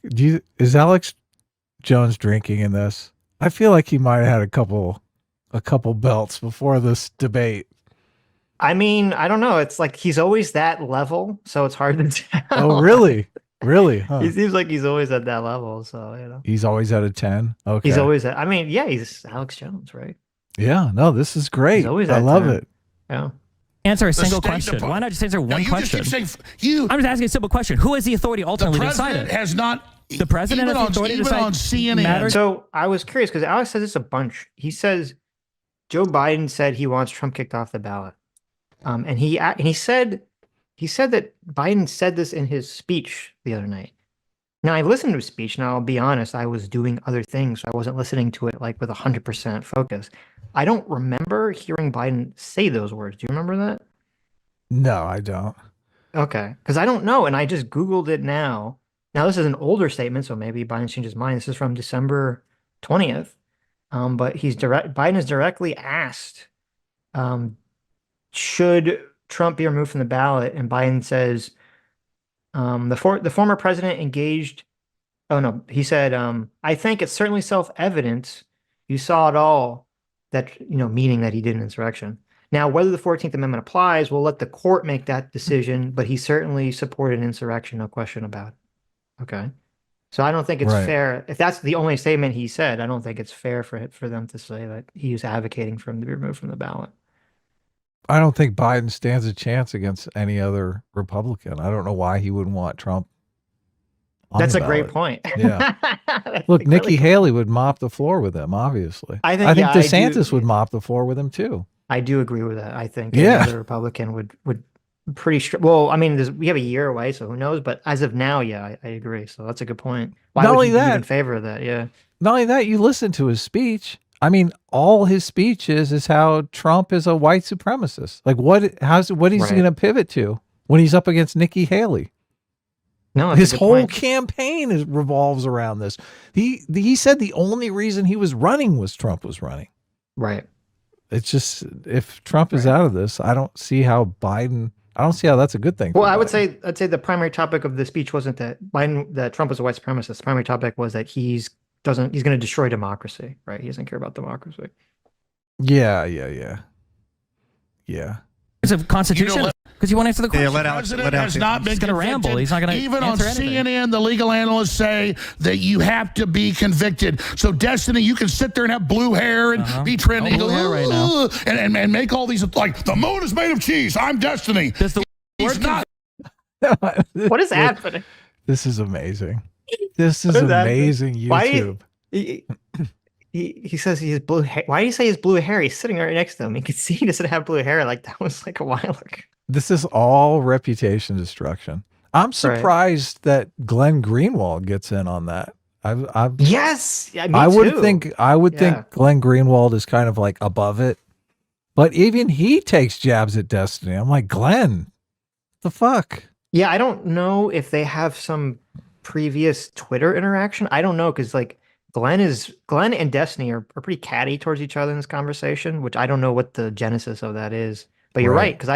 Speaker 3: is Alex Jones drinking in this? I feel like he might have had a couple belts before this debate.
Speaker 6: I mean, I don't know. It's like he's always that level, so it's hard to tell.
Speaker 3: Oh, really? Really? Huh.
Speaker 6: He seems like he's always at that level, so
Speaker 3: He's always at a 10. Okay.
Speaker 6: He's always at. I mean, yeah, he's Alex Jones, right?
Speaker 3: Yeah. No, this is great.
Speaker 6: He's always
Speaker 3: I love
Speaker 6: 10.
Speaker 3: it.
Speaker 6: Yeah.
Speaker 5: Answer a single question. Why not just answer one question? I'm just asking a simple question. Who has the authority ultimately to decide it?
Speaker 2: Has not.
Speaker 5: The president has the authority to decide.
Speaker 2: On CNN.
Speaker 5: Matters?
Speaker 6: So I was curious because Alex says this a bunch. He says Joe Biden said he wants Trump kicked off the ballot. And he said that Biden said this in his speech the other night. Now I listened to his speech, and I'll be honest, I was doing other things. So I wasn't listening to it like with 100% focus. I don't remember hearing Biden say those words. Do you remember that?
Speaker 3: No, I don't.
Speaker 6: Okay, because I don't know, and I just Googled it now. Now this is an older statement, so maybe Biden changed his mind. This is from December 20th. But Biden is directly asked, should Trump be removed from the ballot? And Biden says, the former president engaged. Oh no, he said, I think it's certainly self-evident. You saw it all. That meaning that he did an insurrection. Now, whether the 14th Amendment applies, we'll let the court make that decision. But he certainly supported insurrection, no question about it. Okay, so I don't think it's fair if that's the only statement he said. I don't think it's fair for them to say that he was advocating for him to be removed from the ballot.
Speaker 3: I don't think Biden stands a chance against any other Republican. I don't know why he wouldn't want Trump.
Speaker 6: That's a great point.
Speaker 3: Yeah. Look, Nikki Haley would mop the floor with him, obviously. I think DeSantis would mop the floor with him, too.
Speaker 6: I do agree with that. I think another Republican would pretty well, I mean, we have a year away, so who knows? But as of now, yeah, I agree. So that's a good point. Why would he be in favor of that? Yeah.
Speaker 3: Not only that, you listen to his speech. I mean, all his speech is how Trump is a white supremacist. Like what is he going to pivot to when he's up against Nikki Haley?
Speaker 6: No,
Speaker 3: his whole campaign revolves around this. He said the only reason he was running was Trump was running.
Speaker 6: Right.
Speaker 3: It's just if Trump is out of this, I don't see how that's a good thing.
Speaker 6: Well, I'd say the primary topic of the speech wasn't that Trump was a white supremacist. The primary topic was that he's going to destroy democracy, right? He doesn't care about democracy.
Speaker 3: Yeah.
Speaker 5: It's a constitution. Because you want to answer the question.
Speaker 2: Yeah, let Alex has not been
Speaker 5: going to ramble. He's not going to
Speaker 2: even on CNN, the legal analysts say that you have to be convicted. So, Destiny, you can sit there and have blue hair and be trendy.
Speaker 5: Blue hair right now.
Speaker 2: And make all these, like, the moon is made of cheese. I'm Destiny. He's not.
Speaker 6: What is happening?
Speaker 3: This is amazing. This is amazing YouTube.
Speaker 6: He says he has blue hair. Why do you say he has blue hair? He's sitting right next to him. You can see he doesn't have blue hair. Like, that was like a while ago.
Speaker 3: This is all reputation destruction. I'm surprised that Glenn Greenwald gets in on that.
Speaker 6: Yes, yeah, me
Speaker 3: I would
Speaker 6: too.
Speaker 3: think Glenn Greenwald is kind of like above it, but even he takes jabs at Destiny. I'm like, Glenn, the fuck?
Speaker 6: Yeah, I don't know if they have some previous Twitter interaction. I don't know because like Glenn and Destiny are pretty catty towards each other in this conversation, which I don't know what the genesis of that is. But you're right, because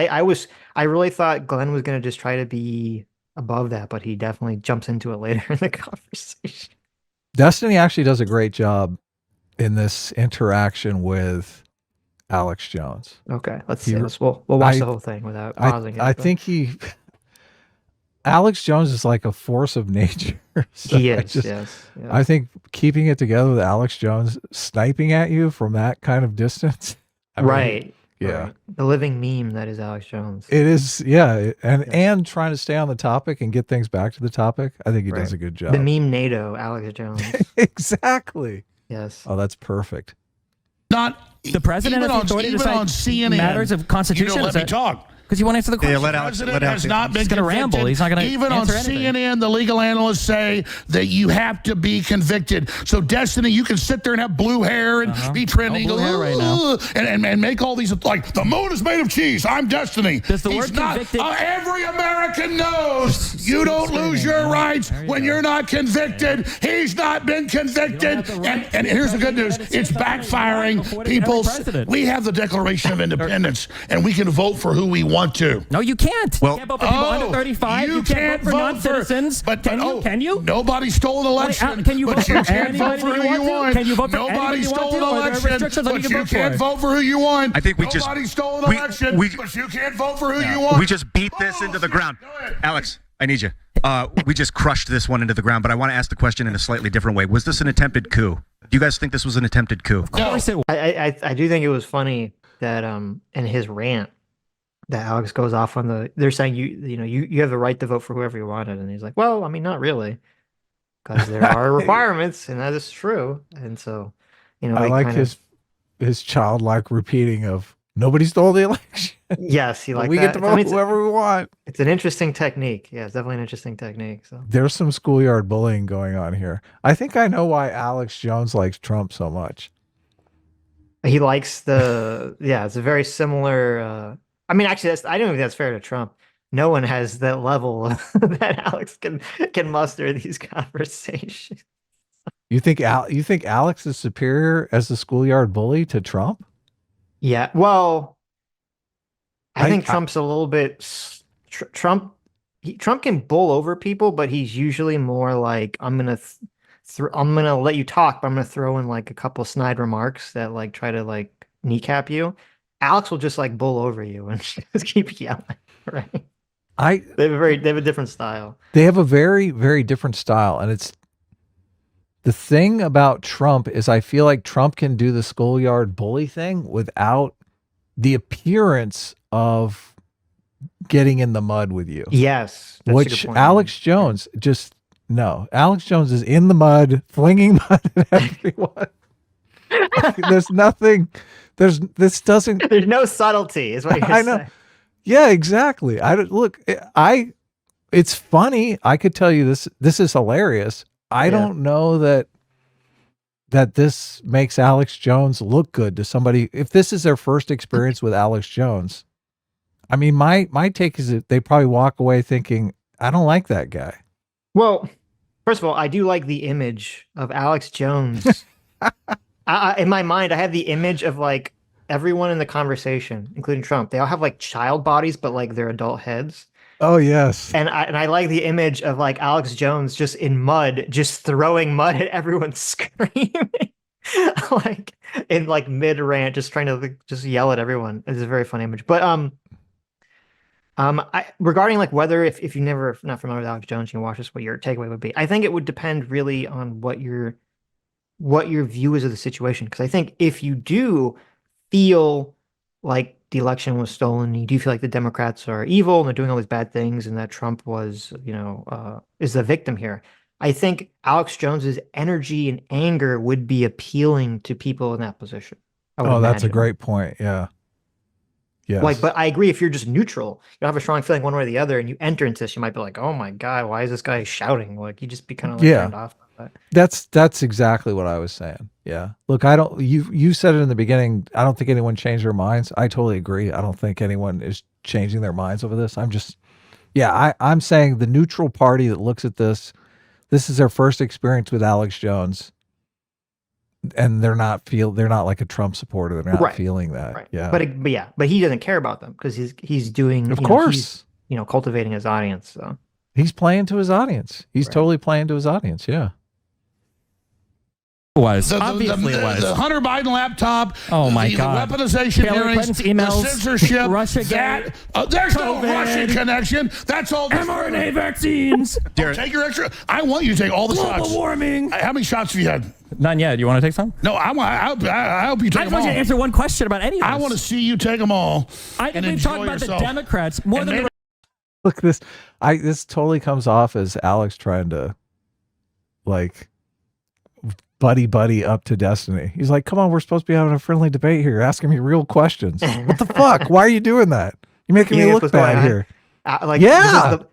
Speaker 6: I really thought Glenn was going to just try to be above that, but he definitely jumps into it later in the conversation.
Speaker 3: Destiny actually does a great job in this interaction with Alex Jones.
Speaker 6: Okay, let's see this. We'll watch the whole thing without pausing it.
Speaker 3: I think Alex Jones is like a force of nature. So
Speaker 6: he is, yes.
Speaker 3: I think keeping it together with Alex Jones sniping at you from that kind of distance.
Speaker 6: Right.
Speaker 3: Yeah.
Speaker 6: Right. The living meme that is Alex Jones.
Speaker 3: It is, yeah. And trying to stay on the topic and get things back to the topic. I think he does a good job.
Speaker 6: The meme NATO, Alex Jones.
Speaker 3: Exactly.
Speaker 6: Yes.
Speaker 3: Oh, that's perfect.
Speaker 2: Not
Speaker 5: the president has the authority to decide
Speaker 2: on CNN,
Speaker 5: matters of constitution.
Speaker 2: You don't let me talk.
Speaker 5: Because you won't answer the question.
Speaker 2: The president has not been
Speaker 5: He's going to ramble. He's not going to
Speaker 2: Even on CNN, the legal analysts say that you have to be convicted. So, Destiny, you can sit there and have blue hair and be trending.
Speaker 5: No blue hair right now.
Speaker 2: And make all these, like, the moon is made of cheese. I'm Destiny.
Speaker 5: Does the word convicted...
Speaker 2: every American knows you don't lose your rights when you're not convicted. He's not been convicted. And here's the good news. It's backfiring. We have the Declaration of Independence, and we can vote for who we want to.
Speaker 5: No, you can't.
Speaker 1: Well,
Speaker 5: you can't vote for people under 35. You can't vote for non-citizens.
Speaker 2: But
Speaker 5: can you?
Speaker 2: Nobody stole an election.
Speaker 5: Can you vote for
Speaker 2: anybody
Speaker 5: who you want? Can you vote for
Speaker 2: nobody stole an
Speaker 5: election?
Speaker 2: But you can't vote for who you want.
Speaker 1: I think
Speaker 2: nobody stole an election. But you can't vote for who you want.
Speaker 1: We just beat this into the ground. Alex, I need you. We just crushed this one into the ground, but I want to ask the question in a slightly different way. Was this an attempted coup? Do you guys think this was an attempted coup?
Speaker 5: Of course it was.
Speaker 6: I do think it was funny that in his rant that Alex goes off on they're saying you have the right to vote for whoever you wanted, and he's like, well, I mean, not really, because there are requirements, and that is true. And so,
Speaker 3: I like his childlike repeating of nobody stole the election.
Speaker 6: Yes, he liked
Speaker 3: we get to vote whoever we want.
Speaker 6: It's an interesting technique. Yeah, it's definitely an interesting technique. So
Speaker 3: there's some schoolyard bullying going on here. I think I know why Alex Jones likes Trump so much.
Speaker 6: He likes it's a very similar. I mean, actually, I don't think that's fair to Trump. No one has that level that Alex can muster in these conversations.
Speaker 3: You think Alex is superior as the schoolyard bully to Trump?
Speaker 6: Yeah. Well, I think Trump's a little bit. Trump can bull over people, but he's usually more like, I'm gonna let you talk, but I'm gonna throw in like a couple snide remarks that like try to like kneecap you. Alex will just like bull over you and just keep yelling, right? They have a different style.
Speaker 3: They have a very, very different style. And it's the thing about Trump is I feel like Trump can do the schoolyard bully thing without the appearance of getting in the mud with you.
Speaker 6: Yes. That's
Speaker 3: which a good point. Alex Jones Alex Jones is in the mud, flinging mud at everyone. There's nothing. There's
Speaker 6: no subtlety, is what you're saying. I know.
Speaker 3: Yeah, exactly. It's funny. I could tell you this is hilarious. I don't know that this makes Alex Jones look good to somebody. If this is their first experience with Alex Jones, I mean, my take is that they probably walk away thinking, I don't like that guy.
Speaker 6: Well, first of all, I do like the image of Alex Jones. In my mind, I have the image of like everyone in the conversation, including Trump. They all have like child bodies, but like their adult heads.
Speaker 3: Oh yes.
Speaker 6: And I like the image of like Alex Jones just in mud, just throwing mud at everyone, screaming, like in like mid rant, just trying to just yell at everyone. It's a very fun image. But regarding like whether if you never not familiar with Alex Jones, you can watch this, what your takeaway would be. I think it would depend really on what your view is of the situation. Because I think if you do feel like the election was stolen, you do feel like the Democrats are evil and they're doing all these bad things, and that Trump was, is the victim here. I think Alex Jones's energy and anger would be appealing to people in that position.
Speaker 3: That's a great point. Yeah. Yes.
Speaker 6: But I agree, if you're just neutral, you don't have a strong feeling one way or the other, and you enter into this, you might be like, oh my God, why is this guy shouting? Like, you just be kind of like turned off.
Speaker 3: That's exactly what I was saying. Yeah. Look, you said it in the beginning. I don't think anyone changed their minds. I totally agree. I don't think anyone is changing their minds over this. I'm saying the neutral party that looks at this is their first experience with Alex Jones. and they're not like a Trump supporter. They're not
Speaker 6: Right.
Speaker 3: feeling that.
Speaker 6: Right.
Speaker 3: Yeah.
Speaker 6: But he doesn't care about them because he's doing,
Speaker 3: Of course.
Speaker 6: cultivating his audience. So
Speaker 3: He's playing to his audience. He's
Speaker 6: Right.
Speaker 3: totally playing to his audience. Yeah.
Speaker 5: Obviously it was.
Speaker 2: The Hunter Biden laptop.
Speaker 5: Oh my
Speaker 2: the
Speaker 5: God.
Speaker 2: weaponization
Speaker 5: Hillary
Speaker 2: hearings,
Speaker 5: Clinton's emails,
Speaker 2: the censorship.
Speaker 5: Russia
Speaker 2: there's no Russian connection. That's all.
Speaker 5: mRNA vaccines.
Speaker 2: Take your extra. I want you to take all the shots.
Speaker 5: Global warming.
Speaker 2: How many shots have you had?
Speaker 5: None yet. You want to take some?
Speaker 2: No, I hope you take
Speaker 5: I
Speaker 2: them
Speaker 5: just want
Speaker 2: all.
Speaker 5: you to answer one question about any of this.
Speaker 2: I want to see you take them all.
Speaker 5: I think
Speaker 2: and
Speaker 5: we've talked
Speaker 2: enjoy
Speaker 5: about
Speaker 2: yourself.
Speaker 5: the Democrats more
Speaker 2: And
Speaker 5: than the
Speaker 3: Look, this totally comes off as Alex trying to like buddy up to Destiny. He's like, come on, we're supposed to be having a friendly debate here, asking me real questions. What the fuck? Why are you doing that? You're making me look bad here.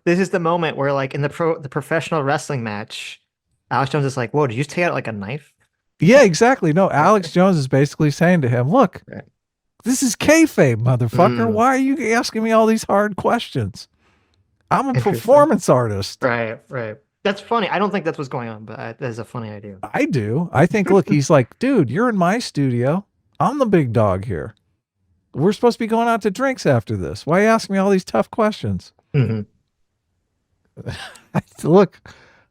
Speaker 6: This is the moment where, like, in the professional wrestling match, Alex Jones is like, "Whoa, did you take out like a knife?"
Speaker 3: Yeah, exactly. No, Alex Jones is basically saying to him, look, this is kayfabe, motherfucker. Why are you asking me all these hard questions? I'm a performance artist.
Speaker 6: Right. That's funny. I don't think that's what's going on, but that's a funny idea.
Speaker 3: I do. I think, look, he's like, dude, you're in my studio. I'm the big dog here. We're supposed to be going out to drinks after this. Why are you asking me all these tough questions?
Speaker 6: Mm-hmm.
Speaker 3: Look,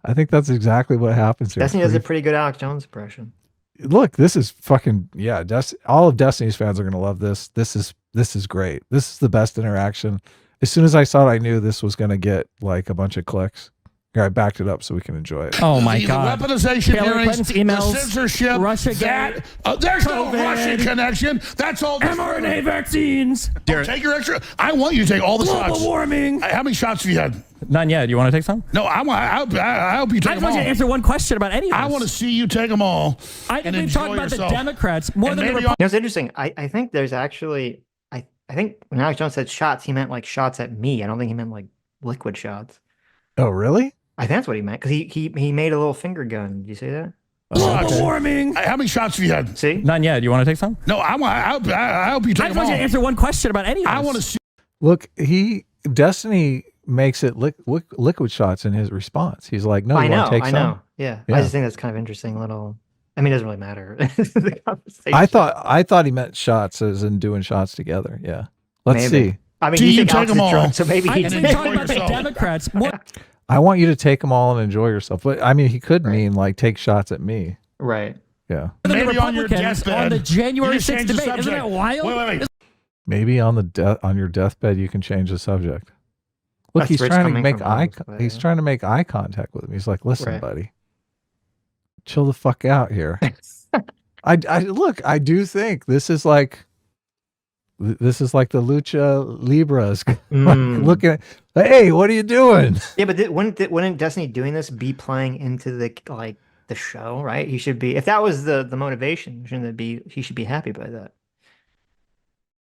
Speaker 3: I think that's exactly what happens here.
Speaker 6: Destiny does a pretty good Alex Jones impression.
Speaker 3: Look, this is fucking, yeah. All of Destiny's fans are going to love this. This is great. This is the best interaction. As soon as I saw it, I knew this was going to get like a bunch of clicks. Here, I backed it up so we can enjoy it.
Speaker 5: Oh my God!
Speaker 2: The weaponization
Speaker 5: Hillary
Speaker 2: hearings,
Speaker 5: Clinton's emails,
Speaker 2: the censorship,
Speaker 5: Russia
Speaker 2: there's no Russian connection. That's all.
Speaker 5: mRNA vaccines.
Speaker 2: Take your extra. I want you to take all the shots.
Speaker 5: Global warming.
Speaker 2: How many shots have you had?
Speaker 5: None yet. You want to take some?
Speaker 2: No, I hope you take
Speaker 5: I
Speaker 2: them
Speaker 5: just want
Speaker 2: all.
Speaker 5: you to answer one question about any of this.
Speaker 2: I want to see you take them all.
Speaker 5: I think
Speaker 2: and
Speaker 5: we've talked
Speaker 2: enjoy
Speaker 5: about
Speaker 2: yourself.
Speaker 5: the Democrats more
Speaker 2: And
Speaker 5: than the
Speaker 2: maybe
Speaker 5: Republicans.
Speaker 6: It's interesting. I think there's actually, I think when Alex Jones said shots, he meant like shots at me. I don't think he meant like liquid shots.
Speaker 3: Oh, really?
Speaker 6: I think that's what he meant because he made a little finger gun. Did you say that?
Speaker 5: Global warming.
Speaker 2: How many shots have you had?
Speaker 6: See?
Speaker 5: None yet. You want to take some?
Speaker 2: No, I hope you take
Speaker 5: I
Speaker 2: them
Speaker 5: just want you
Speaker 2: all.
Speaker 5: to answer one question about any of this.
Speaker 2: I want to see.
Speaker 3: Look, Destiny makes it liquid shots in his response. He's like, no,
Speaker 6: I
Speaker 3: you want to take
Speaker 6: know.
Speaker 3: some?
Speaker 6: Yeah.
Speaker 3: Yeah.
Speaker 6: I just think that's kind of interesting little. I mean, it doesn't really matter. The conversation.
Speaker 3: I thought he meant shots as in doing shots together. Yeah. Let's
Speaker 6: Maybe.
Speaker 3: see.
Speaker 6: I mean,
Speaker 2: Do
Speaker 6: you
Speaker 2: you
Speaker 6: think
Speaker 2: take
Speaker 6: Alex
Speaker 2: them
Speaker 6: is
Speaker 2: all?
Speaker 6: drunk, so maybe
Speaker 5: I
Speaker 6: he
Speaker 5: think
Speaker 6: did.
Speaker 5: we've talked about the Democrats more.
Speaker 3: I want you to take them all and enjoy yourself. But I mean, he could mean like take shots at me.
Speaker 6: Right.
Speaker 3: Yeah.
Speaker 5: than the
Speaker 2: Maybe on your
Speaker 5: Republicans
Speaker 2: deathbed.
Speaker 5: on the January
Speaker 2: You just
Speaker 5: 6th
Speaker 2: change the
Speaker 5: debate. Isn't
Speaker 2: subject.
Speaker 5: that wild?
Speaker 2: Wait.
Speaker 3: Maybe on your deathbed you can change the subject. Look,
Speaker 6: That's
Speaker 3: he's
Speaker 6: rich
Speaker 3: trying to
Speaker 6: coming
Speaker 3: make
Speaker 6: from Alex, but
Speaker 3: he's
Speaker 6: yeah.
Speaker 3: trying to make eye contact with him. He's like, listen,
Speaker 6: Right.
Speaker 3: buddy, chill the fuck out here. I look, I do think this is like the lucha libras like, looking at, hey, what are you doing?
Speaker 6: Yeah, but wouldn't Destiny doing this be playing into the show, right? He should be, if that was the motivation, shouldn't it be, he should be happy by that.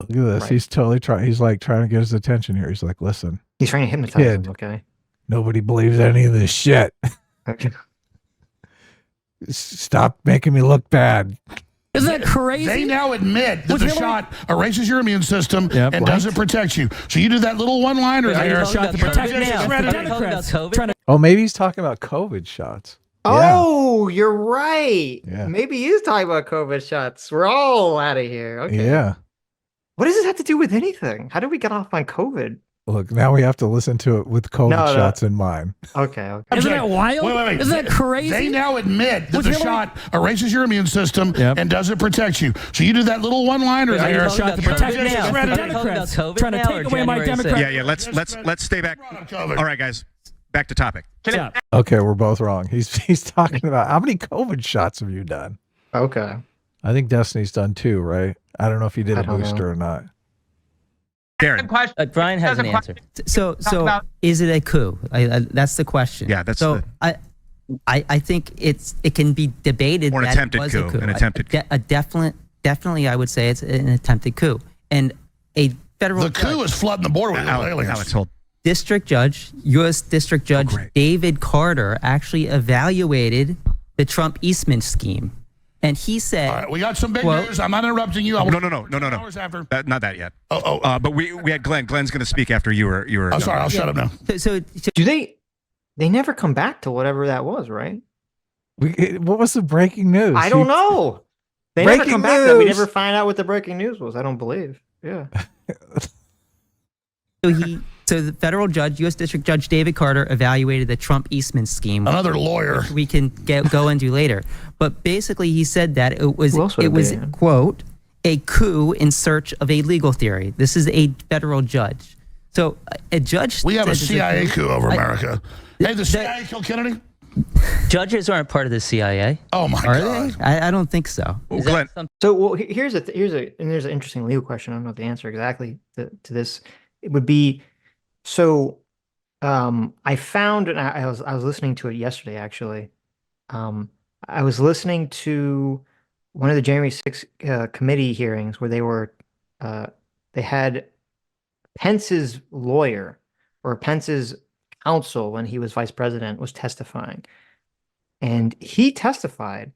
Speaker 3: Look at this.
Speaker 6: Right.
Speaker 3: He's totally he's like trying to get his attention here. He's like, listen,
Speaker 6: He's trying to hypnotize
Speaker 3: Kid.
Speaker 6: him, okay?
Speaker 3: nobody believes any of this shit.
Speaker 6: Okay.
Speaker 3: Stop making me look bad.
Speaker 5: Isn't that crazy?
Speaker 2: They now admit that the shot erases your immune system
Speaker 3: Yep.
Speaker 2: and doesn't protect you. So you do that little one-liner
Speaker 4: Are you
Speaker 2: there.
Speaker 4: talking about
Speaker 5: to protect
Speaker 4: COVID
Speaker 5: now.
Speaker 4: now?
Speaker 5: The
Speaker 4: Are you talking
Speaker 5: Democrats
Speaker 4: about COVID?
Speaker 5: trying to
Speaker 3: Oh, maybe he's talking about COVID shots. Yeah.
Speaker 6: Oh, you're right.
Speaker 3: Yeah.
Speaker 6: Maybe he is talking about COVID shots. We're all out of here. Okay.
Speaker 3: Yeah.
Speaker 6: What does this have to do with anything? How did we get off on COVID?
Speaker 3: Look, now we have to listen to it with COVID
Speaker 6: No.
Speaker 3: shots in mind.
Speaker 6: Okay.
Speaker 5: Isn't that wild?
Speaker 2: Wait.
Speaker 5: Isn't that crazy?
Speaker 2: They now admit that
Speaker 5: Was
Speaker 2: the
Speaker 5: Hillary-
Speaker 2: shot erases your immune system
Speaker 3: Yep.
Speaker 2: and doesn't protect you. So you do that little one-liner
Speaker 4: Are you
Speaker 2: there.
Speaker 4: talking
Speaker 5: shot
Speaker 4: about
Speaker 5: to protect
Speaker 4: COVID
Speaker 5: now.
Speaker 4: now?
Speaker 5: The
Speaker 4: Are you talking
Speaker 5: Democrats
Speaker 4: about COVID
Speaker 5: trying to
Speaker 4: now
Speaker 5: take
Speaker 4: or
Speaker 5: away my
Speaker 4: January
Speaker 5: Democrat-
Speaker 4: 6th?
Speaker 1: Yeah. Let's stay back. All right, guys, back to topic.
Speaker 5: Yeah.
Speaker 3: Okay, we're both wrong. He's talking about how many COVID shots have you done?
Speaker 6: Okay.
Speaker 3: I think Destiny's done 2, right? I don't know if he did
Speaker 6: I
Speaker 3: a
Speaker 6: don't
Speaker 3: booster
Speaker 6: know.
Speaker 3: or not.
Speaker 1: Darren.
Speaker 4: Brian has an answer.
Speaker 10: So is it a coup? That's the question.
Speaker 1: Yeah, that's
Speaker 10: so. I think it can be debated.
Speaker 1: Or an
Speaker 10: that
Speaker 1: attempted
Speaker 10: it was
Speaker 1: coup,
Speaker 10: a coup.
Speaker 1: an attempted coup.
Speaker 10: Definitely, I would say it's an attempted coup. And a federal
Speaker 2: The coup is flooding the border with aliens.
Speaker 1: Alex, hold.
Speaker 10: district judge, U.S. District Judge
Speaker 1: great.
Speaker 10: David Carter, actually evaluated the Trump Eastman scheme, and he said,
Speaker 2: All right, we got some big
Speaker 10: Well-
Speaker 2: news. I'm not interrupting you.
Speaker 1: No.
Speaker 2: Hours after.
Speaker 1: Not that yet.
Speaker 2: Oh.
Speaker 1: But we had Glenn. Glenn's going to speak after you were.
Speaker 2: I'm sorry. I'll shut up now.
Speaker 10: so
Speaker 6: Do they never come back to whatever that was, right?
Speaker 3: What was the breaking news?
Speaker 6: I don't know. They never come back to that. We never find out what the breaking news was. I don't believe. Yeah.
Speaker 10: So the federal judge, U.S. District Judge David Carter, evaluated the Trump-Eastman scheme.
Speaker 2: Another lawyer.
Speaker 10: Which we can go into later. But basically, he said that it was quote, a coup in search of a legal theory. This is a federal judge. So a judge.
Speaker 2: We have a CIA coup over America. Hey, the CIA killed Kennedy?
Speaker 4: Judges aren't part of the CIA.
Speaker 2: Oh my God!
Speaker 10: I don't think so.
Speaker 6: So here's an interesting legal question. I don't know the answer exactly to this. It would be I found, and I was listening to it yesterday actually. I was listening to one of the January 6th committee hearings where they had Pence's lawyer or Pence's counsel when he was vice president was testifying. And he testified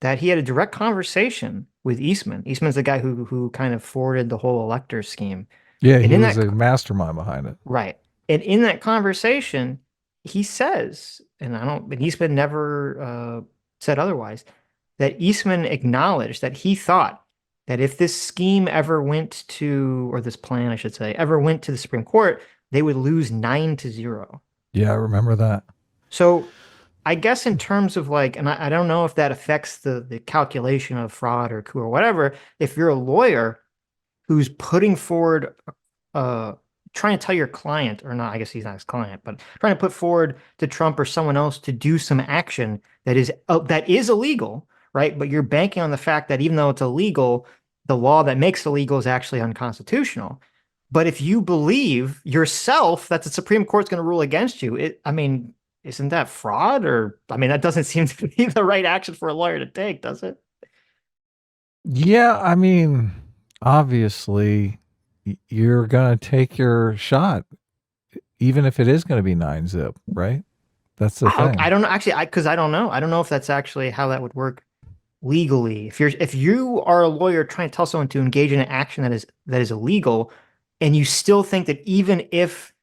Speaker 6: that he had a direct conversation with Eastman. Eastman's the guy who kind of forwarded the whole elector scheme.
Speaker 3: Yeah, he was a mastermind behind it.
Speaker 6: Right. And in that conversation, he says, and Eastman never said otherwise, that Eastman acknowledged that he thought that if this scheme ever went to, or this plan, I should say, ever went to the Supreme Court, they would lose 9-0.
Speaker 3: Yeah, I remember that.
Speaker 6: So I guess in terms of and I don't know if that affects the calculation of fraud or coup or whatever, if you're a lawyer who's putting forward, trying to tell your client, or not, I guess he's not his client, but trying to put forward to Trump or someone else to do some action that is illegal, right? But you're banking on the fact that even though it's illegal, the law that makes it illegal is actually unconstitutional. But if you believe yourself that the Supreme Court's going to rule against you, isn't that fraud? Or, that doesn't seem to be the right action for a lawyer to take, does it?
Speaker 3: Yeah, obviously, you're going to take your shot, even if it is going to be 9-0, right? That's the thing.
Speaker 6: I don't know, actually, because I don't know. I don't know if that's actually how that would work legally. If you are a lawyer trying to tell someone to engage in an action that is illegal, and you still think that even if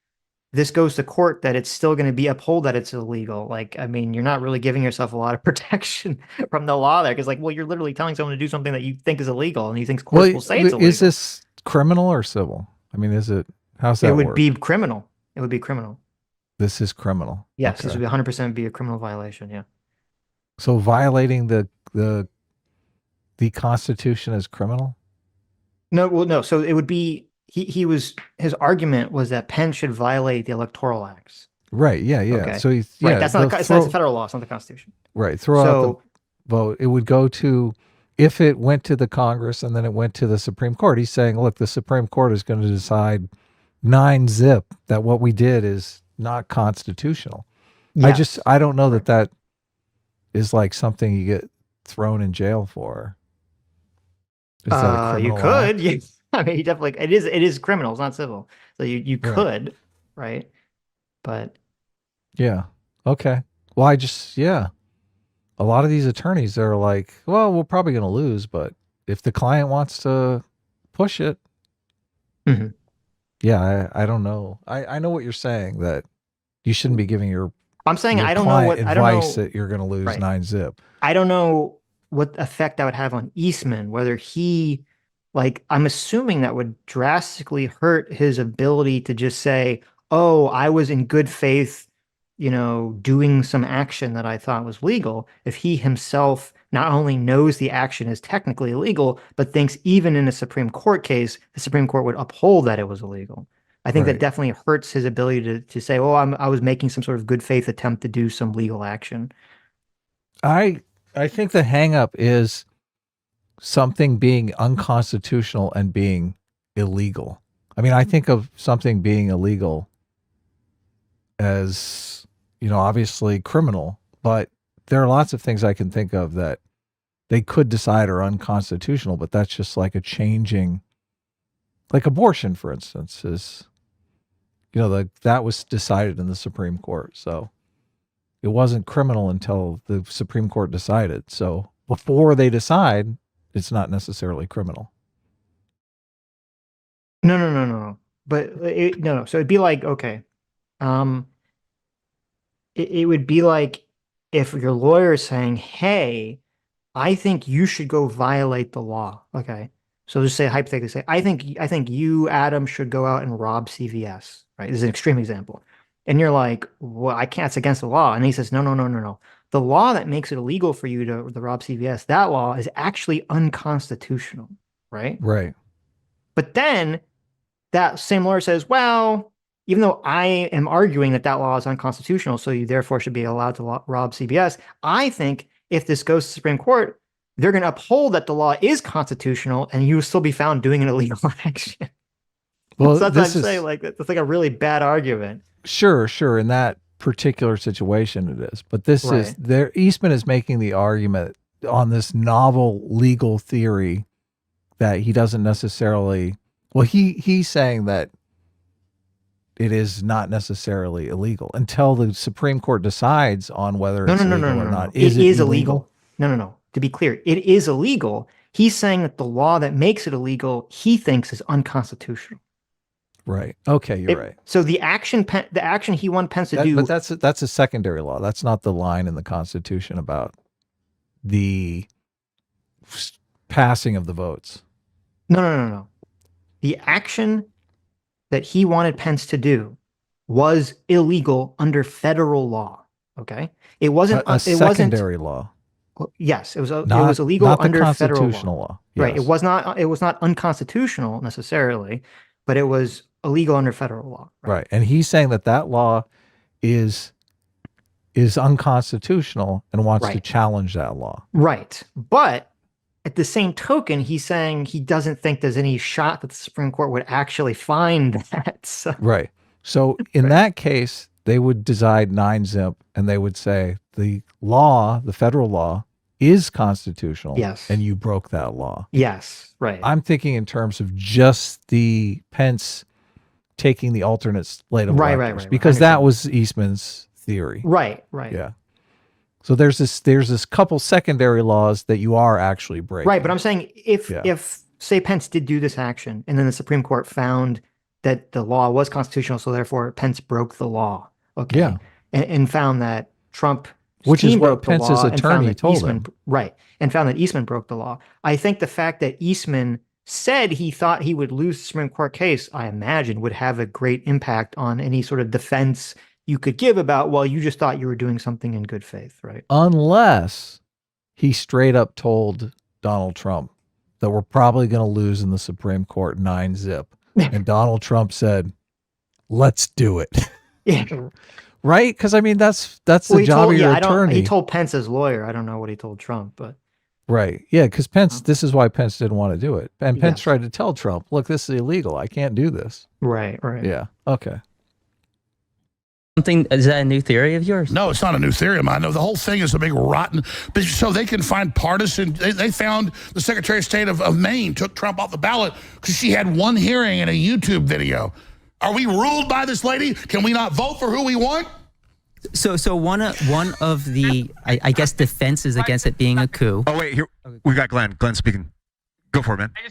Speaker 6: this goes to court, that it's still going to be upheld that it's illegal. You're not really giving yourself a lot of protection from the law there. Because you're literally telling someone to do something that you think is illegal, and you think courts will say it's illegal.
Speaker 3: Is this criminal or civil? How's that work?
Speaker 6: It would be criminal. It would be criminal.
Speaker 3: This is criminal.
Speaker 6: Yes, okay. This would be 100% be a criminal violation. Yeah.
Speaker 3: So violating the Constitution is criminal?
Speaker 6: No, well, no. So it would be his argument was that Penn should violate the electoral acts.
Speaker 3: Right. Yeah. Yeah.
Speaker 6: Okay.
Speaker 3: So
Speaker 6: right. That's not that's a federal law. It's not the Constitution.
Speaker 3: Right. Throw out the vote. It would go to, if it went to the Congress and then it went to the Supreme Court. He's saying, look, the Supreme Court is going to decide 9-0 that what we did is not constitutional. Yes. I don't know that is something you get thrown in jail for. Is that a criminal
Speaker 6: you could.
Speaker 3: act?
Speaker 6: Yes. You definitely, it is criminal. It's not civil. So you could, right? But
Speaker 3: yeah. Okay. Well, a lot of these attorneys, they're like, well, we're probably going to lose, but if the client wants to push it, yeah, I don't know. I know what you're saying, that you shouldn't be giving your
Speaker 6: I'm saying
Speaker 3: your
Speaker 6: I don't know what
Speaker 3: advice that you're going to lose 9-0.
Speaker 6: I don't know what effect that would have on Eastman, whether he I'm assuming that would drastically hurt his ability to just say, oh, I was in good faith, doing some action that I thought was legal, if he himself not only knows the action is technically illegal, but thinks even in a Supreme Court case, the Supreme Court would uphold that it was illegal. I think that definitely hurts his ability to say, oh, I was making some sort of good faith attempt to do some legal action.
Speaker 3: I think the hang up is something being unconstitutional and being illegal. I think of something being illegal as, obviously criminal, but there are lots of things I can think of that they could decide are unconstitutional, but that's just a changing, abortion, for instance, is, that was decided in the Supreme Court. So it wasn't criminal until the Supreme Court decided. So before they decide, it's not necessarily criminal.
Speaker 6: No. But no. So it'd be okay. It would be if your lawyer is saying, hey, I think you should go violate the law. Okay. So just say hypothetically, say, I think you, Adam, should go out and rob CVS. Right. This is an extreme example. And you're like, well, I can't, it's against the law. And he says, no. The law that makes it illegal for you to rob CVS, that law is actually unconstitutional. Right.
Speaker 3: Right.
Speaker 6: But then that same lawyer says, well, even though I am arguing that law is unconstitutional, so you therefore should be allowed to rob CVS, I think if this goes to the Supreme Court, they're going to uphold that the law is constitutional and you will still be found doing an illegal action.
Speaker 3: Well,
Speaker 6: so that's what I'm saying, like, that's like a really bad argument.
Speaker 3: Sure. In that particular situation it is. But this is, Eastman is making the argument on this novel legal theory that he doesn't necessarily, well, he's saying that it is not necessarily illegal until the Supreme Court decides on whether it's legal or not.
Speaker 6: It is illegal. No. To be clear, it is illegal. He's saying that the law that makes it illegal, he thinks is unconstitutional.
Speaker 3: Right. Okay, you're right.
Speaker 6: So the action he wants Pence to do,
Speaker 3: but that's a secondary law. That's not the line in the Constitution about the passing of the votes.
Speaker 6: No. The action that he wanted Pence to do was illegal under federal law. Okay, it wasn't
Speaker 3: a secondary law.
Speaker 6: Yes, it was illegal under federal law.
Speaker 3: Yes.
Speaker 6: Right. It was not unconstitutional necessarily, but it was illegal under federal law.
Speaker 3: Right. And he's saying that law is unconstitutional and wants to challenge that law.
Speaker 6: Right. But at the same token, he's saying he doesn't think there's any shot that the Supreme Court would actually find that. So.
Speaker 3: Right. So in that case, they would decide 9-zip and they would say the federal law is constitutional.
Speaker 6: Yes.
Speaker 3: And you broke that law.
Speaker 6: Yes. Right.
Speaker 3: I'm thinking in terms of just the Pence taking the alternate slate of electors, because that was Eastman's theory.
Speaker 6: Right.
Speaker 3: Yeah. So there's this couple secondary laws that you are actually breaking.
Speaker 6: Right, but I'm saying if say Pence did do this action and then the Supreme Court found that the law was constitutional, so therefore Pence broke the law. Okay.
Speaker 3: Yeah.
Speaker 6: And found that Trump,
Speaker 3: which is what Pence's attorney told him.
Speaker 6: Right. And found that Eastman broke the law. I think the fact that Eastman said he thought he would lose the Supreme Court case, I imagine, would have a great impact on any sort of defense you could give about, well, you just thought you were doing something in good faith, right?
Speaker 3: Unless he straight up told Donald Trump that we're probably going to lose in the Supreme Court 9-zip. And Donald Trump said, let's do it.
Speaker 6: Yeah.
Speaker 3: Right? Because, I mean, that's the job of your attorney.
Speaker 6: He told Pence's lawyer. I don't know what he told Trump, but.
Speaker 3: Right. Yeah, because Pence, this is why Pence didn't want to do it. And Pence tried to tell Trump, look, this is illegal. I can't do this.
Speaker 6: Right.
Speaker 3: Yeah. Okay.
Speaker 4: Is that a new theory of yours?
Speaker 2: No, it's not a new theory of mine. No, the whole thing is a big rotten. But so they can find partisan. They found the Secretary of State of Maine took Trump off the ballot because she had one hearing in a YouTube video. Are we ruled by this lady? Can we not vote for who we want?
Speaker 10: So one of the I guess defenses against it being a coup.
Speaker 1: Oh wait, here we got Glenn. Glenn speaking. Go for it, man.
Speaker 8: I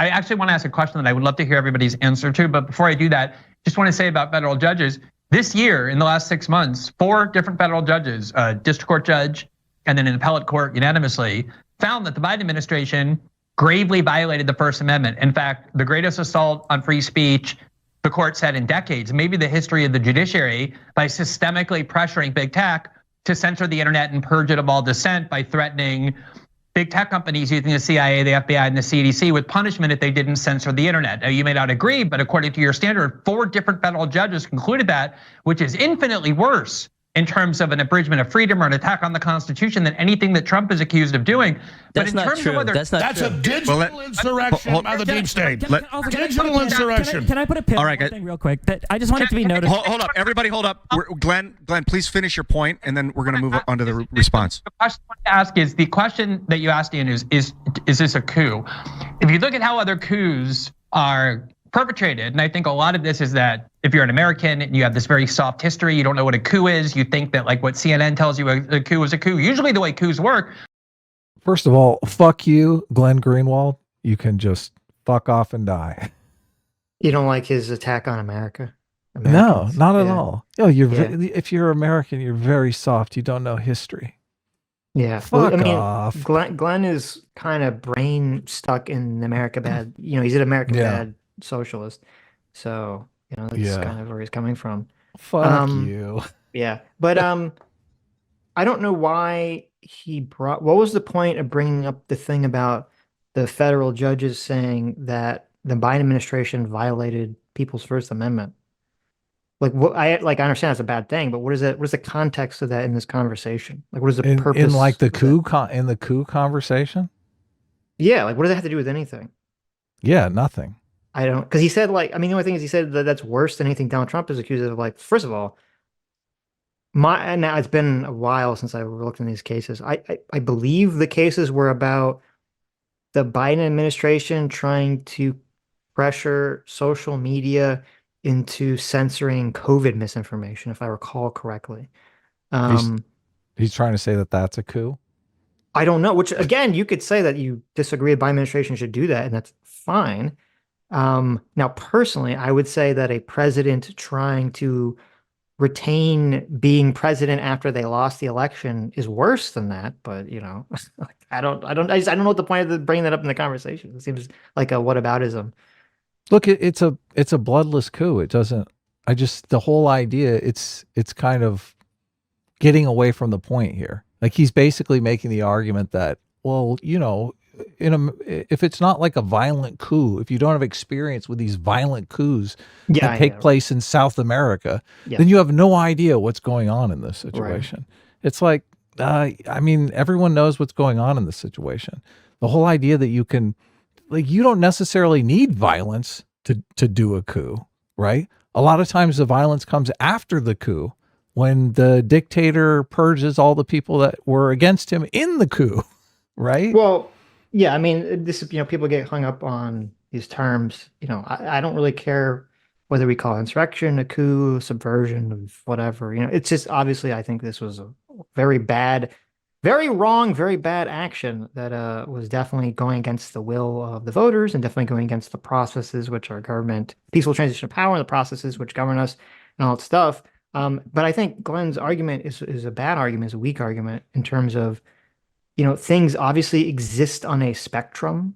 Speaker 8: actually want to ask a question that I would love to hear everybody's answer to. But before I do that, just want to say about federal judges. This year, in the last 6 months, 4 different federal judges, a district court judge, and then an appellate court unanimously found that the Biden administration gravely violated the First Amendment. In fact, the greatest assault on free speech, the court said, in decades, maybe the history of the judiciary, by systemically pressuring big tech to censor the internet and purge it of all dissent by threatening big tech companies using the CIA, the FBI, and the CDC with punishment if they didn't censor the internet. Now, you may not agree, but according to your standard, 4 different federal judges concluded that, which is infinitely worse in terms of an abridgment of freedom or an attack on the Constitution than anything that Trump is accused of doing.
Speaker 4: That's not true. That's
Speaker 2: a digital insurrection by the deep state. Digital insurrection.
Speaker 5: Can I put a pin on thing real quick? That I just want it to be noted.
Speaker 1: Hold up, everybody, hold up. Glenn, please finish your point, and then we're going to move on to the response.
Speaker 8: The question I want to ask is the question that you asked, Ian, is this a coup? If you look at how other coups are perpetrated, and I think a lot of this is that if you're an American and you have this very soft history, you don't know what a coup is, you think that like what CNN tells you a coup is a coup. Usually the way coups work.
Speaker 3: First of all, fuck you, Glenn Greenwald. You can just fuck off and die.
Speaker 6: You don't like his attack on America? Americans.
Speaker 3: No, not at all. Oh, if you're American, you're very soft. You don't know history.
Speaker 6: Yeah.
Speaker 3: Fuck off.
Speaker 6: Glenn is kind of brain stuck in America Bad. He's an American Bad socialist. So, that's kind of where he's coming from.
Speaker 3: Fuck you.
Speaker 6: Yeah. But I don't know why what was the point of bringing up the thing about the federal judges saying that the Biden administration violated people's First Amendment? I understand it's a bad thing, but what is it? What is the context of that in this conversation? What is the purpose
Speaker 3: in like the coup in the coup conversation?
Speaker 6: Yeah, what does that have to do with anything?
Speaker 3: Yeah, nothing.
Speaker 6: I don't, because he said the only thing is he said that that's worse than anything Donald Trump is accused of. First of all, now it's been a while since I looked in these cases. I believe the cases were about the Biden administration trying to pressure social media into censoring COVID misinformation, if I recall correctly.
Speaker 3: He's trying to say that that's a coup?
Speaker 6: I don't know, which again, you could say that you disagree the Biden administration should do that, and that's fine. Now, personally, I would say that a president trying to retain being president after they lost the election is worse than that. But I don't know what the point of bringing that up in the conversation. It seems like a whataboutism.
Speaker 3: Look, it's a bloodless coup. It doesn't. The whole idea. It's kind of getting away from the point here. He's basically making the argument that, well, if it's not like a violent coup, if you don't have experience with these violent coups that take place in South America, then you have no idea what's going on in this situation. Right. It's like, everyone knows what's going on in this situation. The whole idea that you can, you don't necessarily need violence to do a coup, right? A lot of times the violence comes after the coup when the dictator purges all the people that were against him in the coup, right?
Speaker 6: Well, yeah, this is, people get hung up on these terms. I don't really care whether we call insurrection a coup, subversion, of whatever. It's just obviously I think this was a very bad, very wrong, very bad action that was definitely going against the will of the voters and definitely going against the processes which are government, peaceful transition of power, and the processes which govern us and all that stuff. But I think Glenn's argument is a bad argument, is a weak argument in terms of, things obviously exist on a spectrum,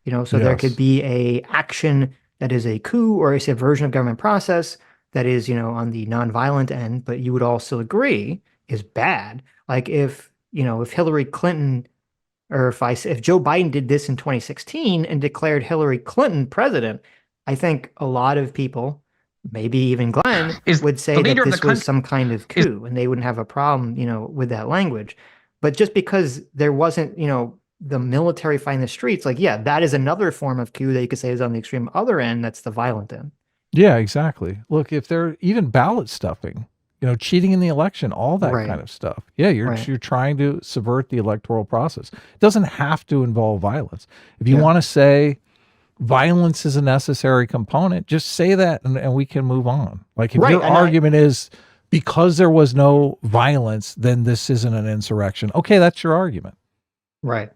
Speaker 6: so there could be a action that is a coup or a subversion of government process that is, on the nonviolent end, but you would also agree is bad. If Hillary Clinton, or if Joe Biden did this in 2016 and declared Hillary Clinton president, I think a lot of people, maybe even Glenn, would say that this was some kind of coup, and they wouldn't have a problem, with that language. But just because there wasn't, the military fighting the streets, that is another form of coup that you could say is on the extreme other end. That's the violent end.
Speaker 3: Yeah, exactly. Look, if they're even ballot stuffing, cheating in the election, all that kind of stuff. Yeah, you're trying to subvert the electoral process. It doesn't have to involve violence. If you want to say violence is a necessary component, just say that and we can move on. If your argument is because there was no violence, then this isn't an insurrection. Okay, that's your argument.
Speaker 6: Right.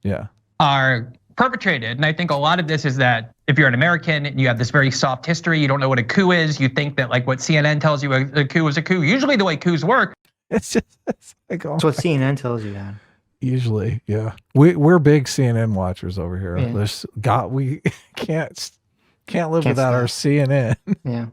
Speaker 3: Yeah.
Speaker 8: Are perpetrated. And I think a lot of this is that if you're an American and you have this very soft history, you don't know what a coup is, you think that what CNN tells you a coup is a coup. Usually the way coups work.
Speaker 3: It's like,
Speaker 6: that's what CNN tells you, man.
Speaker 3: Usually, yeah. We're big CNN watchers over here. Yeah. We can't live without our CNN.
Speaker 6: Yeah.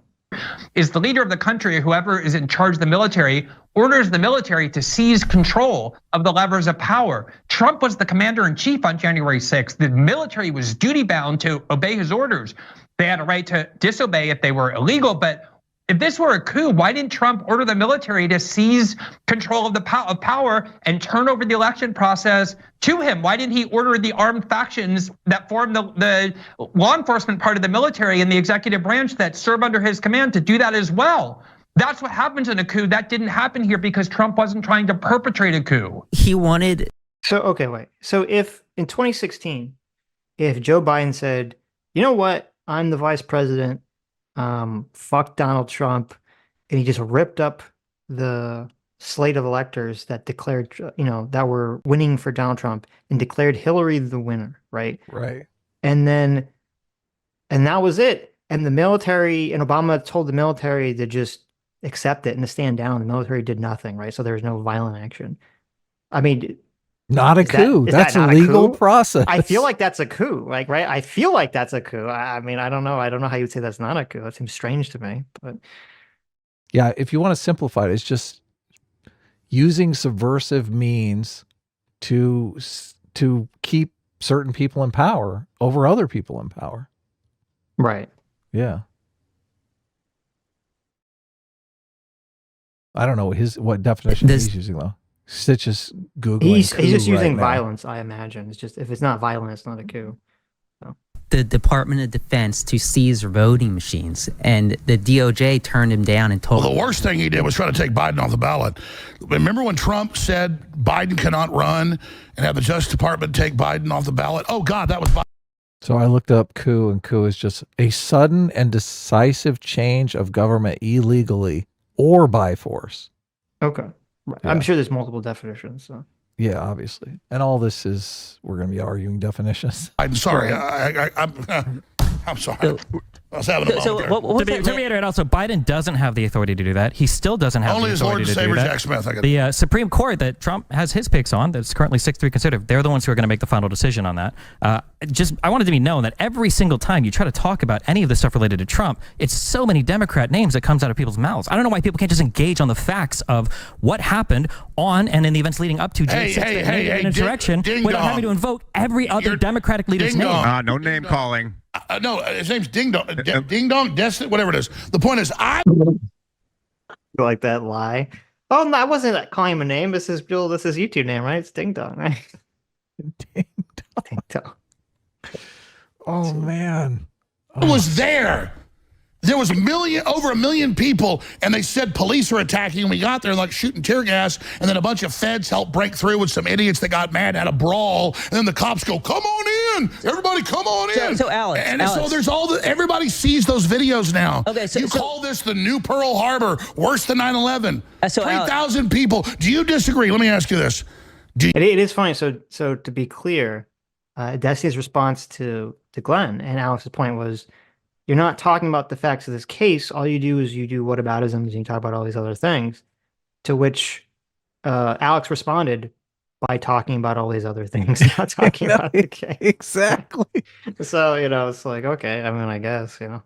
Speaker 8: Is the leader of the country, whoever is in charge of the military, orders the military to seize control of the levers of power. Trump was the commander-in-chief on January 6th. The military was duty-bound to obey his orders. They had a right to disobey if they were illegal, but if this were a coup, why didn't Trump order the military to seize control of the power and turn over the election process to him? Why didn't he order the armed factions that form the law enforcement part of the military and the executive branch that serve under his command to do that as well? That's what happens in a coup. That didn't happen here because Trump wasn't trying to perpetrate a coup.
Speaker 10: He wanted.
Speaker 6: So, okay, wait. So if in 2016, if Joe Biden said, you know what, I'm the vice president, fuck Donald Trump, and he just ripped up the slate of electors that declared, that were winning for Donald Trump and declared Hillary the winner, right?
Speaker 3: Right.
Speaker 6: And that was it. And the military, and Obama told the military to just accept it and to stand down. The military did nothing, right? So there was no violent action. I mean,
Speaker 3: not a coup. That's a legal process.
Speaker 6: I feel like that's a coup, like, right? I feel like that's a coup. I mean, I don't know. I don't know how you'd say that's not a coup. That seems strange to me, but
Speaker 3: yeah, if you want to simplify it, it's just using subversive means to keep certain people in power over other people in power.
Speaker 6: Right.
Speaker 3: Yeah. I don't know what definition he's using though. Sitch is Googling.
Speaker 6: He's just using violence, I imagine. It's just, if it's not violent, it's not a coup. So.
Speaker 10: The Department of Defense to seize voting machines, and the DOJ turned him down and told
Speaker 2: him. Well, the worst thing he did was try to take Biden off the ballot. Remember when Trump said Biden cannot run and have the Justice Department take Biden off the ballot? Oh, God, that was Biden.
Speaker 3: So I looked up coup, and coup is just a sudden and decisive change of government illegally or by force.
Speaker 6: Okay. Right. Yeah. I'm sure there's multiple definitions. So.
Speaker 3: Yeah, obviously. And all this is, we're going to be arguing definitions.
Speaker 2: I'm sorry. I'm sorry. I was having a moment
Speaker 5: to reiterate, also, Biden doesn't have the authority to do that. He still doesn't have the authority to do that.
Speaker 2: Jack Smith,
Speaker 5: the Supreme Court that Trump has his picks on, that's currently 6-3 conservative, they're the ones who are going to make the final decision on that. I wanted to be known that every single time you try to talk about any of the stuff related to Trump, it's so many Democrat names that comes out of people's mouths. I don't know why people can't just engage on the facts of what happened on and in the events leading up to June 6th an insurrection without having to invoke every other Democratic leader's name.
Speaker 1: No name calling.
Speaker 2: No, his name's Ding Dong. Ding Dong, whatever it is. The point is,
Speaker 6: like that lie. Oh, no, I wasn't calling him a name. This is his YouTube name, right? It's Ding Dong, right?
Speaker 3: Ding Dong. Oh, man.
Speaker 2: I was there. There was over a million people, and they said police are attacking. And we got there like shooting tear gas, and then a bunch of feds helped break through with some idiots that got mad, had a brawl, and then the cops go, "Come on in, everybody, come on in."
Speaker 4: So Alex,
Speaker 2: so there's everybody sees those videos now.
Speaker 4: Okay, so
Speaker 2: call this the new Pearl Harbor, worse than 9/11. 3,000 people. Do you disagree? Let me ask you this.
Speaker 6: It is funny. So to be clear, Destiny's response to Glenn and Alex's point was, you're not talking about the facts of this case. All you do is you do whataboutisms and you talk about all these other things, to which Alex responded by talking about all these other things, not talking about the case.
Speaker 3: Exactly.
Speaker 6: So, it's like, okay, I mean, I guess,
Speaker 3: Yeah.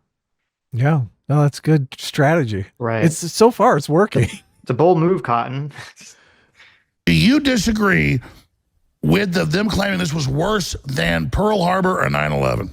Speaker 3: No, that's good strategy.
Speaker 6: Right.
Speaker 3: So far, it's working.
Speaker 6: It's a bold move, Cotton.
Speaker 2: Do you disagree with them claiming this was worse than Pearl Harbor or 9/11?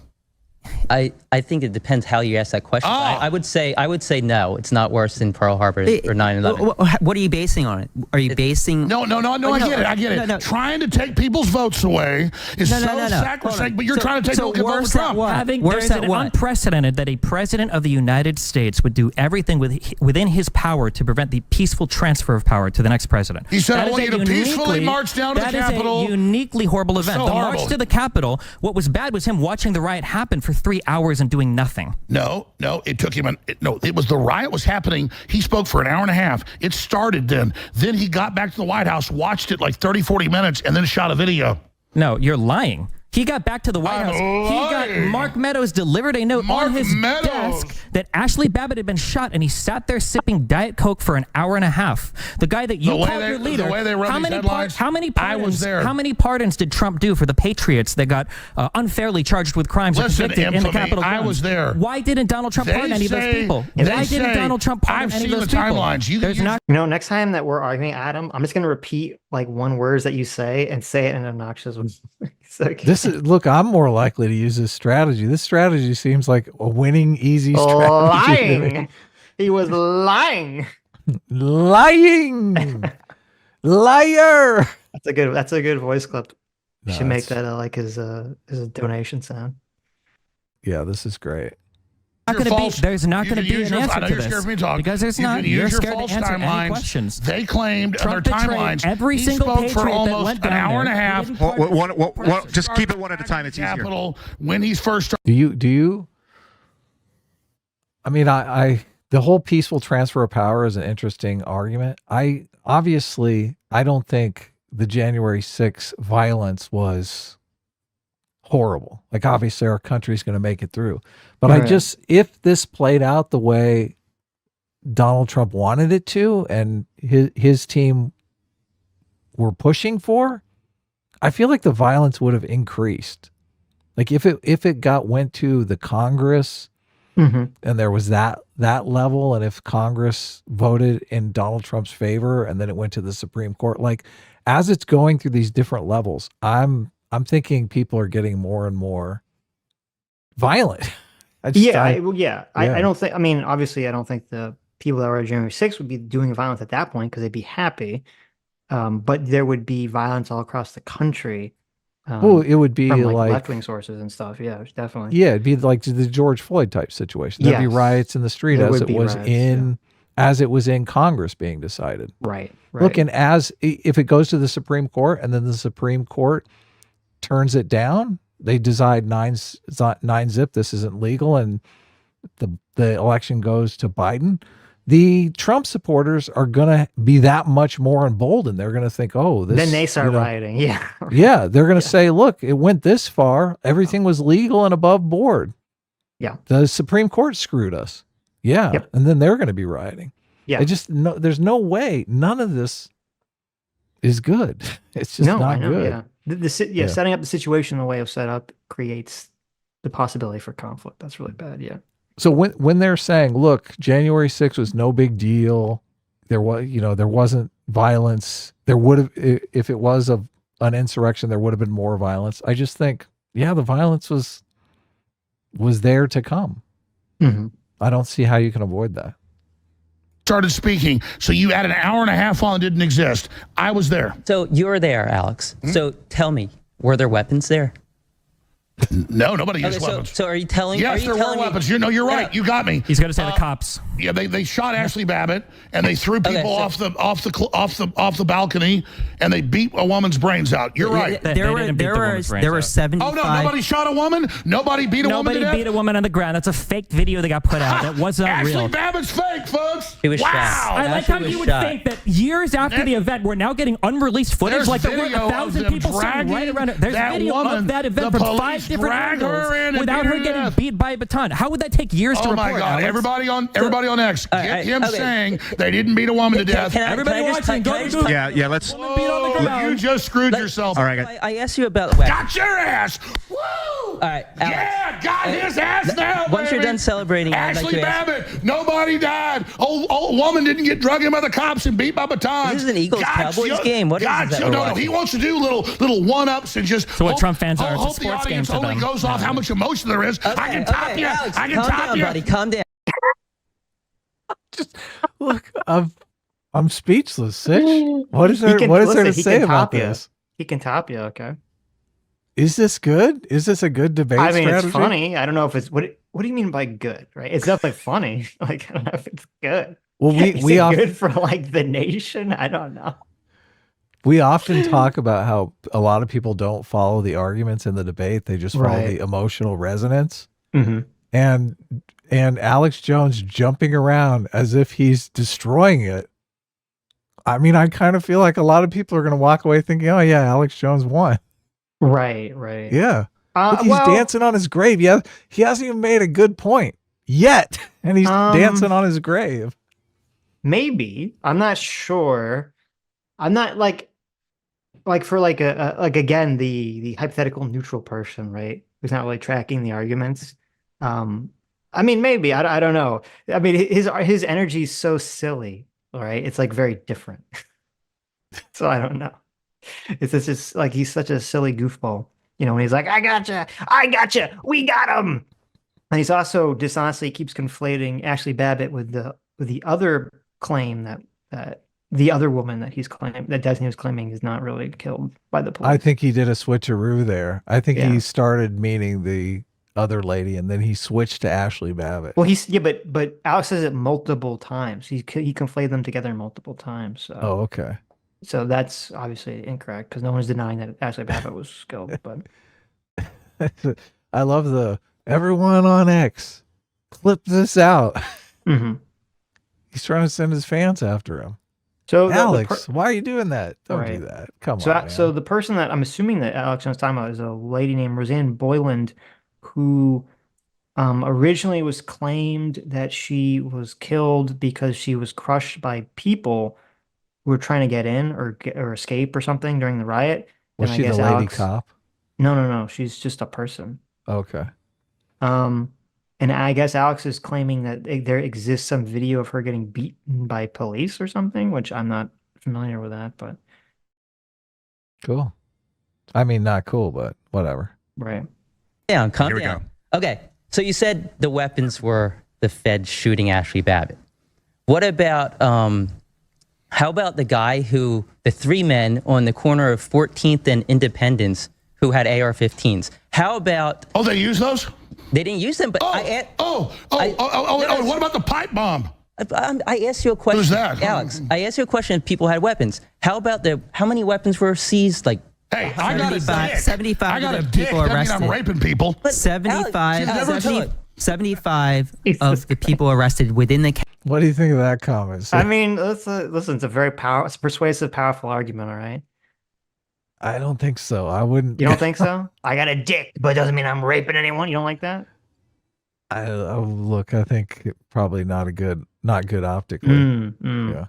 Speaker 4: I think it depends how you ask that question. I would say no, it's not worse than Pearl Harbor or 9/11.
Speaker 10: What are you basing on it? Are you basing?
Speaker 2: No. I get it. Trying to take people's votes away is sacrosanct, but you're trying to take people vote with Trump.
Speaker 5: There's unprecedented that a president of the United States would do everything within his power to prevent the peaceful transfer of power to the next president.
Speaker 2: He said, "I want you to peacefully march down to the Capitol."
Speaker 5: That is a uniquely horrible event.
Speaker 2: So
Speaker 5: the
Speaker 2: horrible.
Speaker 5: march to the Capitol. What was bad was him watching the riot happen for 3 hours and doing nothing.
Speaker 2: No, it took him. It was the riot was happening. He spoke for an hour and a half. It started then. Then he got back to the White House, watched it like 30, 40 minutes, and then shot a video.
Speaker 5: No, you're lying. He got back to the White House. He got Mark Meadows delivered a note on his desk that Ashley Babbitt had been shot, and he sat there sipping Diet Coke for an hour and a half. The guy that you called your leader.
Speaker 2: The way they run these headlines, I was there.
Speaker 5: How many pardons did Trump do for the patriots that got unfairly charged with crimes and convicted in the Capitol?
Speaker 2: I was there.
Speaker 5: Why didn't Donald Trump pardon any of those people? Why didn't Donald Trump pardon any of those people?
Speaker 2: I've seen the timelines.
Speaker 6: Next time that we're arguing, Adam, I'm just going to repeat like one word that you say and say it in an obnoxious way.
Speaker 3: Look, I'm more likely to use this strategy. This strategy seems like a winning, easy strategy.
Speaker 6: Lying. He was lying.
Speaker 3: Lying. Liar.
Speaker 6: That's a good voice clip. You should make that like his donation sound.
Speaker 3: Yeah, this is great.
Speaker 5: There's not going to be an answer to this because there's not. You're scared to answer any questions.
Speaker 2: They claimed
Speaker 5: Trump
Speaker 2: their timelines.
Speaker 5: Every single
Speaker 2: patriot for almost an hour and a half.
Speaker 1: Just keep it one at a time. It's easier.
Speaker 2: When he's first.
Speaker 3: Do you? I mean, the whole peaceful transfer of power is an interesting argument. I don't think the January 6th violence was horrible. Like, obviously our country's going to make it through. But if this played out the way Donald Trump wanted it to, and his team were pushing for, I feel like the violence would have increased. Like if it went to the Congress, and there was that level, and if Congress voted in Donald Trump's favor, and then it went to the Supreme Court, like as it's going through these different levels, I'm thinking people are getting more and more violent. I
Speaker 6: don't think. I mean, obviously, I don't think the people that were at January 6th would be doing violence at that point because they'd be happy. But there would be violence all across the country.
Speaker 3: It would be
Speaker 6: from
Speaker 3: like
Speaker 6: left-wing sources and stuff. Yeah, definitely.
Speaker 3: Yeah, it'd be like the George Floyd type situation. There'd be riots in the street as it was in Congress being decided.
Speaker 6: Right.
Speaker 3: Look, and if it goes to the Supreme Court and then the Supreme Court turns it down, they decide 9-zip, this isn't legal, and the election goes to Biden. The Trump supporters are going to be that much more emboldened. They're going to think, then
Speaker 6: they start rioting. Yeah.
Speaker 3: Yeah. They're going to say, look, it went this far. Everything was legal and above board.
Speaker 6: Yeah.
Speaker 3: The Supreme Court screwed us. Yeah. Yep. And then they're going to be rioting.
Speaker 6: Yeah.
Speaker 3: There's no way. None of this is good. It's just not good.
Speaker 6: Yeah. Setting up the situation the way it was set up creates the possibility for conflict. That's really bad. Yeah.
Speaker 3: So when they're saying, look, January 6th was no big deal, there wasn't violence. There would have, if it was an insurrection, there would have been more violence. I just think, the violence was there to come.
Speaker 6: Mm-hmm.
Speaker 3: I don't see how you can avoid that.
Speaker 2: Started speaking, so you had an hour and a half on didn't exist. I was there.
Speaker 4: So you're there, Alex. So tell me, were there weapons there?
Speaker 2: No, nobody used weapons.
Speaker 4: So are you telling?
Speaker 2: Yes, there were weapons. You're right.
Speaker 4: Yeah.
Speaker 2: You got me.
Speaker 5: He's going to say the cops.
Speaker 2: Yeah, they shot Ashley Babbitt and they threw people off the balcony and they beat a woman's brains out. You're right.
Speaker 10: There were 75.
Speaker 2: Oh no, nobody shot a woman. Nobody beat a woman to death.
Speaker 5: Nobody beat a woman on the ground. That's a fake video that got put out. That was not real.
Speaker 2: Ashley Babbitt's fake, folks.
Speaker 4: He was shot.
Speaker 5: I like how you would think that years after the event, we're now getting unreleased footage. Like there were 1,000 people sitting right around it. There's video of that event from 5 different angles without her getting beat by a baton. How would that take years to report?
Speaker 2: Oh my God! Everybody on X, get him saying they didn't beat a woman to death.
Speaker 5: Everybody watching, go to Google.
Speaker 1: Yeah. Let's.
Speaker 2: You just screwed yourself.
Speaker 1: All right.
Speaker 4: I asked you about weapons.
Speaker 2: Got your ass. Woo!
Speaker 4: All right, Alex.
Speaker 2: Yeah, got his ass now.
Speaker 4: Once you're done celebrating,
Speaker 2: Ashley Babbitt, nobody died. Old woman didn't get drugged in by the cops and beat by batons.
Speaker 4: This is an Eagles-Cowboys game. What is that?
Speaker 2: No, he wants to do little one-ups and just.
Speaker 5: So what Trump fans are, it's a
Speaker 2: hope the
Speaker 5: sports game
Speaker 2: audience
Speaker 5: to them.
Speaker 2: only goes off how much emotion there is.
Speaker 4: Okay,
Speaker 2: I can top you.
Speaker 4: Alex,
Speaker 2: I can
Speaker 4: calm
Speaker 2: top
Speaker 4: down,
Speaker 2: you.
Speaker 4: buddy. Calm down.
Speaker 3: Just look, I'm speechless. Sitch. What is there to say about this?
Speaker 6: He can top you. Okay.
Speaker 3: Is this good? Is this a good debate strategy?
Speaker 6: It's funny. I don't know if it's what do you mean by good, right? It's definitely funny. Like, I don't know if it's good.
Speaker 3: Well, we
Speaker 6: often, good for like the nation. I don't know.
Speaker 3: We often talk about how a lot of people don't follow the arguments in the debate. They just follow the emotional resonance.
Speaker 6: Mm-hmm.
Speaker 3: And Alex Jones jumping around as if he's destroying it. I mean, I kind of feel like a lot of people are going to walk away thinking, oh yeah, Alex Jones won.
Speaker 6: Right.
Speaker 3: Yeah. Look, he's dancing on his grave. Yeah, he hasn't even made a good point yet, and he's dancing on his grave.
Speaker 6: Maybe. I'm not sure. I'm not like for again the hypothetical neutral person, right? Who's not really tracking the arguments. I mean, maybe I don't know. I mean, his energy is so silly, all right? It's like very different. So I don't know. It's just like he's such a silly goofball, when he's like, I gotcha, we got him. And he's also dishonestly keeps conflating Ashley Babbitt with the other claim that the other woman that Destiny was claiming is not really killed by the police.
Speaker 3: I think he did a switcheroo there. I think he started meaning the other lady, and then he switched to Ashley Babbitt.
Speaker 6: Well, but Alex says it multiple times. He conflated them together multiple times. So.
Speaker 3: Oh, okay.
Speaker 6: So that's obviously incorrect because no one's denying that Ashley Babbitt was killed. But
Speaker 3: I love everyone on X clip this out.
Speaker 6: Mm-hmm.
Speaker 3: He's trying to send his fans after him.
Speaker 6: So
Speaker 3: Alex, why are you doing that? Don't do that. Come on. Man.
Speaker 6: So the person that I'm assuming that Alex was talking about is a lady named Roseanne Boyland, who originally was claimed that she was killed because she was crushed by people who were trying to get in or escape or something during the riot.
Speaker 3: Was she the lady cop?
Speaker 6: No. She's just a person.
Speaker 3: Okay.
Speaker 6: And I guess Alex is claiming that there exists some video of her getting beaten by police or something, which I'm not familiar with that, but.
Speaker 3: Cool. I mean, not cool, but whatever.
Speaker 6: Right.
Speaker 4: Calm down. Okay. So you said the weapons were the Fed shooting Ashley Babbitt. What about, how about the the 3 men on the corner of 14th and Independence who had AR-15s? How about...
Speaker 2: Oh, they use those?
Speaker 4: They didn't use them, but
Speaker 2: what about the pipe bomb?
Speaker 4: I asked you a question.
Speaker 2: Who's that?
Speaker 4: Alex, I asked you a question if people had weapons. How about how many weapons were seized? Like,
Speaker 2: hey, I got a dick.
Speaker 10: 75
Speaker 2: I got a dick.
Speaker 10: people
Speaker 2: That
Speaker 10: arrested.
Speaker 2: mean I'm raping people.
Speaker 10: 75 of the people arrested within the...
Speaker 3: What do you think of that comment?
Speaker 6: I mean, listen, it's a very persuasive, powerful argument, all right?
Speaker 3: I don't think so. I wouldn't.
Speaker 6: You don't think so? I got a dick, but it doesn't mean I'm raping anyone. You don't like that?
Speaker 3: Look, I think probably not good optically. Yeah.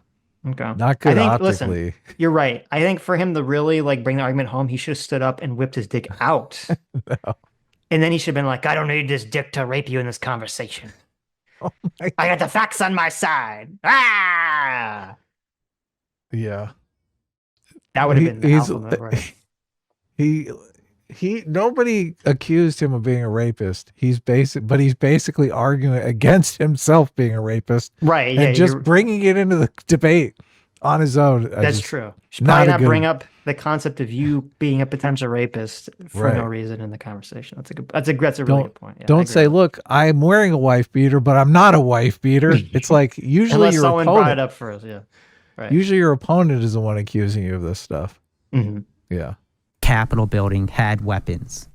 Speaker 6: Okay.
Speaker 3: Not good optically.
Speaker 6: Listen, you're right. I think for him to really bring the argument home, he should have stood up and whipped his dick out.
Speaker 3: No.
Speaker 6: And then he should have been like, I don't need this dick to rape you in this conversation.
Speaker 3: Oh
Speaker 6: I got the facts on my side. Ah!
Speaker 3: Yeah.
Speaker 6: That would have been the alpha move, right?
Speaker 3: Nobody accused him of being a rapist. He's basically arguing against himself being a rapist.
Speaker 6: Right.
Speaker 3: And just bringing it into the debate on his own.
Speaker 6: That's true. Should probably not bring up the concept of you being a potential rapist for no reason in the conversation. That's a really good point. Yeah,
Speaker 3: don't say, look, I'm wearing a wife beater, but I'm not a wife beater. It's like usually
Speaker 6: unless
Speaker 3: your
Speaker 6: someone
Speaker 3: opponent
Speaker 6: brought it up first. Yeah. Right.
Speaker 3: Usually your opponent is the one accusing you of this stuff.
Speaker 6: Mm-hmm.
Speaker 3: Yeah.
Speaker 10: Capitol building had weapons.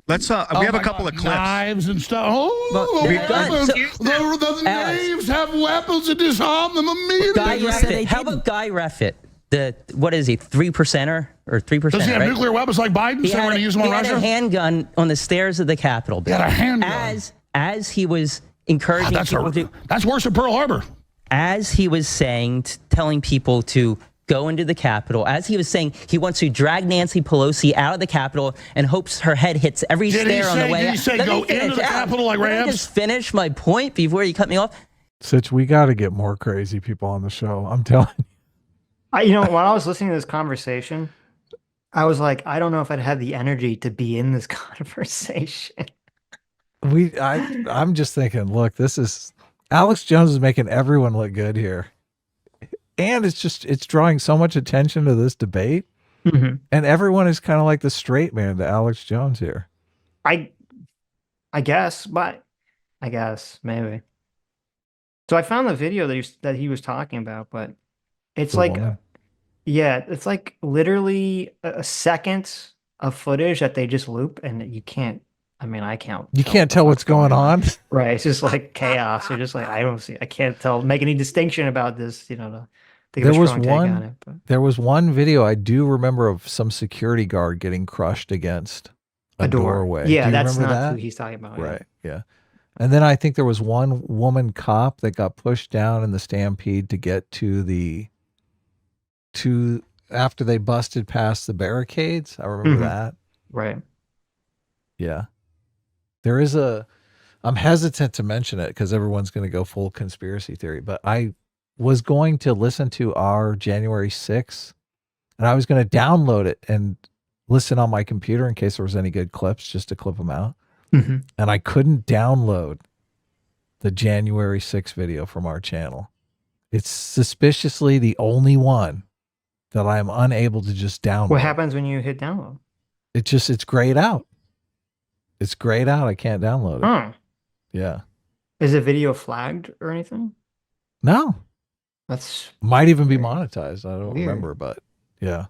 Speaker 1: Let's we have a couple of clips.
Speaker 2: Knives and stuff. The knaves have weapons to disarm them immediately.
Speaker 4: How about Guy Reffitt? What is he, 3%er or 3%?
Speaker 2: Does he have nuclear weapons like Biden? So we're going to use them on Russia?
Speaker 4: He had a handgun on the stairs of the Capitol.
Speaker 2: He had a handgun.
Speaker 4: As he was encouraging people to...
Speaker 2: That's worse than Pearl Harbor.
Speaker 4: As he was telling people to go into the Capitol, as he was saying he wants to drag Nancy Pelosi out of the Capitol and hopes her head hits every stair on the way out.
Speaker 2: Did he say go into the Capitol like Rams?
Speaker 4: Let me just finish my point before you cut me off.
Speaker 3: Sitch, we got to get more crazy people on the show. I'm telling you.
Speaker 6: When I was listening to this conversation, I was like, I don't know if I'd have the energy to be in this conversation.
Speaker 3: I'm just thinking, look, Alex Jones is making everyone look good here. And it's drawing so much attention to this debate.
Speaker 6: Mm-hmm.
Speaker 3: And everyone is kind of like the straight man to Alex Jones here.
Speaker 6: I guess, maybe. So I found the video that he was talking about, but it's it's like literally a second of footage that they just loop, and you can't. I can't.
Speaker 3: You can't tell what's going on.
Speaker 6: Right. It's just like chaos. You're just like, I can't make any distinction about this,
Speaker 3: There was one video I do remember of some security guard getting crushed against a doorway.
Speaker 6: Yeah, that's not who he's talking about.
Speaker 3: Right. Yeah. And then I think there was one woman cop that got pushed down in the stampede to get after they busted past the barricades. I remember that.
Speaker 6: Right.
Speaker 3: Yeah. There is I'm hesitant to mention it because everyone's going to go full conspiracy theory, but I was going to listen to our January 6th and I was going to download it and listen on my computer in case there was any good clips just to clip them out.
Speaker 6: Mm-hmm.
Speaker 3: And I couldn't download the January 6th video from our channel. It's suspiciously the only one that I'm unable to just download.
Speaker 6: What happens when you hit download?
Speaker 3: It's grayed out. It's grayed out. I can't download it.
Speaker 6: Huh.
Speaker 3: Yeah.
Speaker 6: Is the video flagged or anything?
Speaker 3: No.
Speaker 6: That's
Speaker 3: might even be monetized. I don't remember, but yeah.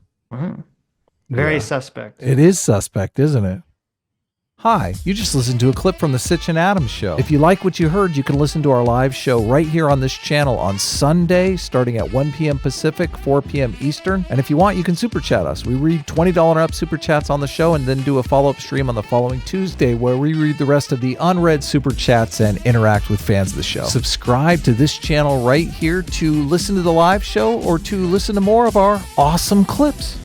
Speaker 6: Very suspect.
Speaker 3: It is suspect, isn't it? Hi, you just listened to a clip from the Sitch and Adams show. If you like what you heard, you can listen to our live show right here on this channel on Sunday, starting at 1 p.m. Pacific, 4 p.m. Eastern. And if you want, you can super chat us. We read $20 and up super chats on the show and then do a follow-up stream on the following Tuesday where we read the rest of the unread super chats and interact with fans of the show. Subscribe to this channel right here to listen to the live show or to listen to more of our awesome clips.